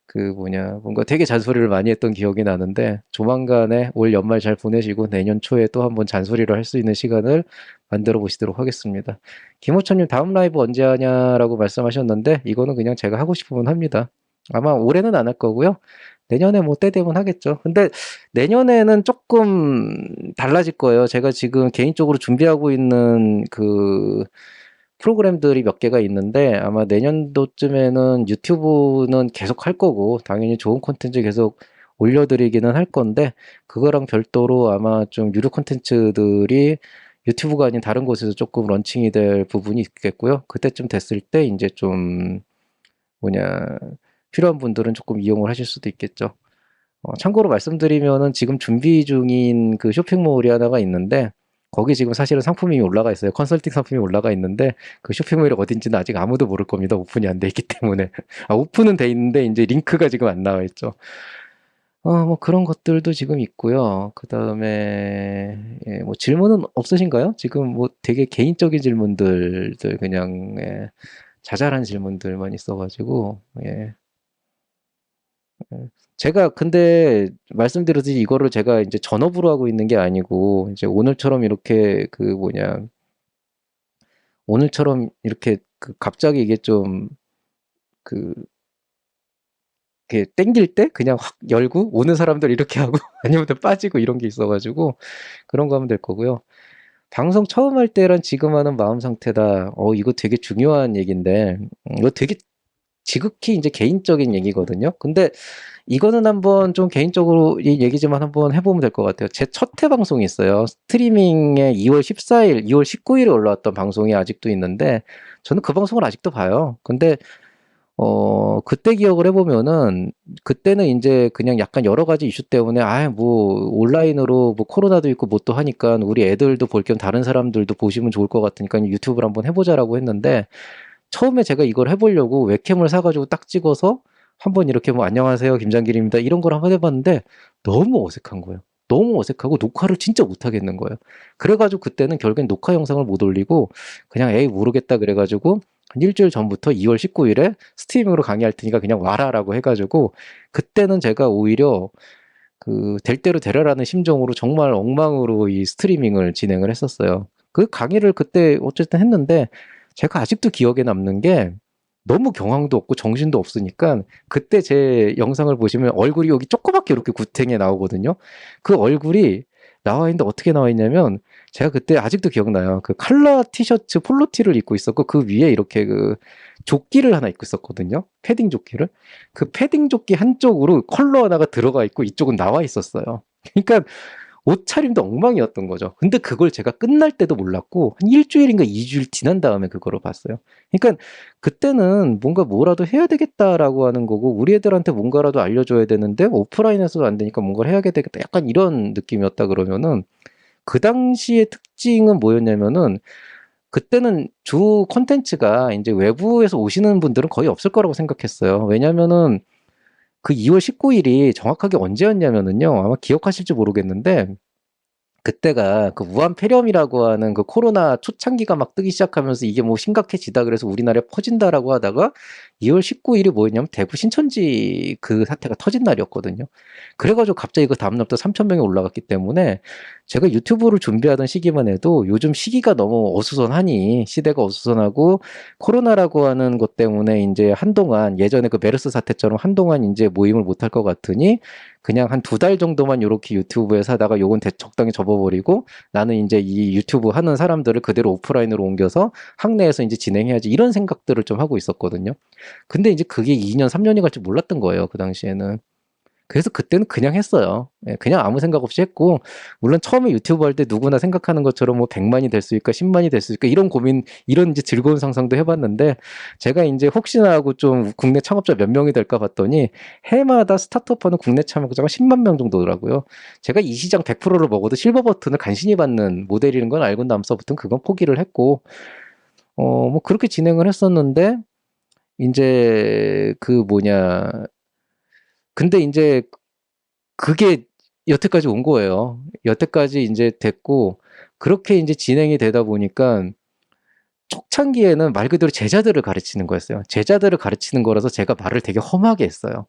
그 뭐냐 뭔가 되게 잔소리를 많이 했던 기억이 나는데 조만간에 올 연말 잘 보내시고 내년 초에 또 한번 잔소리를 할 수 있는 시간을 만들어 보시도록 하겠습니다. 김호천님 다음 라이브 언제 하냐라고 말씀하셨는데 이거는 그냥 제가 하고 싶으면 합니다. 아마 올해는 안 할 거고요. 내년에 뭐 때 되면 하겠죠. 근데 내년에는 조금 달라질 거예요. 제가 지금 개인적으로 준비하고 있는 그 프로그램들이 몇 개가 있는데 아마 내년도쯤에는 유튜브는 계속 할 거고 당연히 좋은 콘텐츠 계속 올려드리기는 할 건데 그거랑 별도로 아마 좀 유료 콘텐츠들이 유튜브가 아닌 다른 곳에서 조금 런칭이 될 부분이 있겠고요. 그때쯤 됐을 때 이제 좀 뭐냐 필요한 분들은 조금 이용을 하실 수도 있겠죠. 참고로 말씀드리면은 지금 준비 중인 그 쇼핑몰이 하나가 있는데 거기 지금 사실은 상품이 올라가 있어요. 컨설팅 상품이 올라가 있는데 그 쇼핑몰이 어딘지는 아직 아무도 모를 겁니다. 오픈이 안 돼 있기 때문에. 오픈은 돼 있는데 이제 링크가 지금 안 나와 있죠. 뭐 그런 것들도 지금 있고요. 그다음에 뭐 질문은 없으신가요? 지금 뭐 되게 개인적인 질문들 그냥 자잘한 질문들만 있어가지고 예. 제가 근데 말씀드렸듯이 이거를 제가 이제 전업으로 하고 있는 게 아니고 이제 오늘처럼 이렇게 그 뭐냐 오늘처럼 이렇게 그 갑자기 이게 좀 그 이렇게 땡길 때 그냥 확 열고 오는 사람들 이렇게 하고 아니면 또 빠지고 이런 게 있어가지고 그런 거 하면 될 거고요. 방송 처음 할 때랑 지금 하는 마음 상태다. 이거 되게 중요한 얘기인데 이거 되게 지극히 이제 개인적인 얘기거든요. 근데 이거는 한번 좀 개인적으로 이 얘기지만 한번 해보면 될 것 같아요. 제 첫 회 방송이 있어요. 스트리밍에 2월 14일, 2월 19일에 올라왔던 방송이 아직도 있는데 저는 그 방송을 아직도 봐요. 근데 그때 기억을 해보면은 그때는 이제 그냥 약간 여러 가지 이슈 때문에 뭐 온라인으로 뭐 코로나도 있고 뭐 또 하니까 우리 애들도 볼 겸 다른 사람들도 보시면 좋을 것 같으니까 유튜브를 한번 해보자라고 했는데 처음에 제가 이걸 해보려고 웹캠을 사가지고 딱 찍어서 한번 이렇게 뭐 안녕하세요 김장길입니다 이런 걸 한번 해봤는데 너무 어색한 거예요. 너무 어색하고 녹화를 진짜 못하겠는 거예요. 그래가지고 그때는 결국엔 녹화 영상을 못 올리고 그냥 에이 모르겠다 그래가지고 한 일주일 전부터 2월 19일에 스트리밍으로 강의할 테니까 그냥 와라라고 해가지고 그때는 제가 오히려 그 될 대로 되려라는 심정으로 정말 엉망으로 이 스트리밍을 진행을 했었어요. 그 강의를 그때 어쨌든 했는데 제가 아직도 기억에 남는 게 너무 경황도 없고 정신도 없으니까 그때 제 영상을 보시면 얼굴이 여기 조그맣게 이렇게 구탱해 나오거든요. 그 얼굴이 나와 있는데 어떻게 나와 있냐면 제가 그때 아직도 기억나요. 그 칼라 티셔츠 폴로티를 입고 있었고 그 위에 이렇게 그 조끼를 하나 입고 있었거든요. 패딩 조끼를. 그 패딩 조끼 한쪽으로 컬러 하나가 들어가 있고 이쪽은 나와 있었어요. 그러니까 옷차림도 엉망이었던 거죠. 근데 그걸 제가 끝날 때도 몰랐고 한 일주일인가 2주일 지난 다음에 그거를 봤어요. 그러니까 그때는 뭔가 뭐라도 해야 되겠다라고 하는 거고 우리 애들한테 뭔가라도 알려줘야 되는데 오프라인에서도 안 되니까 뭔가를 해야 되겠다. 약간 이런 느낌이었다 그러면은 그 당시의 특징은 뭐였냐면은 그때는 주 콘텐츠가 이제 외부에서 오시는 분들은 거의 없을 거라고 생각했어요. 왜냐면은 그 2월 19일이 정확하게 언제였냐면은요. 아마 기억하실지 모르겠는데 그때가 그 우한 폐렴이라고 하는 그 코로나 초창기가 막 뜨기 시작하면서 이게 뭐 심각해지다 그래서 우리나라에 퍼진다라고 하다가 2월 19일이 뭐였냐면 대구 신천지 그 사태가 터진 날이었거든요. 그래가지고 갑자기 그 다음날부터 3천 명이 올라갔기 때문에 제가 유튜브를 준비하던 시기만 해도 요즘 시기가 너무 어수선하니 시대가 어수선하고 코로나라고 하는 것 때문에 이제 한동안 예전에 그 메르스 사태처럼 한동안 이제 모임을 못할 것 같으니 그냥 한 2달 정도만 요렇게 유튜브에 사다가 요건 적당히 접어버리고 나는 이제 이 유튜브 하는 사람들을 그대로 오프라인으로 옮겨서 학내에서 이제 진행해야지 이런 생각들을 좀 하고 있었거든요. 근데 이제 그게 2년, 3년이 갈 줄 몰랐던 거예요. 그 당시에는. 그래서 그때는 그냥 했어요. 예, 그냥 아무 생각 없이 했고, 물론 처음에 유튜브 할 때 누구나 생각하는 것처럼 뭐 100만이 될 수 있을까, 10만이 될 수 있을까, 이런 고민, 이런 이제 즐거운 상상도 해봤는데, 제가 이제 혹시나 하고 좀 국내 창업자 몇 명이 될까 봤더니, 해마다 스타트업하는 국내 창업자가 10만 명 정도더라고요. 제가 이 시장 100%를 먹어도 실버 버튼을 간신히 받는 모델이라는 건 알고 나서부터는 그건 포기를 했고, 뭐 그렇게 진행을 했었는데, 이제 그 뭐냐, 근데 이제 그게 여태까지 온 거예요. 여태까지 이제 됐고, 그렇게 이제 진행이 되다 보니까 초창기에는 말 그대로 제자들을 가르치는 거였어요. 제자들을 가르치는 거라서 제가 말을 되게 험하게 했어요.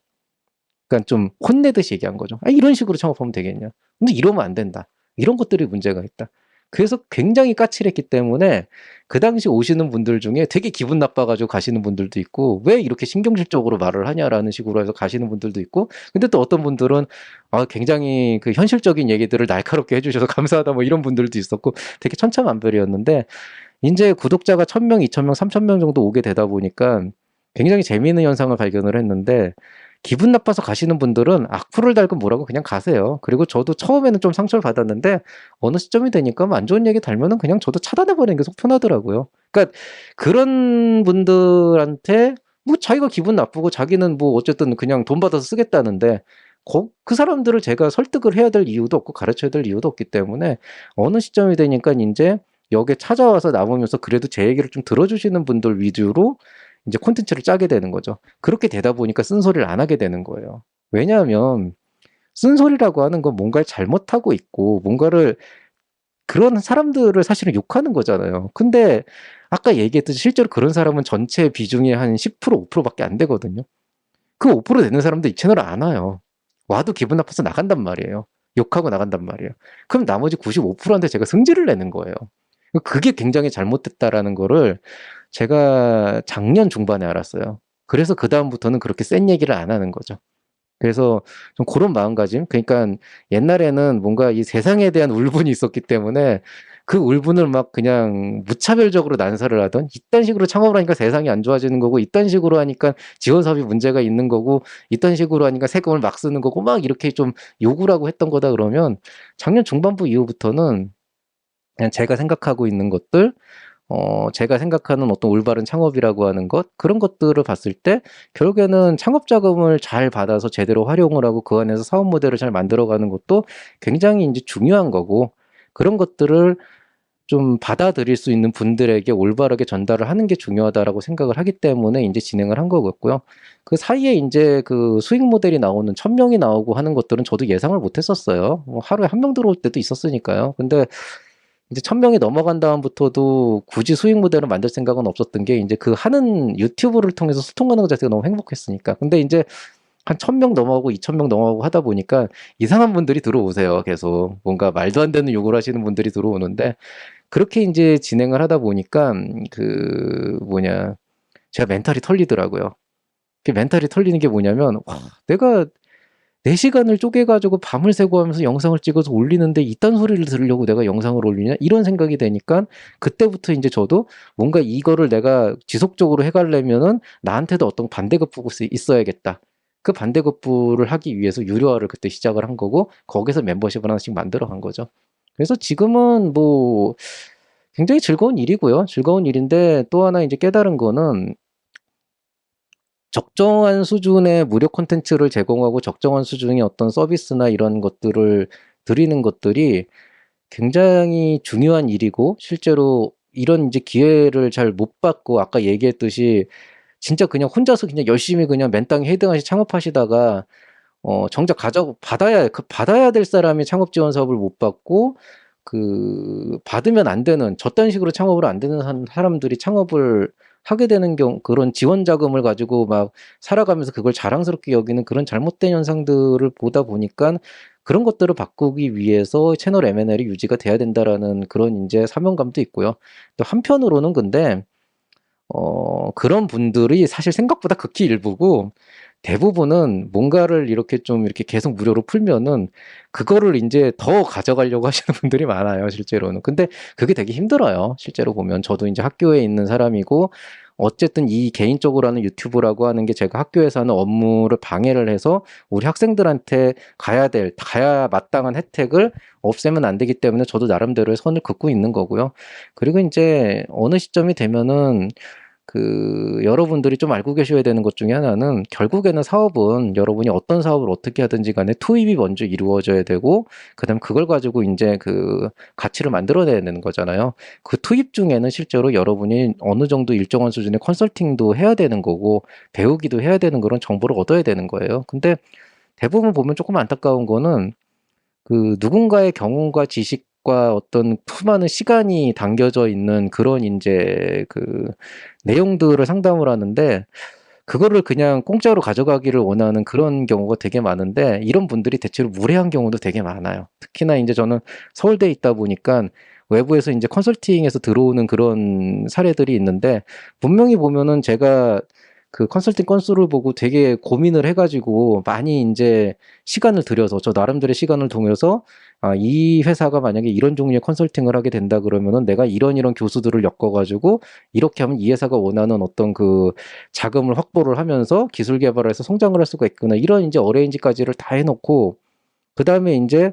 그러니까 좀 혼내듯이 얘기한 거죠. 아, 이런 식으로 창업하면 되겠냐. 근데 이러면 안 된다. 이런 것들이 문제가 있다. 그래서 굉장히 까칠했기 때문에 그 당시 오시는 분들 중에 되게 기분 나빠가지고 가시는 분들도 있고 왜 이렇게 신경질적으로 말을 하냐라는 식으로 해서 가시는 분들도 있고 근데 또 어떤 분들은 굉장히 그 현실적인 얘기들을 날카롭게 해주셔서 감사하다 뭐 이런 분들도 있었고 되게 천차만별이었는데 이제 구독자가 1000명, 2000명, 3000명 정도 오게 되다 보니까 굉장히 재미있는 현상을 발견을 했는데 기분 나빠서 가시는 분들은 악플을 달고 뭐라고 그냥 가세요. 그리고 저도 처음에는 좀 상처를 받았는데 어느 시점이 되니까 뭐 안 좋은 얘기 달면은 그냥 저도 차단해버리는 게 속 편하더라고요. 그러니까 그런 분들한테 뭐 자기가 기분 나쁘고 자기는 뭐 어쨌든 그냥 돈 받아서 쓰겠다는데 그 사람들을 제가 설득을 해야 될 이유도 없고 가르쳐야 될 이유도 없기 때문에 어느 시점이 되니까 이제 여기에 찾아와서 남으면서 그래도 제 얘기를 좀 들어주시는 분들 위주로 이제 콘텐츠를 짜게 되는 거죠. 그렇게 되다 보니까 쓴소리를 안 하게 되는 거예요. 왜냐하면 쓴소리라고 하는 건 뭔가를 잘못하고 있고 뭔가를 그런 사람들을 사실은 욕하는 거잖아요. 근데 아까 얘기했듯이 실제로 그런 사람은 전체 비중의 한 10%, 5%밖에 안 되거든요. 그 5% 되는 사람들 이 채널을 안 와요. 와도 기분 나빠서 나간단 말이에요. 욕하고 나간단 말이에요. 그럼 나머지 95%한테 제가 승질을 내는 거예요. 그게 굉장히 잘못됐다라는 거를 제가 작년 중반에 알았어요. 그래서 그다음부터는 그렇게 센 얘기를 안 하는 거죠. 그래서 좀 그런 마음가짐? 그러니까 옛날에는 뭔가 이 세상에 대한 울분이 있었기 때문에 그 울분을 막 그냥 무차별적으로 난사를 하던 이딴 식으로 창업을 하니까 세상이 안 좋아지는 거고 이딴 식으로 하니까 지원 사업이 문제가 있는 거고 이딴 식으로 하니까 세금을 막 쓰는 거고 막 이렇게 좀 욕을 하고 했던 거다 그러면 작년 중반부 이후부터는 그냥 제가 생각하고 있는 것들 제가 생각하는 어떤 올바른 창업이라고 하는 것, 그런 것들을 봤을 때, 결국에는 창업 자금을 잘 받아서 제대로 활용을 하고 그 안에서 사업 모델을 잘 만들어가는 것도 굉장히 이제 중요한 거고, 그런 것들을 좀 받아들일 수 있는 분들에게 올바르게 전달을 하는 게 중요하다라고 생각을 하기 때문에 이제 진행을 한 거였고요. 그 사이에 이제 그 수익 모델이 나오는 1000명이 나오고 하는 것들은 저도 예상을 못 했었어요. 뭐 하루에 1명 들어올 때도 있었으니까요. 근데 이제 1000명이 넘어간 다음부터도 굳이 수익 모델을 만들 생각은 없었던 게 이제 그 하는 유튜브를 통해서 소통하는 것 자체가 너무 행복했으니까. 근데 이제 한 1000명 넘어가고 2000명 넘어가고 하다 보니까 이상한 분들이 들어오세요. 계속 뭔가 말도 안 되는 욕을 하시는 분들이 들어오는데 그렇게 이제 진행을 하다 보니까 그 뭐냐 제가 멘탈이 털리더라고요. 그 멘탈이 털리는 게 뭐냐면 와, 내가 4시간을 쪼개가지고 밤을 새고 하면서 영상을 찍어서 올리는데 이딴 소리를 들으려고 내가 영상을 올리냐? 이런 생각이 되니까 그때부터 이제 저도 뭔가 이거를 내가 지속적으로 해가려면은 나한테도 어떤 반대급부가 있어야겠다. 그 반대급부를 하기 위해서 유료화를 그때 시작을 한 거고 거기서 멤버십을 하나씩 만들어 간 거죠. 그래서 지금은 뭐 굉장히 즐거운 일이고요. 즐거운 일인데 또 하나 이제 깨달은 거는 적정한 수준의 무료 콘텐츠를 제공하고 적정한 수준의 어떤 서비스나 이런 것들을 드리는 것들이 굉장히 중요한 일이고 실제로 이런 이제 기회를 잘 못 받고 아까 얘기했듯이 진짜 그냥 혼자서 그냥 열심히 그냥 맨땅에 헤딩하시 창업하시다가 정작 받아야 될 사람이 창업 지원 사업을 못 받고 받으면 안 되는 저딴 식으로 창업을 안 되는 사람들이 창업을 하게 되는 그런 지원 자금을 가지고 막 살아가면서 그걸 자랑스럽게 여기는 그런 잘못된 현상들을 보다 보니까 그런 것들을 바꾸기 위해서 채널 M&L이 유지가 돼야 된다라는 그런 이제 사명감도 있고요. 또 한편으로는 근데 그런 분들이 사실 생각보다 극히 일부고 대부분은 뭔가를 이렇게 좀 이렇게 계속 무료로 풀면은 그거를 인제 더 가져가려고 하시는 분들이 많아요, 실제로는. 근데 그게 되게 힘들어요, 실제로 보면. 저도 인제 학교에 있는 사람이고 어쨌든 이 개인적으로 하는 유튜브라고 하는 게 제가 학교에서 하는 업무를 방해를 해서 우리 학생들한테 가야 마땅한 혜택을 없애면 안 되기 때문에 저도 나름대로의 선을 긋고 있는 거고요. 그리고 인제 어느 시점이 되면은 여러분들이 좀 알고 계셔야 되는 것 중에 하나는 결국에는 사업은 여러분이 어떤 사업을 어떻게 하든지 간에 투입이 먼저 이루어져야 되고 그다음에 그걸 가지고 인제 가치를 만들어내야 되는 거잖아요. 그 투입 중에는 실제로 여러분이 어느 정도 일정한 수준의 컨설팅도 해야 되는 거고 배우기도 해야 되는 그런 정보를 얻어야 되는 거예요. 근데 대부분 보면 쪼끔 안타까운 거는 누군가의 경험과 지식과 어떤 수많은 시간이 담겨져 있는 그런 인제 내용들을 상담을 하는데 그거를 그냥 공짜로 가져가기를 원하는 그런 경우가 되게 많은데 이런 분들이 대체로 무례한 경우도 되게 많아요. 특히나 인제 저는 서울대에 있다 보니깐 외부에서 인제 컨설팅에서 들어오는 그런 사례들이 있는데 분명히 보면은 제가 컨설팅 건수를 보고 되게 고민을 해 가지고 많이 인제 시간을 들여서 저 나름대로의 시간을 통해서 '아 이 회사가 만약에 이런 종류의 컨설팅을 하게 된다 그러면은 내가 이런 교수들을 엮어 가지고 이렇게 하면 이 회사가 원하는 어떤 자금을 확보를 하면서 기술 개발을 해서 성장을 할 수가 있구나.' 이런 인제 어레인지까지를 다 해 놓고 그다음에 인제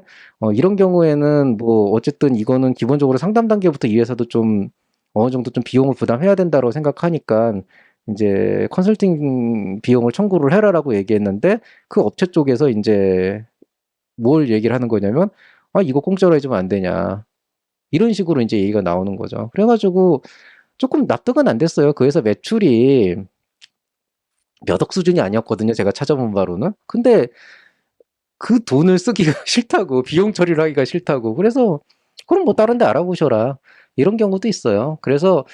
이런 경우에는 뭐 어쨌든 이거는 기본적으로 상담 단계부터 이 회사도 좀 어느 정도 좀 비용을 부담해야 된다고 생각하니깐 인제 "컨설팅 비용을 청구를 해라."라고 얘기했는데 그 업체 쪽에서 인제 뭘 얘기를 하는 거냐면 "아 이거 공짜로 해 주면 안 되냐." 이런 식으로 인제 얘기가 나오는 거죠. 그래 가지고 쪼끔 납득은 안 됐어요. 그 회사 매출이 몇 억 수준이 아니었거든요, 제가 찾아본 바로는. 근데 그 돈을 쓰기가 싫다고 비용 처리를 하기가 싫다고. 그래서 "그럼 뭐 다른 데 알아보셔라." 이런 경우도 있어요. 그래서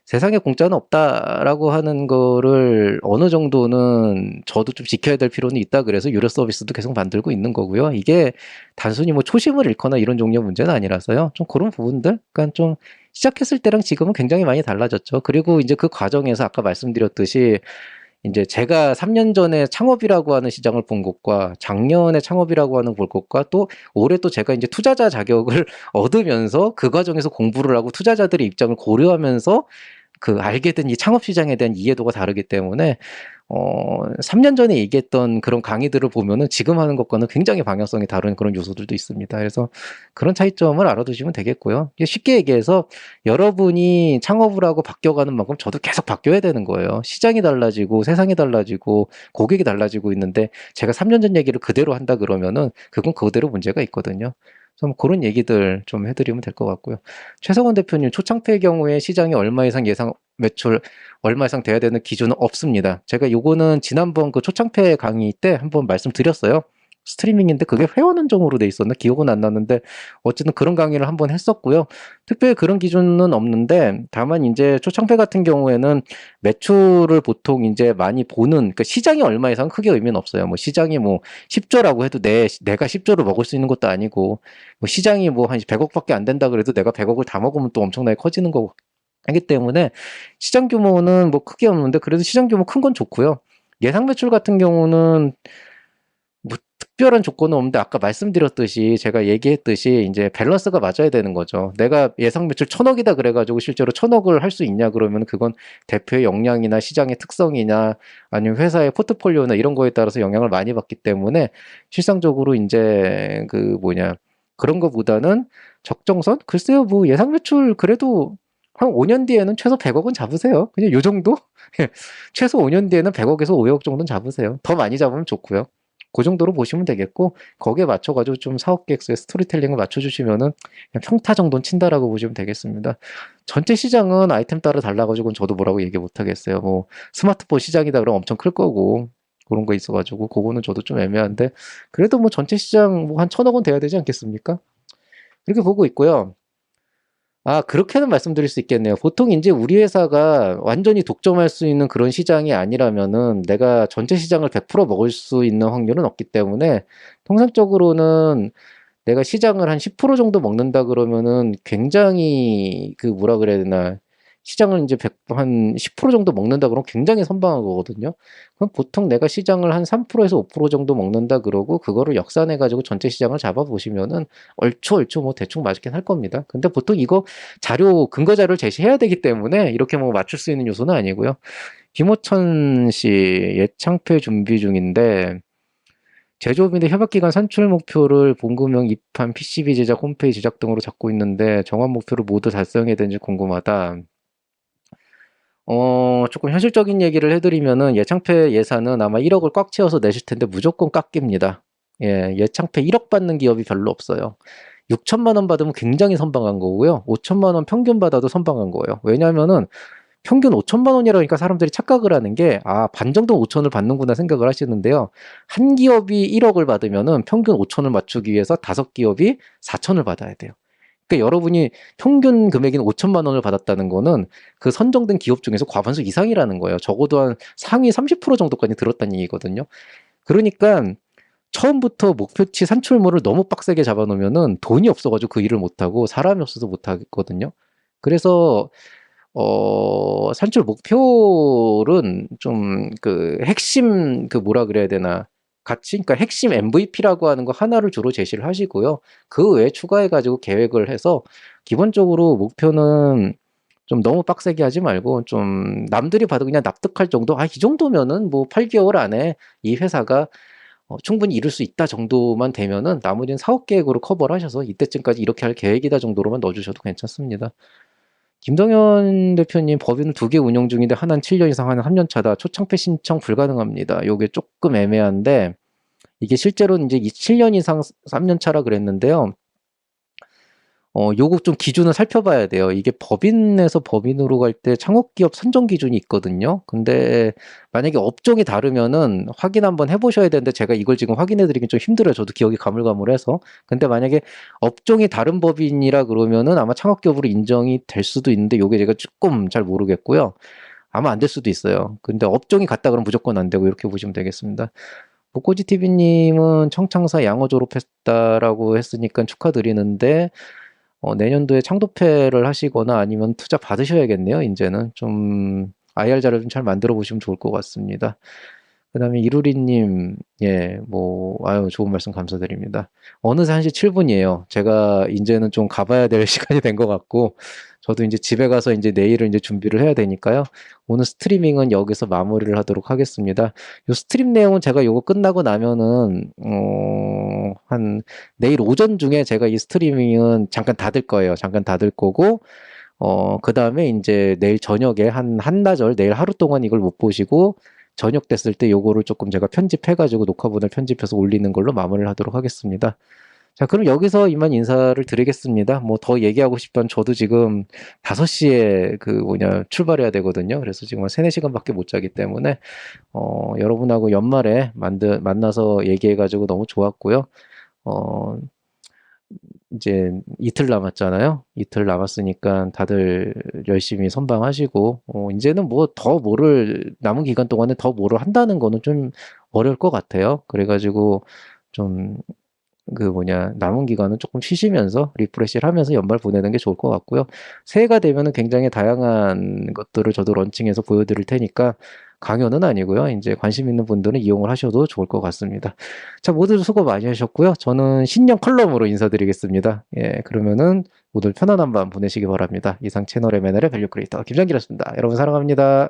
'세상에 공짜는 없다.'라고 하는 거를 어느 정도는 저도 좀 지켜야 될 필요는 있다 그래서 유료 서비스도 계속 만들고 있는 거고요. 이게 단순히 뭐 초심을 잃거나 이런 종류의 문제는 아니라서요. 좀 고런 부분들 그러니까 좀 시작했을 때랑 지금은 굉장히 많이 달라졌죠. 그리고 인제 그 과정에서 아까 말씀드렸듯이 인제 제가 3년 전에 창업이라고 하는 시장을 본 것과 작년에 창업이라고 하는 볼 것과 또 올해 또 제가 인제 투자자 자격을 얻으면서 그 과정에서 공부를 하고 투자자들의 입장을 고려하면서 알게 된 이 창업 시장에 대한 이해도가 다르기 때문에 3년 전에 얘기했던 그런 강의들을 보면은 지금 하는 것과는 굉장히 방향성이 다른 그런 요소들도 있습니다. 그래서 그런 차이점을 알아두시면 되겠고요. 이게 쉽게 얘기해서 여러분이 창업을 하고 바뀌어가는 만큼 저도 계속 바뀌어야 되는 거예요. 시장이 달라지고 세상이 달라지고 고객이 달라지고 있는데 제가 3년 전 얘기를 그대로 한다 그러면은 그건 그대로 문제가 있거든요. 그래서 뭐 고런 얘기들 좀 해 드리면 될 것 같고요. 최성원 대표님 초창기의 경우에 시장이 얼마 이상 예상 매출 얼마 이상 돼야 되는 기준은 없습니다. 제가 요거는 지난번 초창패 강의 때 한번 말씀드렸어요. 스트리밍인데 그게 회원 한정으로 돼 있었나 기억은 안 나는데 어쨌든 그런 강의를 한번 했었고요. 특별히 그런 기준은 없는데 다만 인제 초창패 같은 경우에는 매출을 보통 인제 많이 보는 그러니까 시장이 얼마 이상은 크게 의미는 없어요. 뭐 시장이 뭐 10 조라고 해도 내가 10 조를 먹을 수 있는 것도 아니고 뭐 시장이 뭐 한 100억 밖에 안 된다 그래도 내가 100 억을 다 먹으면 또 엄청나게 커지는 거고 하기 때문에 시장 규모는 뭐 크게 없는데 그래도 시장 규모 큰 건 좋고요. 예상 매출 같은 경우는 뭐 특별한 조건은 없는데 아까 말씀드렸듯이 제가 얘기했듯이 인제 밸런스가 맞아야 되는 거죠. 내가 예상 매출 1,000억 이다 그래 가지고 실제로 1,000억 을 할 수 있냐 그러면은 그건 대표의 역량이나 시장의 특성이냐 아니면 회사의 포트폴리오나 이런 거에 따라서 영향을 많이 받기 때문에 실상적으로 인제 그런 거보다는 적정선? 글쎄요. 뭐 예상 매출 그래도 한 5년 뒤에는 최소 100 억은 잡으세요. 그냥 요 정도? 예. 최소 5년 뒤에는 100 억에서 500억 정도는 잡으세요. 더 많이 잡으면 좋고요. 고 정도로 보시면 되겠고 거기에 맞춰 가지고 좀 사업 계획서에 스토리텔링을 맞춰 주시면은 그냥 평타 정도는 친다라고 보시면 되겠습니다. 전체 시장은 아이템 따라 달라 가지고는 저도 뭐라고 얘기 못 하겠어요. 뭐 스마트폰 시장이다 그러면 엄청 클 거고 고런 거 있어 가지고 고거는 저도 좀 애매한데 그래도 뭐 전체 시장 뭐 한 1,000 억은 돼야 되지 않겠습니까? 그렇게 보고 있고요. 그렇게는 말씀드릴 수 있겠네요. 보통 이제 우리 회사가 완전히 독점할 수 있는 그런 시장이 아니라면은 내가 전체 시장을 100% 먹을 수 있는 확률은 없기 때문에 통상적으로는 내가 시장을 한 10% 정도 먹는다 그러면은 굉장히 그 뭐라 그래야 되나 시장을 이제 한 10% 정도 먹는다 그러면 굉장히 선방한 거거든요. 그럼 보통 내가 시장을 한 3%에서 5% 정도 먹는다 그러고 그거를 역산해 가지고 전체 시장을 잡아 보시면은 얼추 뭐 대충 맞긴 할 겁니다. 근데 보통 이거 근거 자료를 제시해야 되기 때문에 이렇게 뭐 맞출 수 있는 요소는 아니고요. 김호천 씨 예창패 준비 중인데 제조업인데 협약기간 산출 목표를 본금형 입한 PCB 제작, 홈페이지 제작 등으로 잡고 있는데 정한 목표를 모두 달성해야 되는지 궁금하다. 조금 현실적인 얘기를 해드리면은 예창패 예산은 아마 1억을 꽉 채워서 내실 텐데 무조건 깎입니다. 예, 예창패 1억 받는 기업이 별로 없어요. 6천만 원 받으면 굉장히 선방한 거고요. 5천만 원 평균 받아도 선방한 거예요. 왜냐하면은 평균 5천만 원이라니까 사람들이 착각을 하는 게, 반 정도 5천을 받는구나 생각을 하시는데요. 한 기업이 1억을 받으면은 평균 5천을 맞추기 위해서 5기업이 4천을 받아야 돼요. 그러니까 여러분이 평균 금액인 5천만 원을 받았다는 거는 그 선정된 기업 중에서 과반수 이상이라는 거예요. 적어도 한 상위 30% 정도까지 들었다는 얘기거든요. 그러니까 처음부터 목표치 산출물을 너무 빡세게 잡아놓으면은 돈이 없어가지고 그 일을 못하고 사람이 없어서 못하거든요. 그래서 산출 목표는 좀 그 핵심 그 뭐라 그래야 되나 그러니까 핵심 MVP라고 하는 거 하나를 주로 제시를 하시고요. 그 외에 추가해가지고 계획을 해서 기본적으로 목표는 좀 너무 빡세게 하지 말고 좀 남들이 봐도 그냥 납득할 정도, 이 정도면은 뭐 8개월 안에 이 회사가 충분히 이룰 수 있다 정도만 되면은 나머지는 사업 계획으로 커버를 하셔서 이때쯤까지 이렇게 할 계획이다 정도로만 넣어주셔도 괜찮습니다. 김동현 대표님 법인을 2개 운영 중인데 하나는 7년 이상, 하나는 3년 차다. 초창패 신청 불가능합니다. 요게 조금 애매한데 이게 실제로는 이제 7년 이상 3년 차라 그랬는데요. 요거 좀 기준을 살펴봐야 돼요. 이게 법인에서 법인으로 갈 때 창업기업 선정 기준이 있거든요. 근데 만약에 업종이 다르면은 확인 한번 해보셔야 되는데 제가 이걸 지금 확인해드리긴 좀 힘들어요. 저도 기억이 가물가물해서. 근데 만약에 업종이 다른 법인이라 그러면은 아마 창업기업으로 인정이 될 수도 있는데 요게 제가 조금 잘 모르겠고요. 아마 안 될 수도 있어요. 근데 업종이 같다 그러면 무조건 안 되고 이렇게 보시면 되겠습니다. 복고지 TV님은 청창사 양어 졸업했다라고 했으니까 축하드리는데 내년도에 창도패를 하시거나 아니면 투자 받으셔야겠네요. 이제는 좀 IR 자료 좀 잘 만들어 보시면 좋을 것 같습니다. 그다음에 이루리님, 예, 뭐 아유 좋은 말씀 감사드립니다. 어느새 1시 7분이에요. 제가 이제는 좀 가봐야 될 시간이 된 것 같고, 저도 이제 집에 가서 이제 내일을 이제 준비를 해야 되니까요. 오늘 스트리밍은 여기서 마무리를 하도록 하겠습니다. 요 스트림 내용은 제가 요거 끝나고 나면은 한 내일 오전 중에 제가 이 스트리밍은 잠깐 닫을 거예요. 잠깐 닫을 거고, 그다음에 이제 내일 저녁에 한나절 내일 하루 동안 이걸 못 보시고 저녁 됐을 때 요거를 조금 제가 편집해가지고 녹화본을 편집해서 올리는 걸로 마무리를 하도록 하겠습니다. 자, 그럼 여기서 이만 인사를 드리겠습니다. 뭐 더 얘기하고 싶던 저도 지금 5시에 출발해야 되거든요. 그래서 지금 한 3, 4시간밖에 못 자기 때문에, 여러분하고 연말에 만나서 얘기해가지고 너무 좋았고요. 어, 이제 이틀 남았잖아요. 이틀 남았으니까 다들 열심히 선방하시고, 이제는 뭐 남은 기간 동안에 더 뭐를 한다는 거는 좀 어려울 것 같아요. 그래가지고 좀 남은 기간은 조금 쉬시면서 리프레시를 하면서 연말 보내는 게 좋을 것 같고요. 새해가 되면은 굉장히 다양한 것들을 저도 런칭해서 보여드릴 테니까 강요는 아니고요. 이제 관심 있는 분들은 이용을 하셔도 좋을 것 같습니다. 자, 모두 수고 많이 하셨고요. 저는 신년 컬럼으로 인사드리겠습니다. 예, 그러면은 모두 편안한 밤 보내시기 바랍니다. 이상 채널 M&A의 밸류 크리에이터 김장기였습니다. 여러분 사랑합니다.